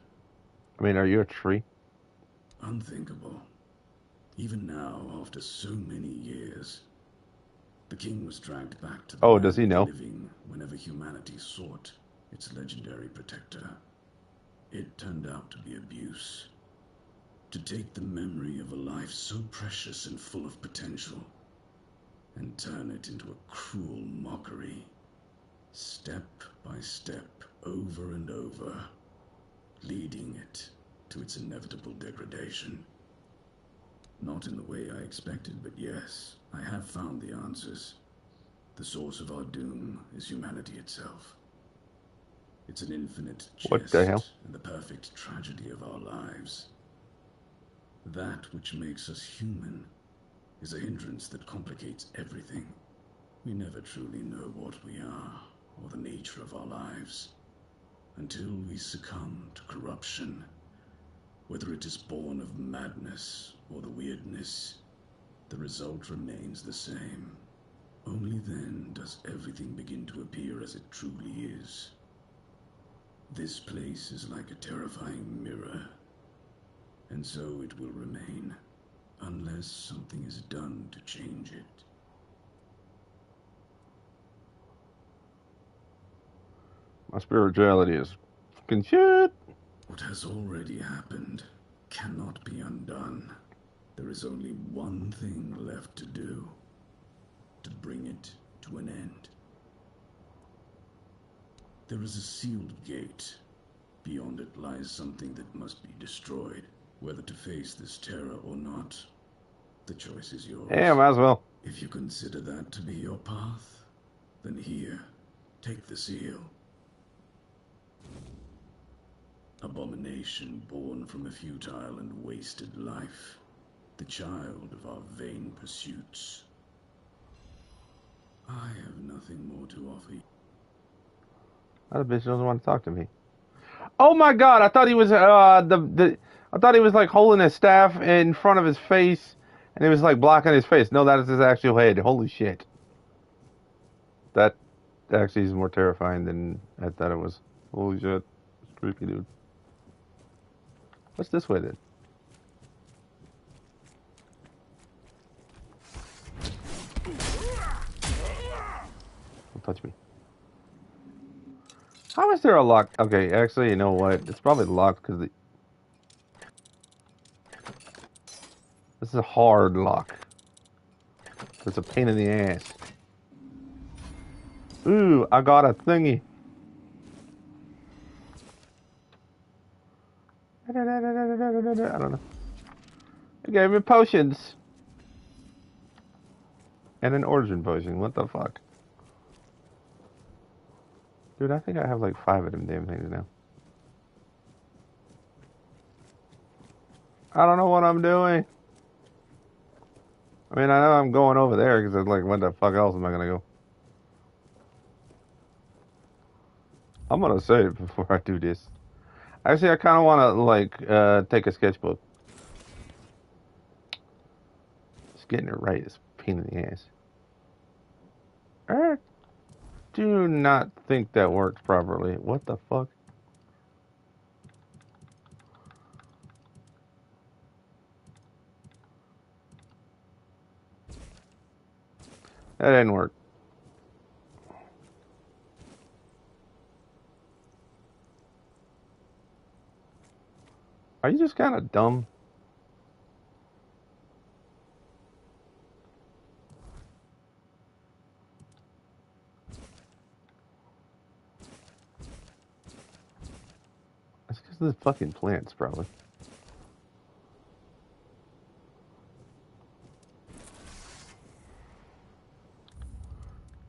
I mean, are you a tree? Unthinkable. Even now, after so many years, the king was dragged back to the Oh, does he land know? living whenever humanity sought its legendary protector. It turned out to be abuse. To take the memory of a life so precious and full of potential and turn it into a cruel mockery. Step by step, over and over, leading it to its inevitable degradation. Not in the way I expected, but yes, I have found the answers. The source of our doom is humanity itself. It's an infinite What the hell? jest and the perfect tragedy of our lives. That which makes us human is a hindrance that complicates everything. We never truly know what we are or the nature of our lives until we succumb to corruption. Whether it is born of madness or the weirdness, the result remains the same. Only then does everything begin to appear as it truly is. This place is like a terrifying mirror, and so it will remain, unless something is done to change it. My spirituality is fucking shit. What has already happened cannot be undone. There is only one thing left to do, to bring it to an end. There is a sealed gate. Beyond it lies something that must be destroyed. Whether to face this terror or not, the choice is yours. Yeah, might as well. If you consider that to be your path, then here, take the seal. Abomination born from a futile and wasted life, the child of our vain pursuits. I have nothing more to offer you. That bitch doesn't want to talk to me. Oh my god! I thought he was I thought he was like holding his staff in front of his face, and he was like blocking his face. No, that is his actual head. Holy shit! That actually is more terrifying than I thought it was. Holy shit! It's creepy, dude. What's this way then? Don't touch me. How is there a lock? Okay, actually, you know what? It's probably locked because this is a hard lock. It's a pain in the ass. Ooh, I got a thingy. I don't know. It gave me potions. And an origin potion. What the fuck? Dude, I think I have like 5 of them damn things now. I don't know what I'm doing. I mean, I know I'm going over there because it's like, what the fuck else am I gonna go? I'm gonna save before I do this. Actually, I kind of want to like take a sketchbook. Just getting it right is a pain in the ass. I do not think that works properly. What the fuck? That didn't work. Are you just kind of dumb? It's because of the fucking plants, probably.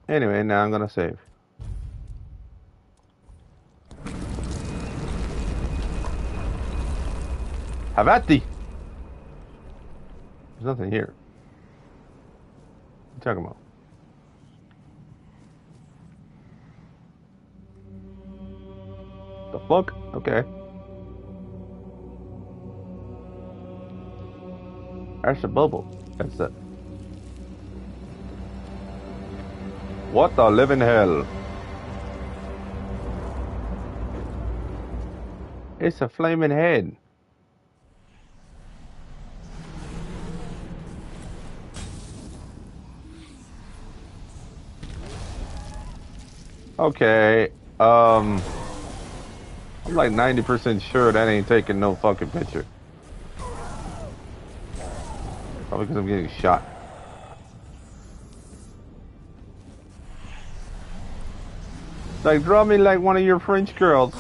Anyway, now I'm gonna save. Have at thee! There's nothing here. What are you talking about? The fuck? Okay. That's a bubble. That's a... What the living hell? It's a flaming head. Okay. I'm like 90% sure that ain't taking no fucking picture. Probably because I'm getting shot. Like, draw me like one of your French girls.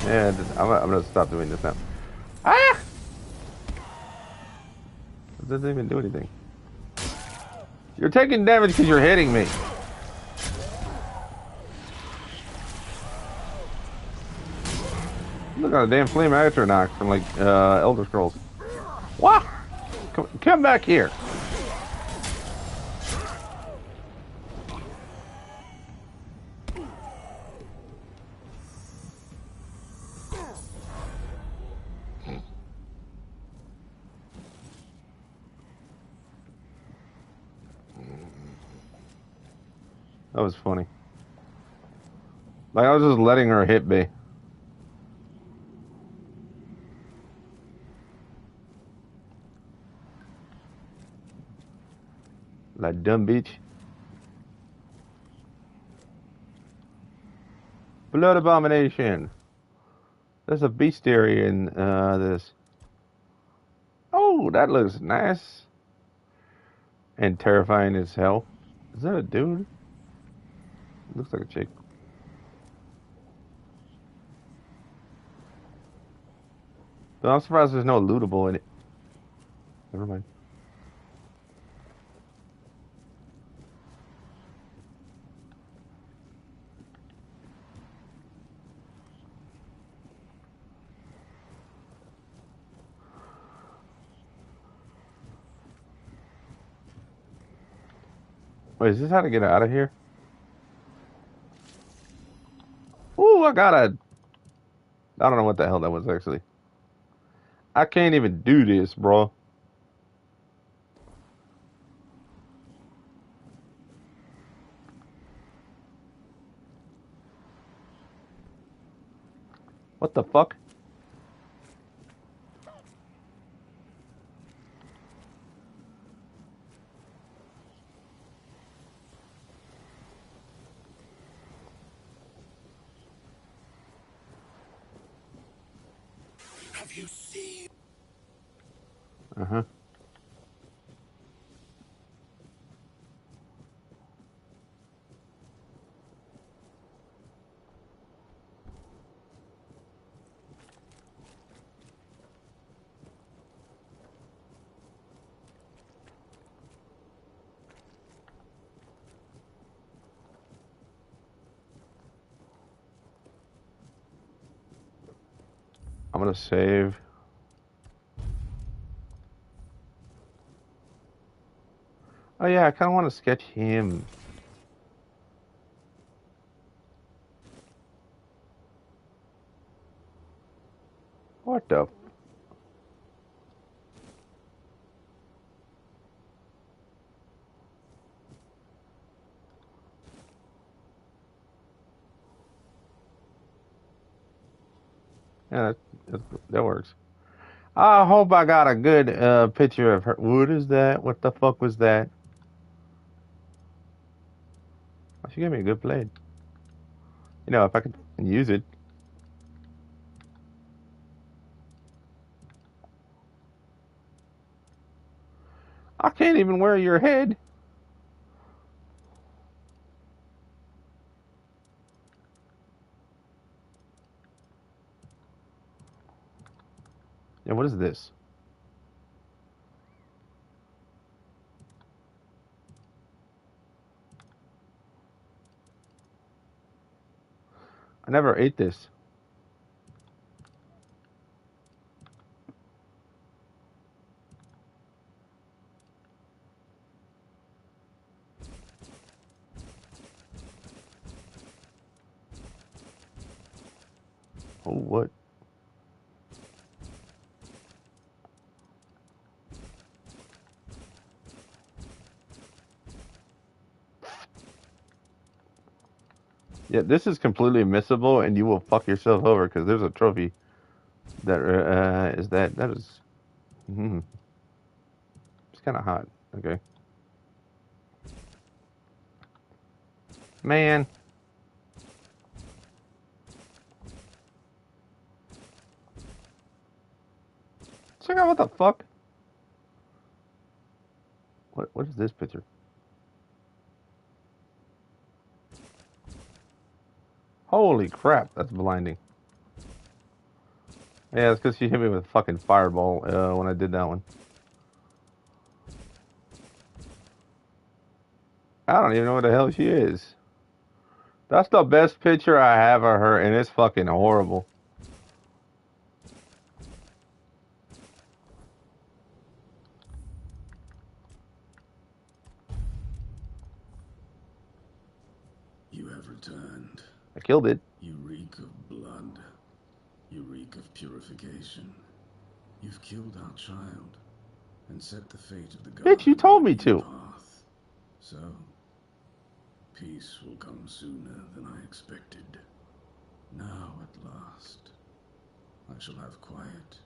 Yeah, I'm gonna stop doing this now. Ah! It doesn't even do anything. You're taking damage because you're hitting me. Look at the damn flame atronach from like Elder Scrolls. What? Come back here. That was funny. Like, I was just letting her hit me. Like, dumb bitch. Blood abomination. There's a bestiary in this. Oh, that looks nice. And terrifying as hell. Is that a dude? Looks like a chick. But I'm surprised there's no lootable in it. Never mind. Wait, is this how to get out of here? Ooh, I got a... I don't know what the hell that was, actually. I can't even do this, bro. What the fuck? Have you seen? Uh-huh. I'm gonna save. Oh yeah, I kind of want to sketch him. What the? Yeah, that works. I hope I got a good picture of her. What is that? What the fuck was that? Oh, she gave me a good blade. You know, if I could use it. I can't even wear your head. Yeah, what is this? I never ate this. Oh, what? Yeah, this is completely missable, and you will fuck yourself over because there's a trophy that is that. That is. It's kind of hot. Okay. Man. Check out what the fuck. What is this picture? Holy crap, that's blinding. Yeah, it's because she hit me with a fucking fireball when I did that one. I don't even know what the hell she is. That's the best picture I have of her, and it's fucking horrible. You have returned. I killed it. You reek of blood. You reek of purification. You've killed our child and set the fate of the god. Bitch, you told me to. Path. So, peace will come sooner than I expected. Now, at last, I shall have quiet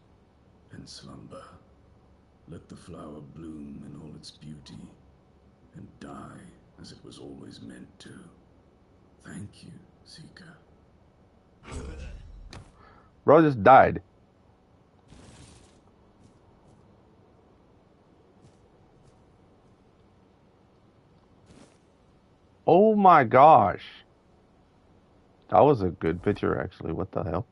and slumber. Let the flower bloom in all its beauty and die as it was always meant to. Thank you, Seeker. Bro just died. Oh my gosh. That was a good picture, actually. What the hell?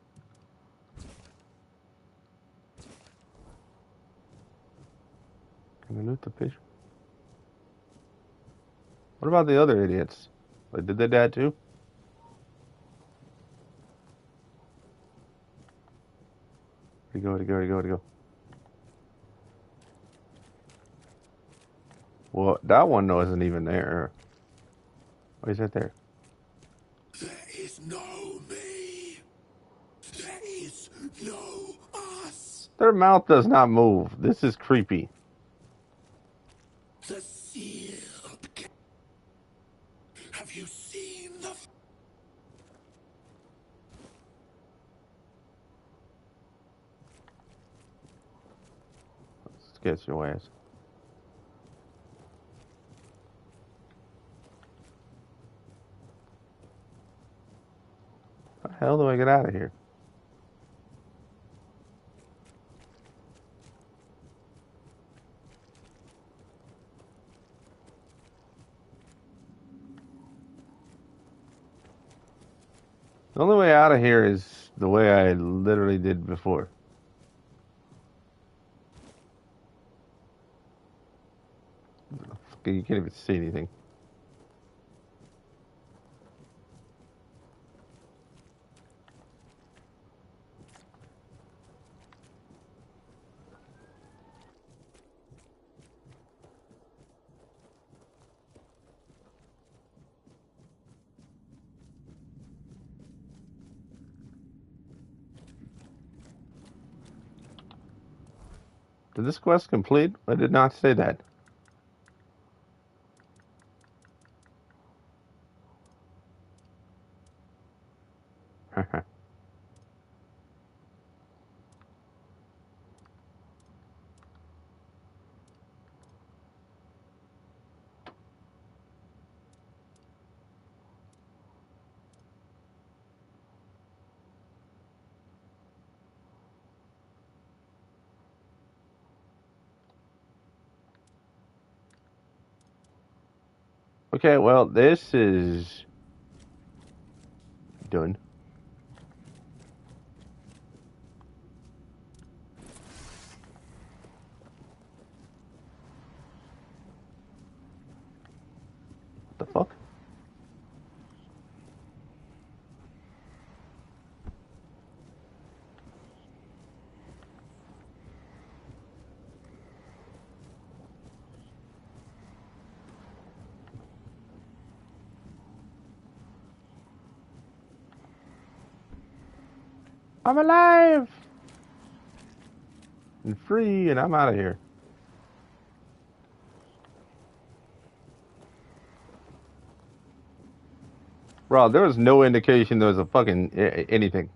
Can I loot the picture? What about the other idiots? Like, did they die too? Where'd he go? Where'd he go? Where'd he go? Where'd he go? Well, that one wasn't even there. Oh, he's right there. There is no me. There is no us. Their mouth does not move. This is creepy. The sealed. Have you seen the... Let's get your ass. How the hell do I get out of here? The only way out of here is the way I literally did before. You can't even see anything. Did this quest complete? I did not say that. Okay, well, this is done. What the fuck? I'm alive and free, and I'm out of here. Bro, there was no indication there was a fucking anything.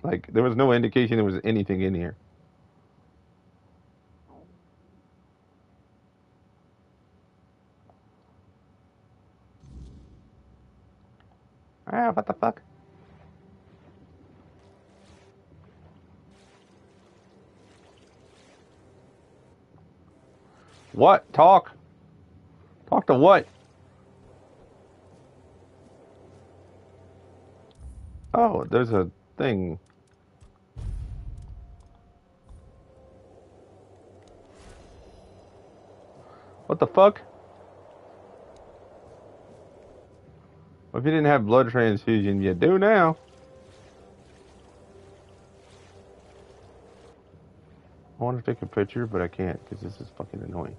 Like, there was no indication there was anything in here. Ah, what the fuck? What? Talk? Talk to what? Oh, there's a thing. What the fuck? Well, if you didn't have blood transfusion, you do now. I want to take a picture, but I can't because this is fucking annoying.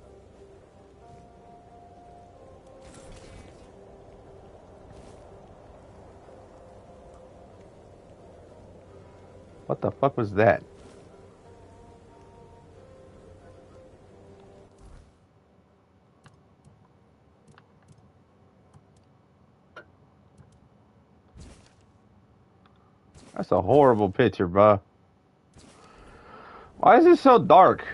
What the fuck was that? That's a horrible picture, bruh. Why is it so dark?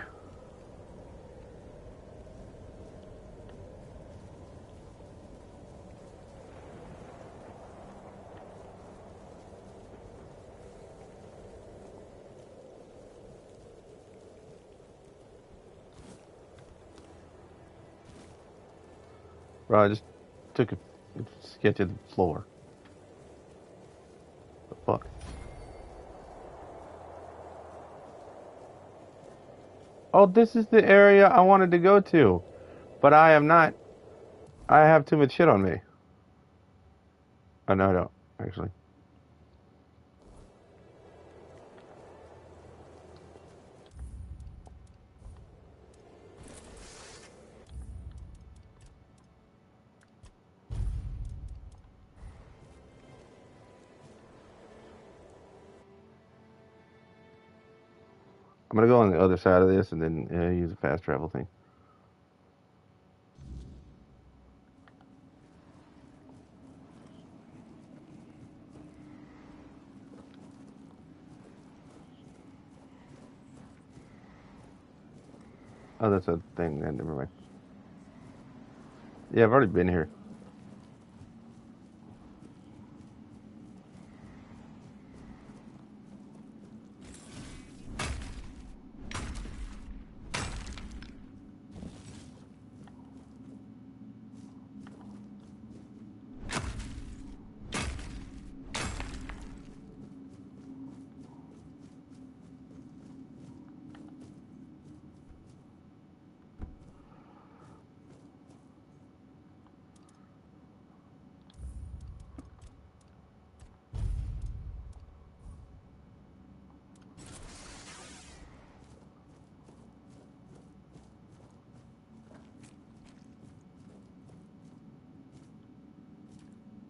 Bro, I just took a sketch of the floor. The fuck? Oh, this is the area I wanted to go to. But I am not. I have too much shit on me. Oh, no, I don't, actually. I'm gonna go on the other side of this and then use a fast travel thing. Oh, that's a thing. Never mind. Yeah, I've already been here.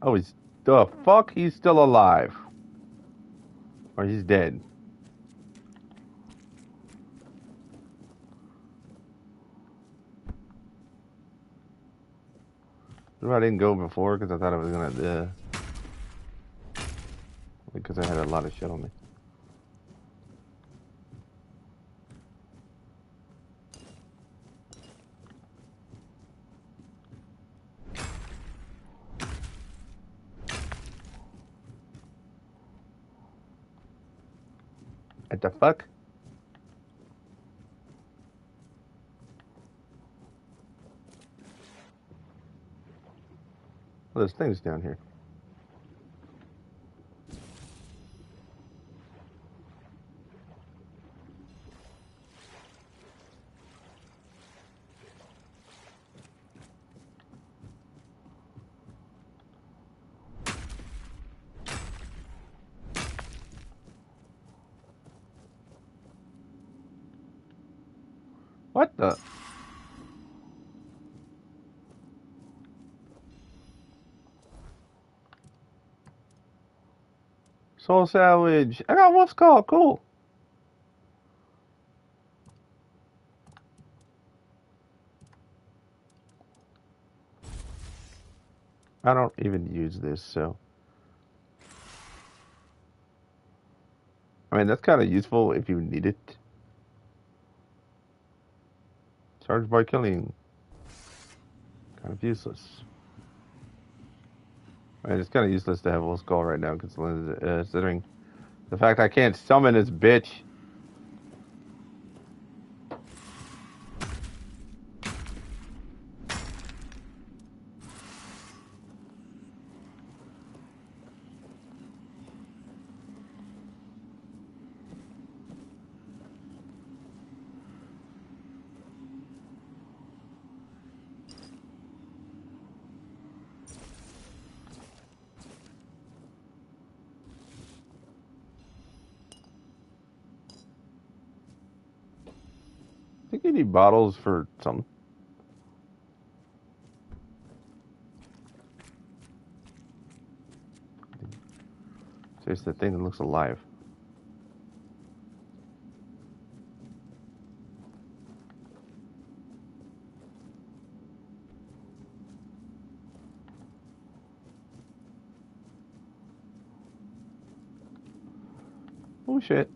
Oh, he's the fuck? He's still alive. Or he's dead. I didn't go before because I thought I was gonna because I had a lot of shit on me. What the fuck? Well, there's things down here. What the? Soul salvage. I got wolf skull. Cool. I don't even use this, so. I mean, that's kind of useful if you need it. Charged by killing. Kind of useless. I mean, it's kind of useless to have wolf skull right now, considering the fact I can't summon this bitch. I think you need bottles for something. There's the thing that looks alive. Oh shit.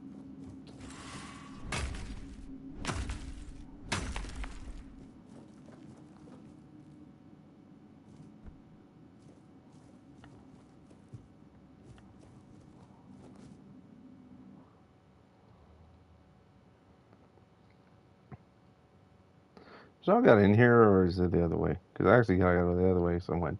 So I got in here, or is it the other way? Because I actually gotta go the other way somewhere.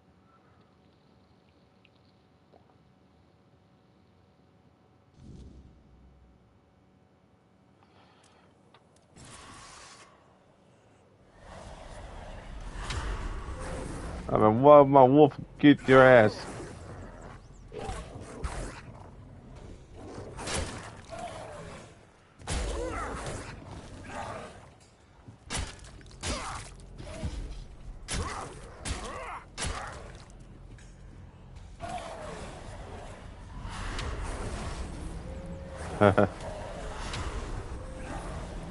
I mean, what my wolf get your ass?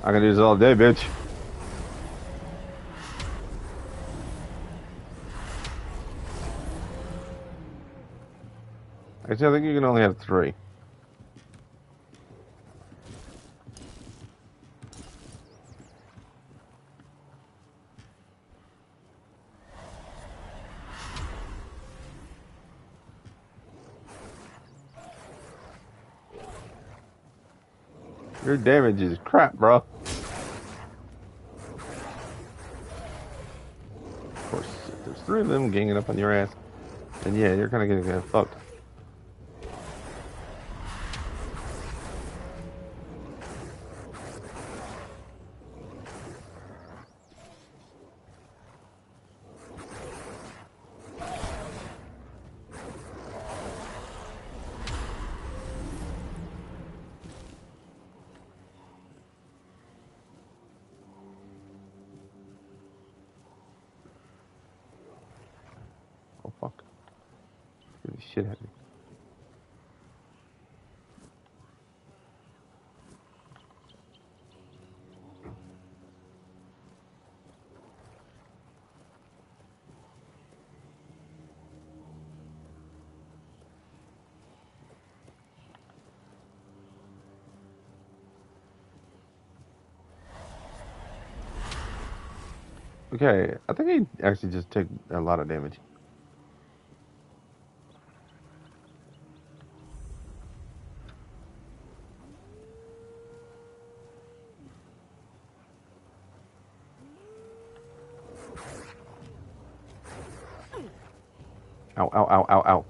I can do this all day, bitch. Actually, I think you can only have 3. Your damage is crap, bro. Of course, if there's 3 of them ganging up on your ass, then yeah, you're kind of gonna get fucked. Oh fuck! Get the shit out of me. Okay, I think he actually just took a lot of damage. Ow, ow, ow, ow, ow.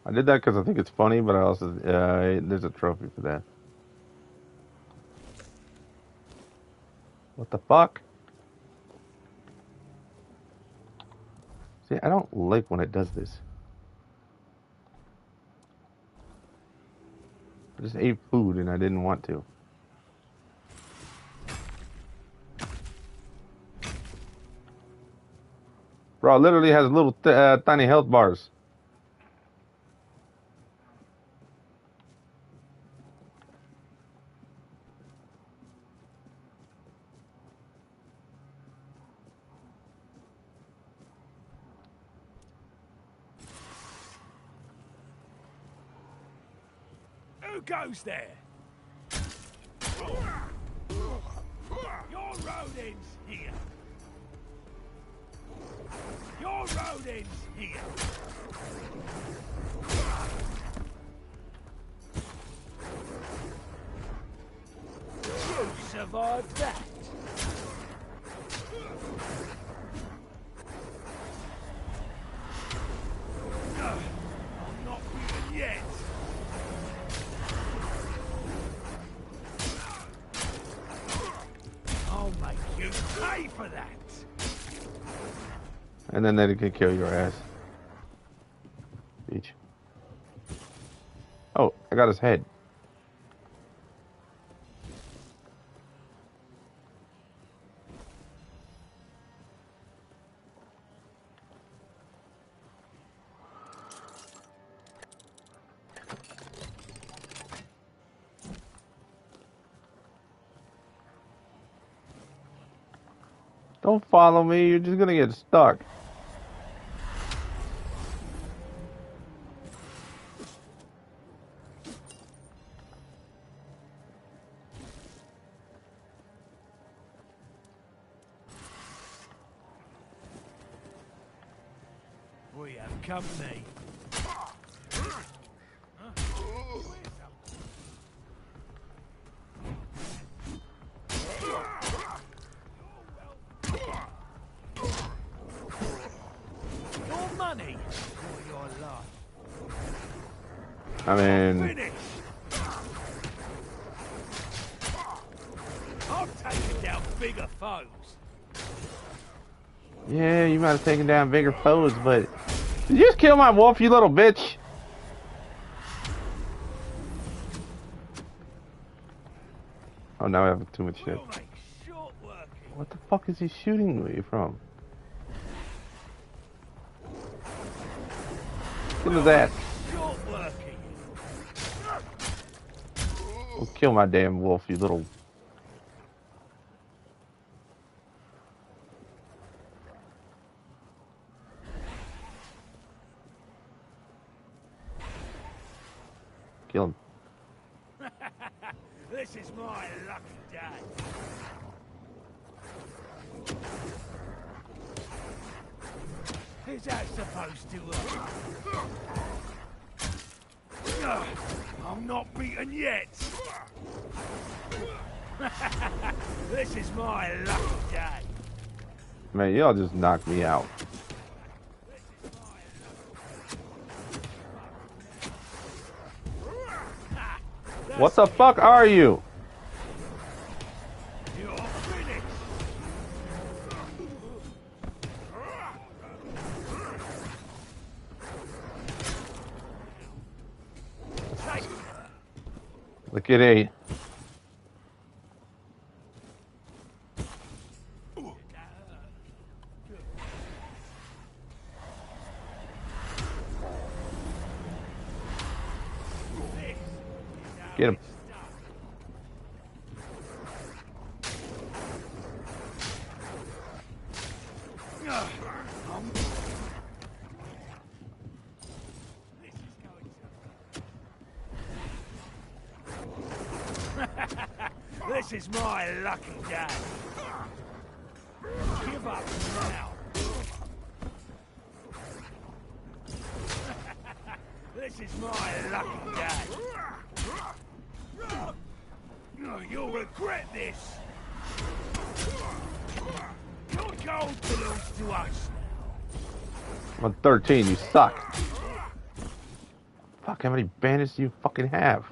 I did that because I think it's funny, but I also, there's a trophy for that. What the fuck? See, I don't like when it does this. I just ate food and I didn't want to. Bro, it literally has little tiny health bars. Who goes there? Your rodents here. Your rodents here. You survived that. I'm not beaten yet. I'll make you pay for that. And then they can kill your ass. Beach. Oh, I got his head. Don't follow me, you're just gonna get stuck. We have company. Your money or your life. I mean, Finish. I've taken down bigger foes. yeah, you might have taken down bigger foes, but did you just kill my wolf, you little bitch? Oh, now I have too much shit. What the fuck is he shooting me from? Get into that. Don't kill my damn wolf, you little... Kill him. This is my lucky day. Is that supposed to I'm not beaten yet. This is my lucky day. Man, y'all just knocked me out. What the fuck are you? You're finished. Look at A. Get him. This is my lucky day. Give up now. This is my lucky day. You'll regret this. Your gold belongs to us now. I'm 13, you suck. Fuck, how many bandits do you fucking have?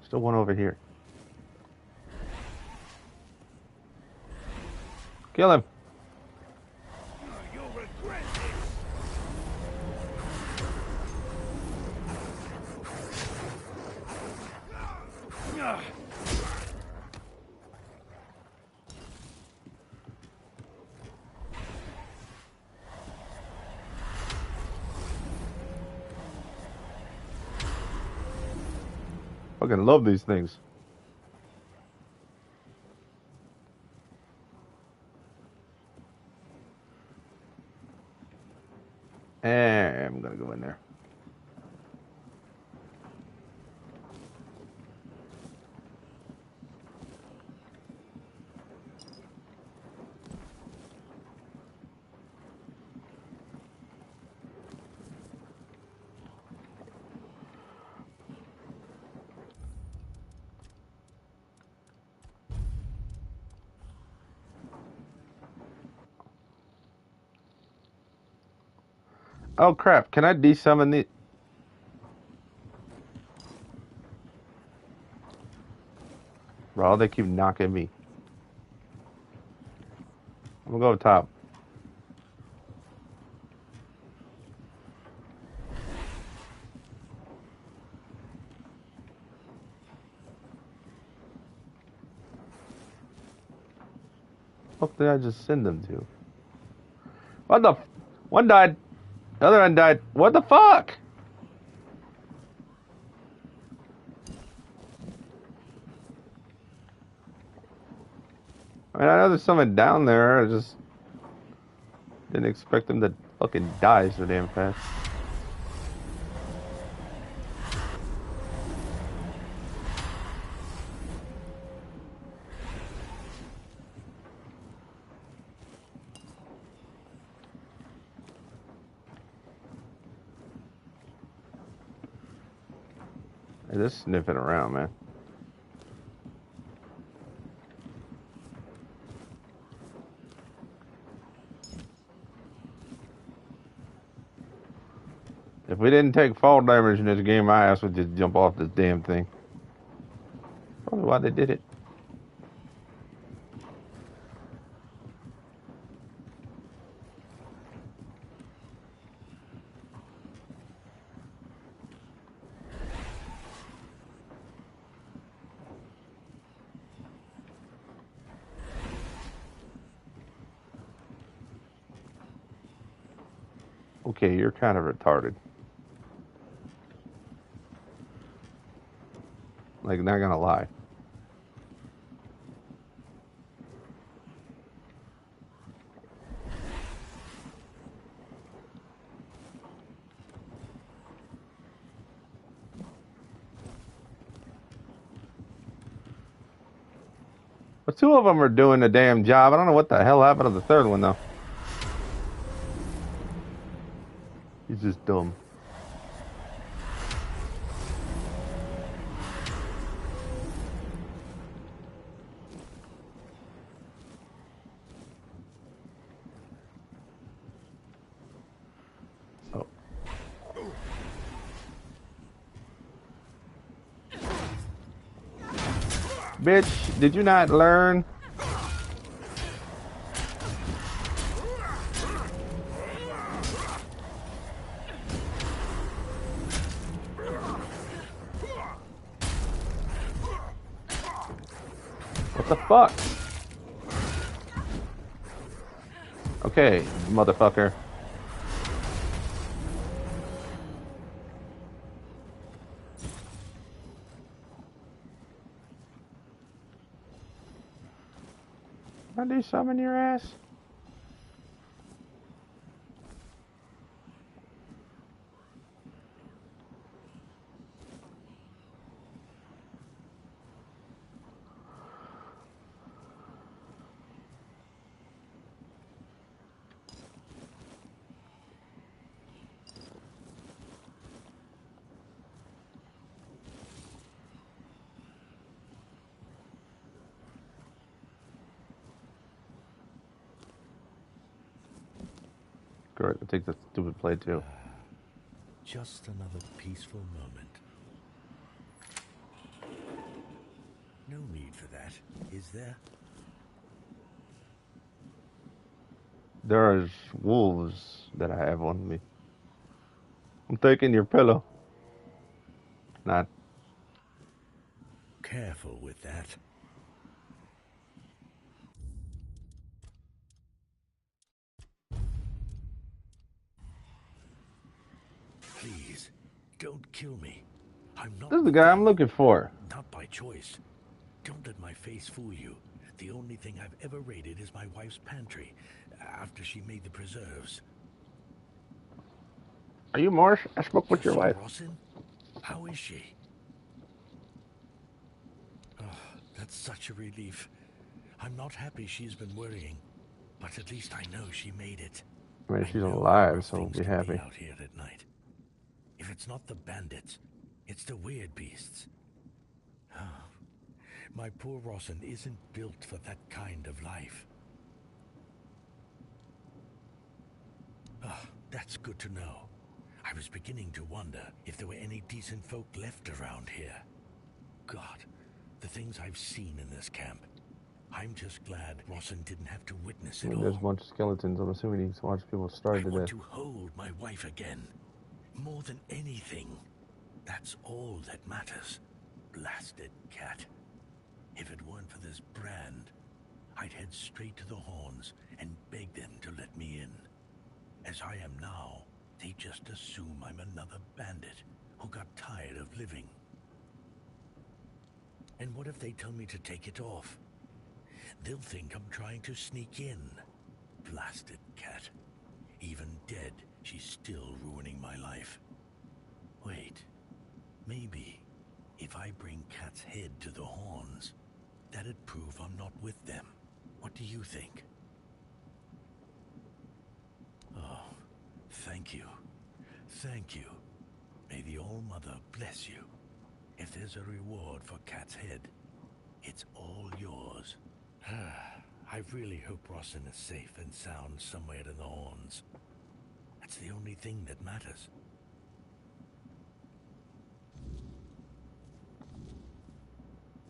Still one over here. Kill him. You'll regret this. Fucking love these things. And I'm gonna go in there. Oh crap, can I desummon the... Bro, they keep knocking me. I'm gonna go up top. What did I just send them to? What the... One died. The other one died. What the fuck? I mean, I know there's someone down there. I just didn't expect them to fucking die so damn fast. They're just sniffing around, man. If we didn't take fall damage in this game, my ass would just jump off this damn thing. Probably why they did it. Okay, you're kind of retarded. Like, not gonna lie. But two of them are doing the damn job. I don't know what the hell happened to the third one, though. He's just dumb. Oh. Bitch, did you not learn? What the fuck? Okay, motherfucker. I do summon your ass? Great, I'll take the stupid plate too. Just another peaceful moment. No need for that, is there? There's wolves that I have on me. I'm taking your pillow. Not. Careful with that. Please, don't kill me. I'm not This is the with guy them. I'm looking for. Not by choice. Don't let my face fool you. The only thing I've ever raided is my wife's pantry, after she made the preserves. Are you Marsh? I spoke with your You saw wife. Rossin? How is she? Oh, that's such a relief. I'm not happy she's been worrying, but at least I know she made it. I mean, I she's know how alive, rough so we'll things be can be happy. out here at night. If it's not the bandits, it's the weird beasts. Oh, my poor Rossin isn't built for that kind of life. Oh, that's good to know. I was beginning to wonder if there were any decent folk left around here. God, the things I've seen in this camp. I'm just glad Rossin didn't have to witness I it mean, there's a all. bunch of skeletons. I'm assuming he's watched people starve I to want death. to hold my wife again. More than anything. That's all that matters. Blasted cat. If it weren't for this brand, I'd head straight to the Horns and beg them to let me in. As I am now, they just assume I'm another bandit who got tired of living. And what if they tell me to take it off? They'll think I'm trying to sneak in. Blasted cat. Even dead, she's still ruining my life. Wait. Maybe if I bring Cat's head to the Horns, that'd prove I'm not with them. What do you think? Oh, thank you. Thank you. May the All-Mother bless you. If there's a reward for Cat's head, it's all yours. I really hope Rossin is safe and sound somewhere in the Horns. That's the only thing that matters.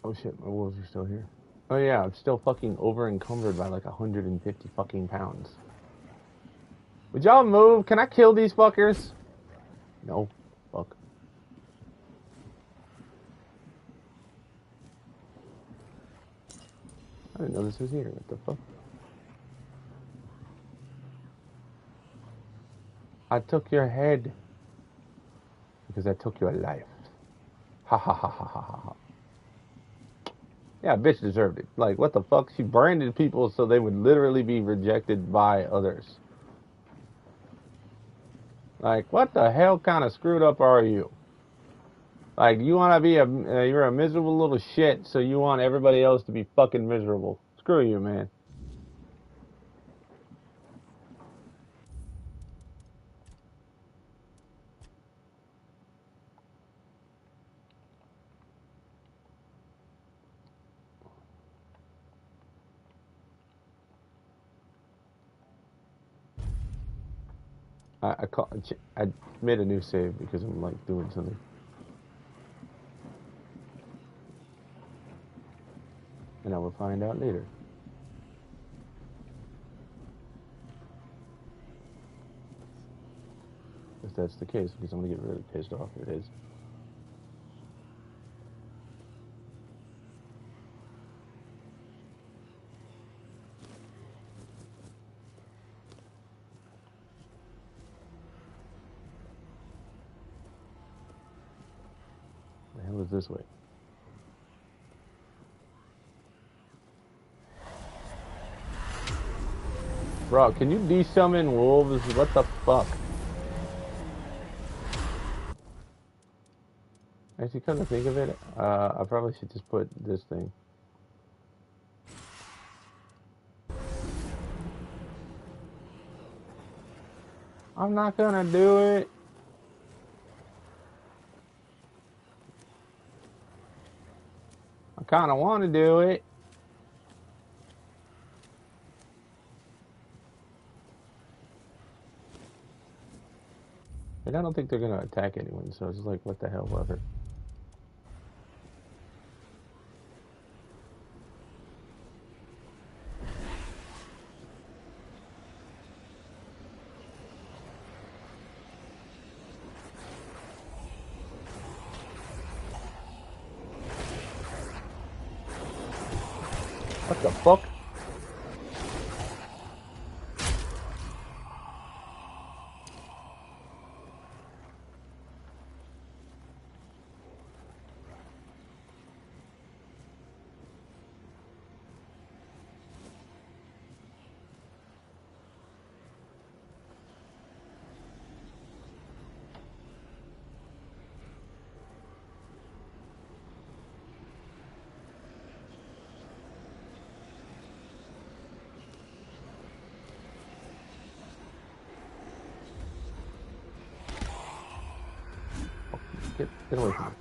Oh shit, my wolves are still here. Oh yeah, I'm still fucking over encumbered by like 150 fucking pounds. Would y'all move? Can I kill these fuckers? No. Fuck. I didn't know this was here. What the fuck? I took your head. Because I took your life. Ha ha ha ha ha ha. Yeah, bitch deserved it. Like, what the fuck? She branded people so they would literally be rejected by others. Like, what the hell kind of screwed up are you? Like, you want to be you're a miserable little shit, so you want everybody else to be fucking miserable. Screw you, man. I made a new save because I'm like doing something. And I will find out later. If that's the case, because I'm gonna get really pissed off if it is. The hell is this way? Bro, can you de-summon wolves? What the fuck? Actually, come to think of it, I probably should just put this thing. I'm not gonna do it. I kinda wanna do it. And I don't think they're gonna attack anyone, so it's like, what the hell, whatever. What the fuck? Get away from me.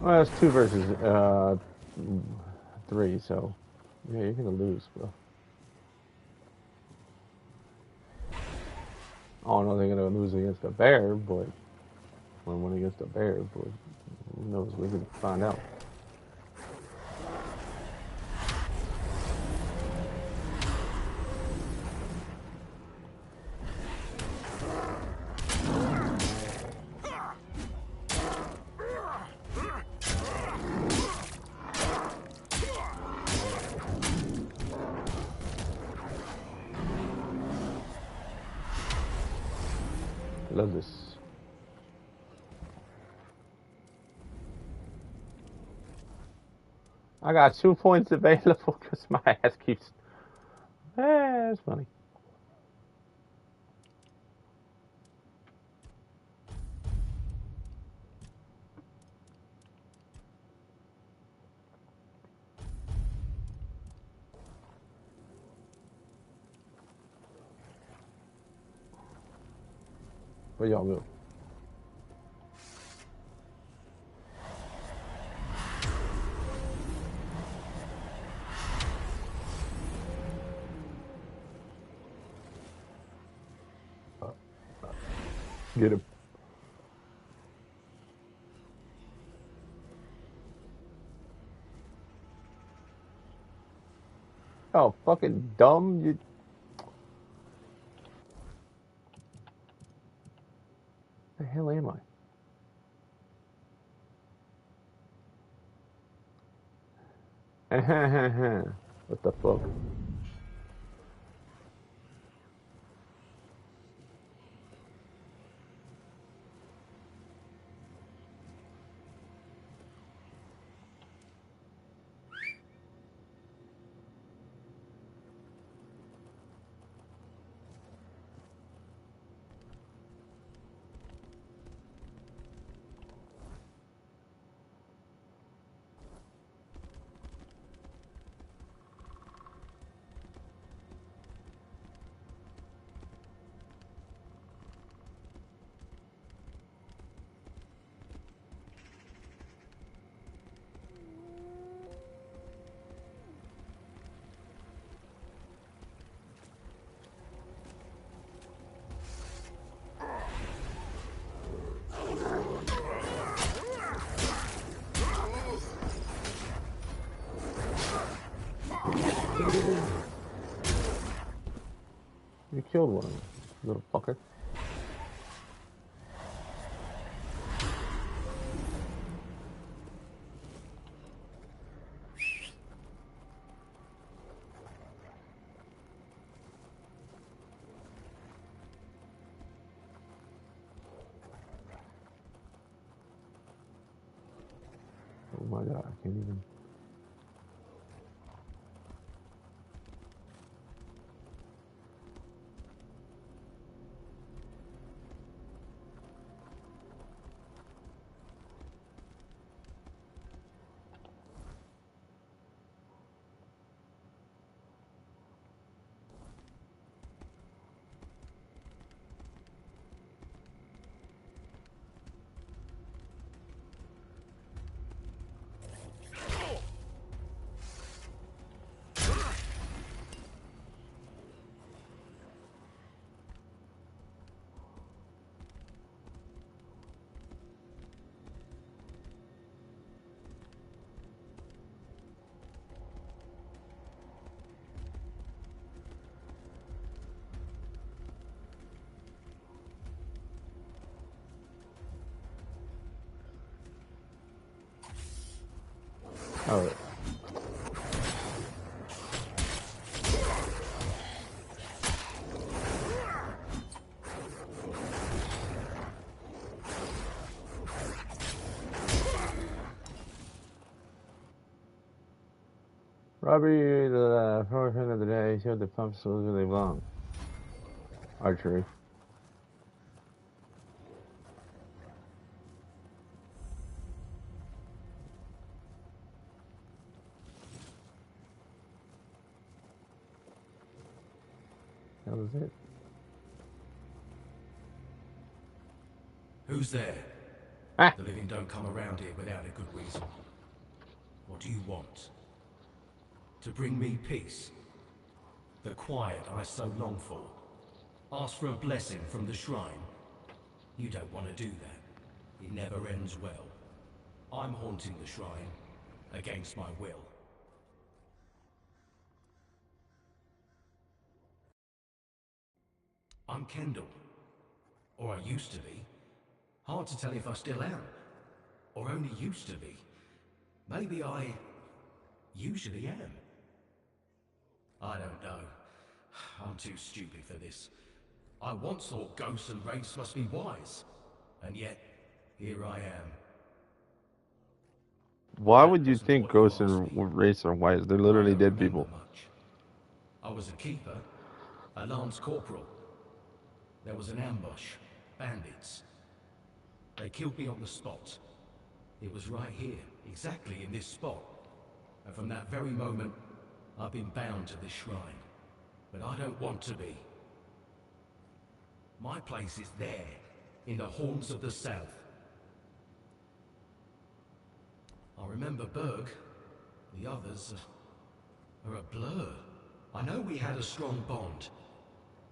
Well, it's 2 versus 3, so yeah, you're gonna lose, bro. I don't know if they're gonna lose against a bear, but one against a bear, but who knows? We can find out. Love this. I got 2 points available because my ass keeps. That's funny. Where y'all go? Get him. Oh, fucking dumb. You. The hell am I? What the fuck? You killed one of them, little fucker. Oh my god, I can't even. Oh. Robbie, the portion of the day showed the pumps really long. Archery. That was it. Who's there? The living don't come around here without a good reason. What do you want? To bring me peace? The quiet I so long for? Ask for a blessing from the shrine? You don't want to do that. It never ends well. I'm haunting the shrine, against my will. I'm Kendall. Or I used to be. Hard to tell if I still am. Or only used to be. Maybe I usually am. I don't know. I'm too stupid for this. I once thought ghosts and wraiths must be wise. And yet, here I am. Why would you think ghosts and wraiths are wise? They're literally dead people. I was a keeper, a lance corporal. There was an ambush, bandits. They killed me on the spot. It was right here, exactly in this spot. And from that very moment, I've been bound to this shrine. But I don't want to be. My place is there, in the horns of the south. I remember Berg. The others are a blur. I know we had a strong bond.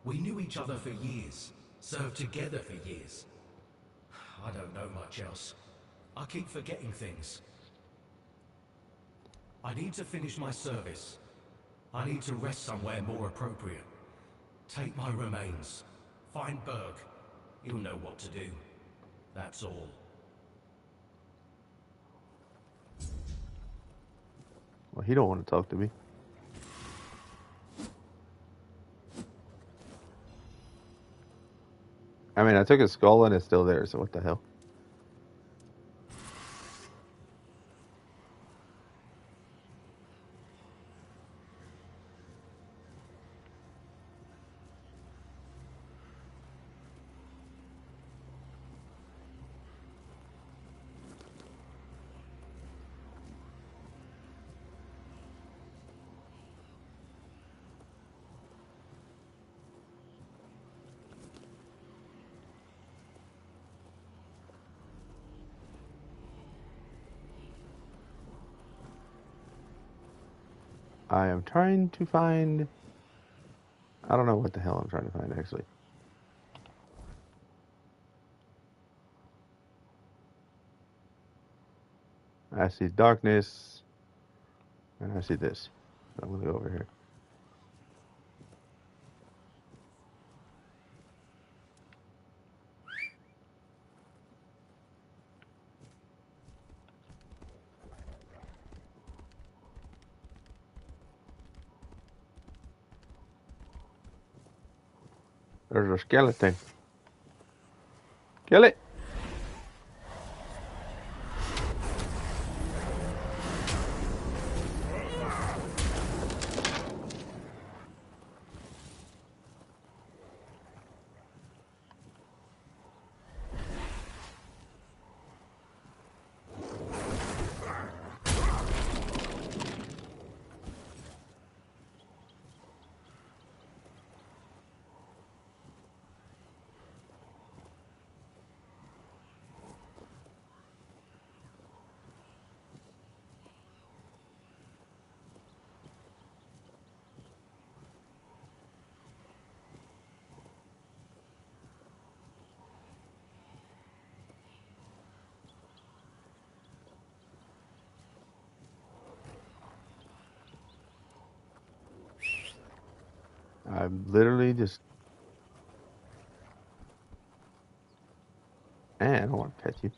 We knew each other for years, served together for years. I don't know much else. I keep forgetting things. I need to finish my service. I need to rest somewhere more appropriate. Take my remains. Find Berg. He'll know what to do. That's all. Well, he don't want to talk to me. I mean, I took his skull and it's still there, so what the hell? I am trying to find... I don't know what the hell I'm trying to find, actually. I see darkness, and I see this. I'm going to go over here. There's a skeleton. Kill it! I'm literally just... Man, I don't want to pet you.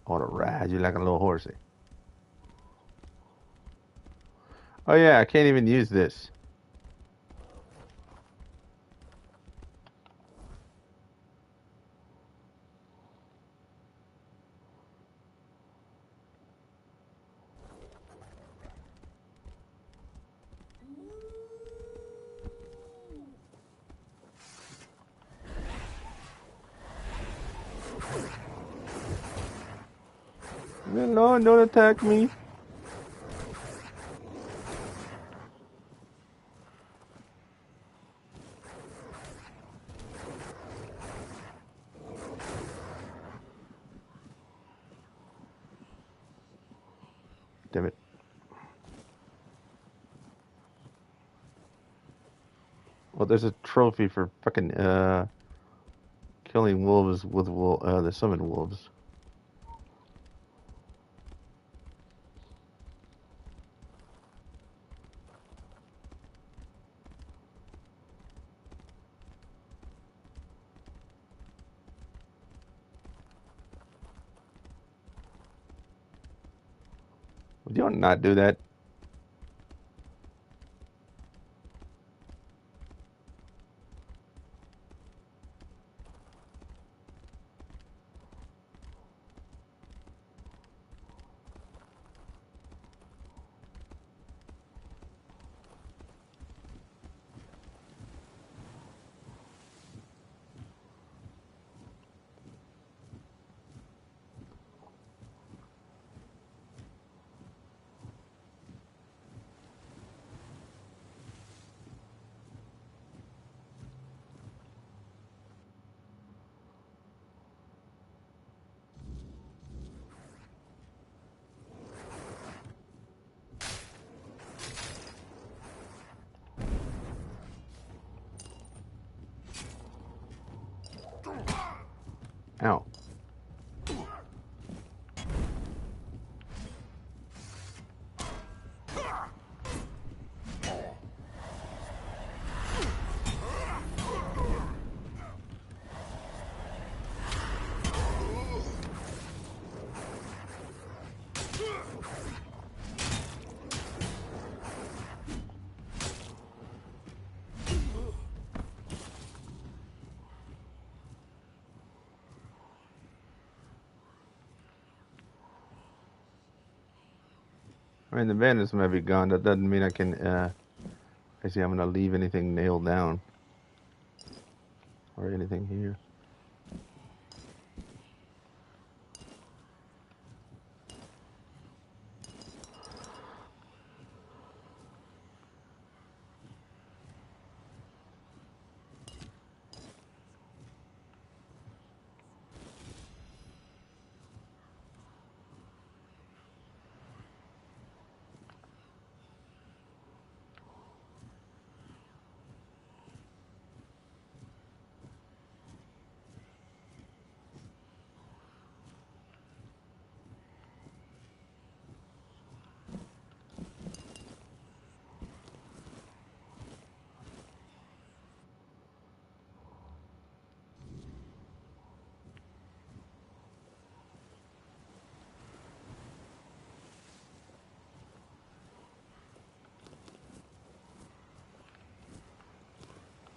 I want to ride you like a little horsey. Oh yeah, I can't even use this. No, don't attack me. Damn it. Well, there's a trophy for fucking killing wolves with the summoned wolves. Would you not do that? Ow. I mean, the bandits might be gone. That doesn't mean I can, I see I'm going to leave anything nailed down. Or anything here.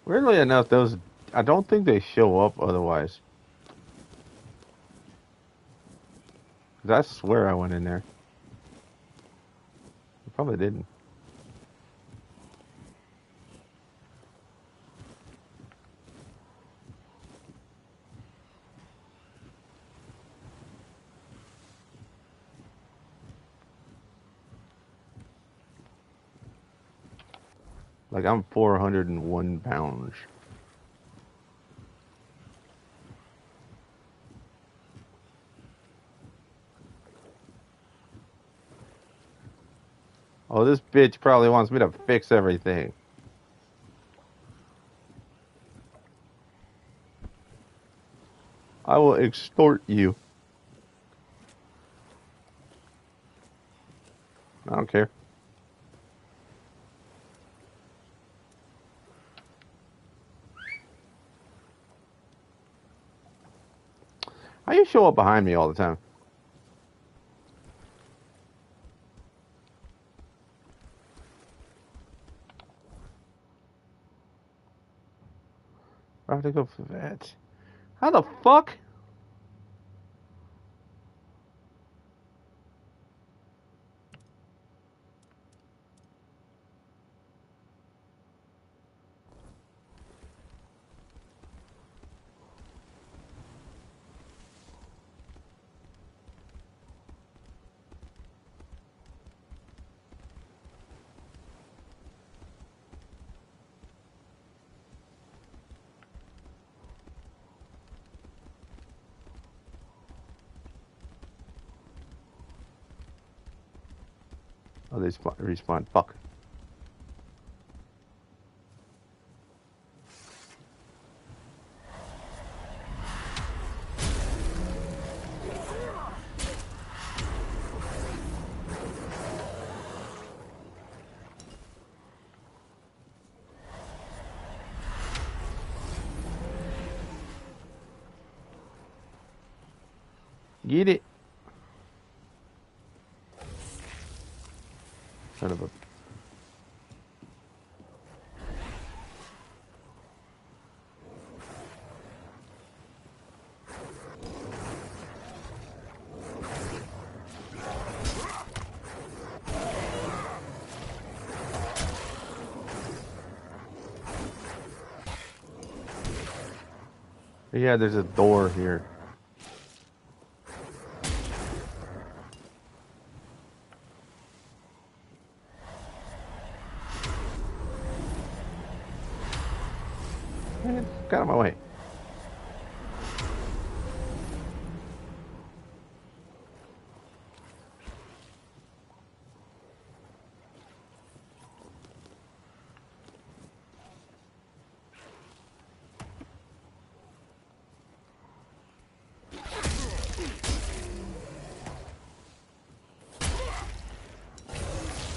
Weirdly enough, those, I don't think they show up otherwise. 'Cause I swear I went in there. I probably didn't. Like, I'm 401 pounds. Oh, this bitch probably wants me to fix everything. I will extort you. I don't care. How you show up behind me all the time? I have to go for that. How the fuck? Oh, they respawn. Fuck. Get it. Son of a... Yeah, there's a door here. Man, get out of my way.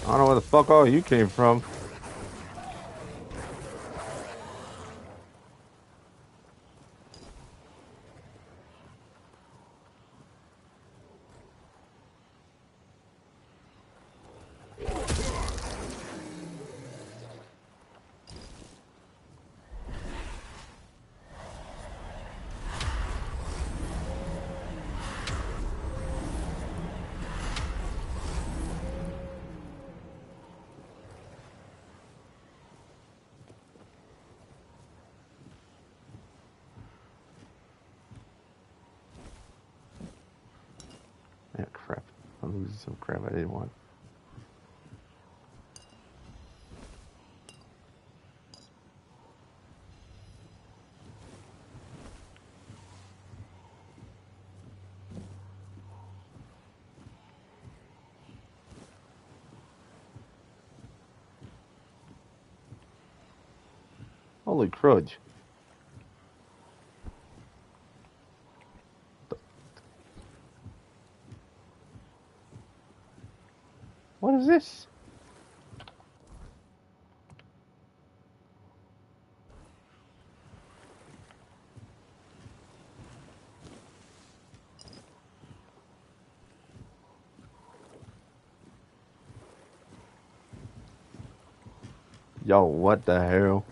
I don't know where the fuck all you came from. Yeah, crap. I'm losing some crap I didn't want. Holy crudge. What is this? Yo, what the hell?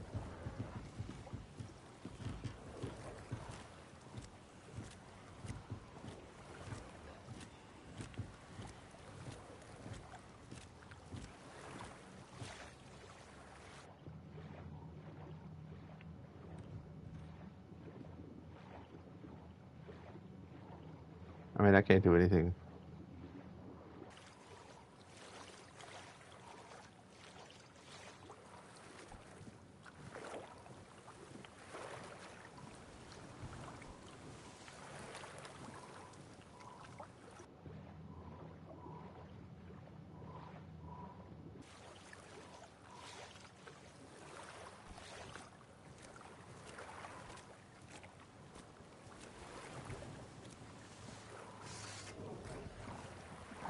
I mean, I can't do anything.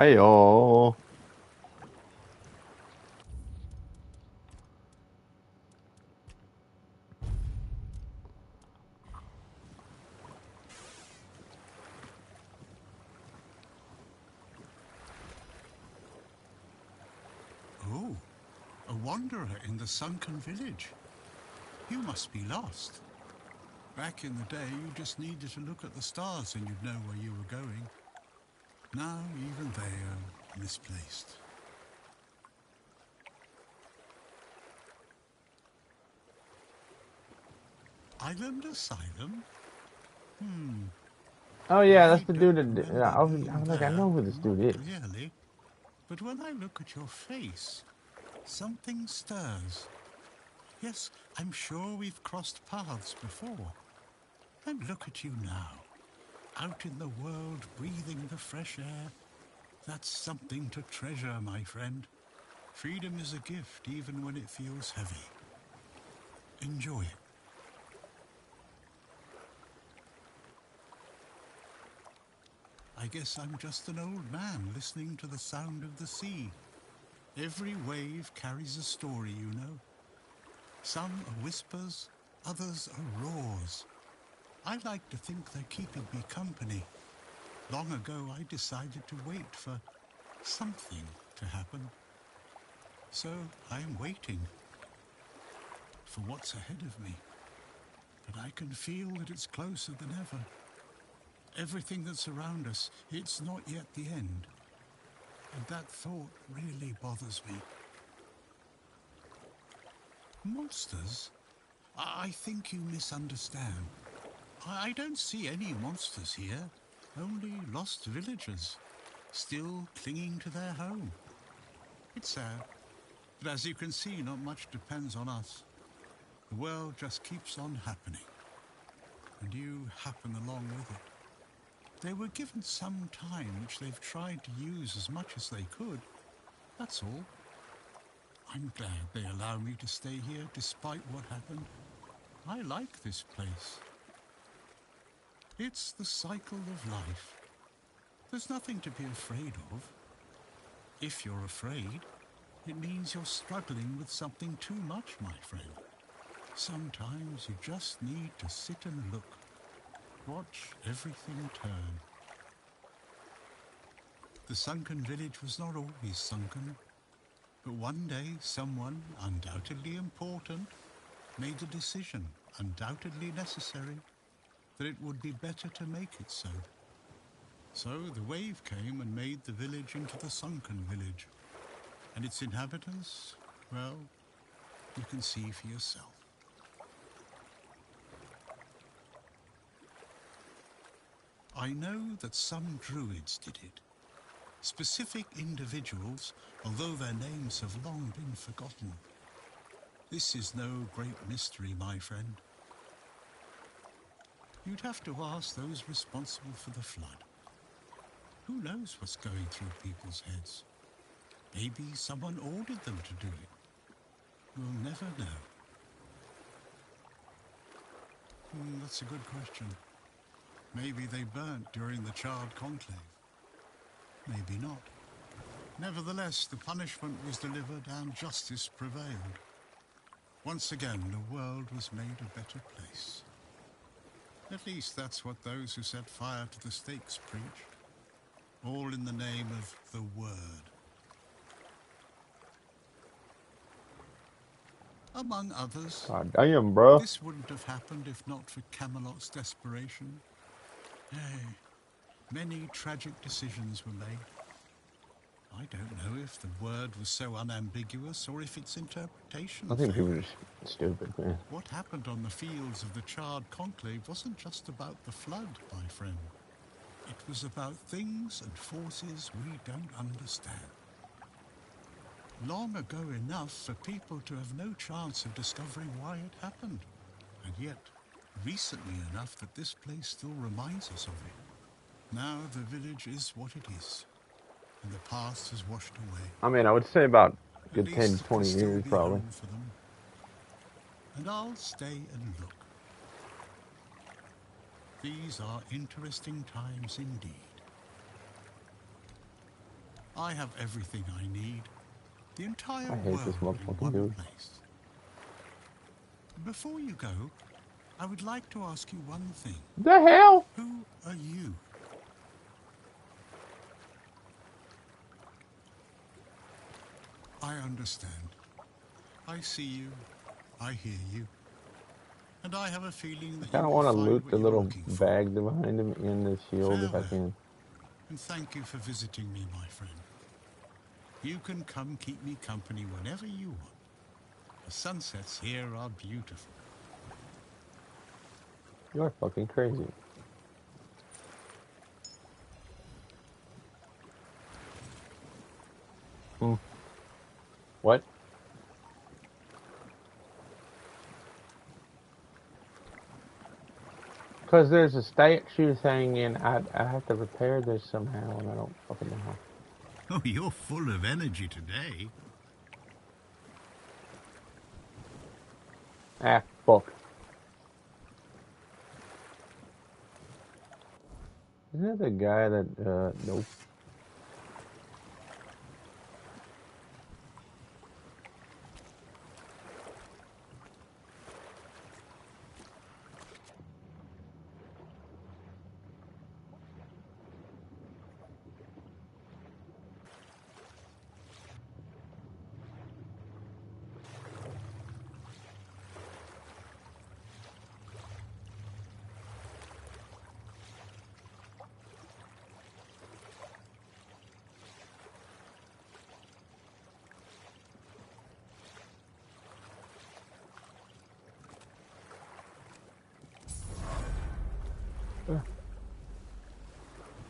Hey-oh. Oh, a wanderer in the sunken village. You must be lost. Back in the day, you just needed to look at the stars and you'd know where you were going. Now, even they are misplaced. Island Asylum? Oh yeah, that's the dude that I was like, I know who this dude is. Clearly, but when I look at your face, something stirs. Yes, I'm sure we've crossed paths before. And look at you now, out in the world, breathing the fresh air. That's something to treasure, my friend. Freedom is a gift, even when it feels heavy. Enjoy it. I guess I'm just an old man listening to the sound of the sea. Every wave carries a story, you know. Some are whispers, others are roars. I like to think they're keeping me company. Long ago, I decided to wait for something to happen. So I'm waiting for what's ahead of me. But I can feel that it's closer than ever. Everything that's around us, it's not yet the end. And that thought really bothers me. Monsters? I think you misunderstand. I don't see any monsters here, only lost villagers, still clinging to their home. It's sad, but as you can see, not much depends on us. The world just keeps on happening, and you happen along with it. They were given some time, which they've tried to use as much as they could. That's all. I'm glad they allow me to stay here despite what happened. I like this place. It's the cycle of life. There's nothing to be afraid of. If you're afraid, it means you're struggling with something too much, my friend. Sometimes you just need to sit and look. Watch everything turn. The sunken village was not always sunken, but one day someone, undoubtedly important, made a decision, undoubtedly necessary, that it would be better to make it so. So the wave came and made the village into the sunken village, and its inhabitants, well, you can see for yourself. I know that some druids did it. Specific individuals, although their names have long been forgotten. This is no great mystery, my friend. You'd have to ask those responsible for the flood. Who knows what's going through people's heads? Maybe someone ordered them to do it. We'll never know. That's a good question. Maybe they burnt during the Charred Conclave. Maybe not. Nevertheless, the punishment was delivered and justice prevailed. Once again, the world was made a better place. At least that's what those who set fire to the stakes preach. All in the name of the Word. Among others, God damn, bro. This wouldn't have happened if not for Camelot's desperation. Hey, many tragic decisions were made. I don't know if the word was so unambiguous or if its interpretation I think people failed. are just stupid, man. What happened on the fields of the Charred Conclave wasn't just about the flood, my friend. It was about things and forces we don't understand. Long ago enough for people to have no chance of discovering why it happened. And yet, recently enough that this place still reminds us of it. Now the village is what it is, and the past has washed away. I mean, I would say about a At good least 10, it 20 will still years, be probably. home for them. And I'll stay and look. These are interesting times indeed. I have everything I need. The entire I hate world this in motherfucking one dude. place. Before you go, I would like to ask you one thing. The hell? Who are you? I understand. I see you. I hear you. and I have a feeling I that kind you of will want to find loot what the you're little looking for. bag behind him in the shield if I Farewell, can. and thank you for visiting me, my friend. You can come keep me company whenever you want. The sunsets here are beautiful. You're fucking crazy. Hmm. What? Because there's a statue thing and I have to repair this somehow and I don't fucking know how. Oh, you're full of energy today. Ah, fuck. Isn't that the guy that, nope.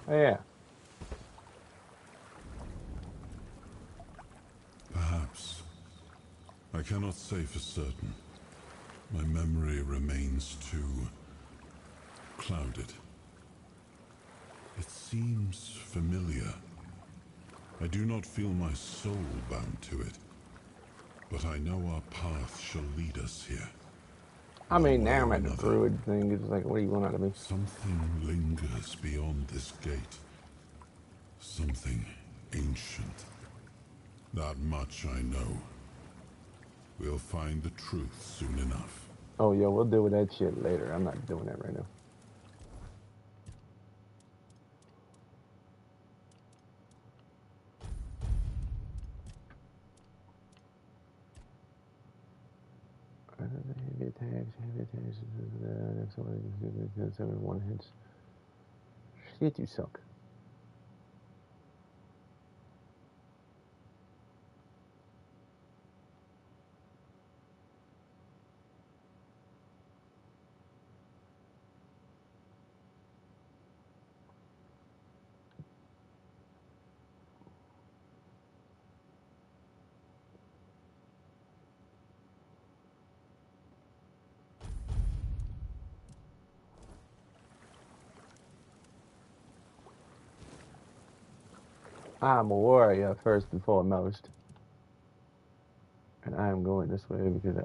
Oh, yeah. Perhaps. I cannot say for certain. My memory remains too clouded. It seems familiar. I do not feel my soul bound to it, but I know our path shall lead us here. I mean, One way now I'm or at the another. druid thing. It's like, what do you want out of me? Something lingers beyond this gate. Something ancient. That much I know. We'll find the truth soon enough. Oh, yeah, we'll deal with that shit later. I'm not doing that right now. Heavy attacks, next one hits. Shit, you suck. I'm a warrior first and foremost. And I am going this way because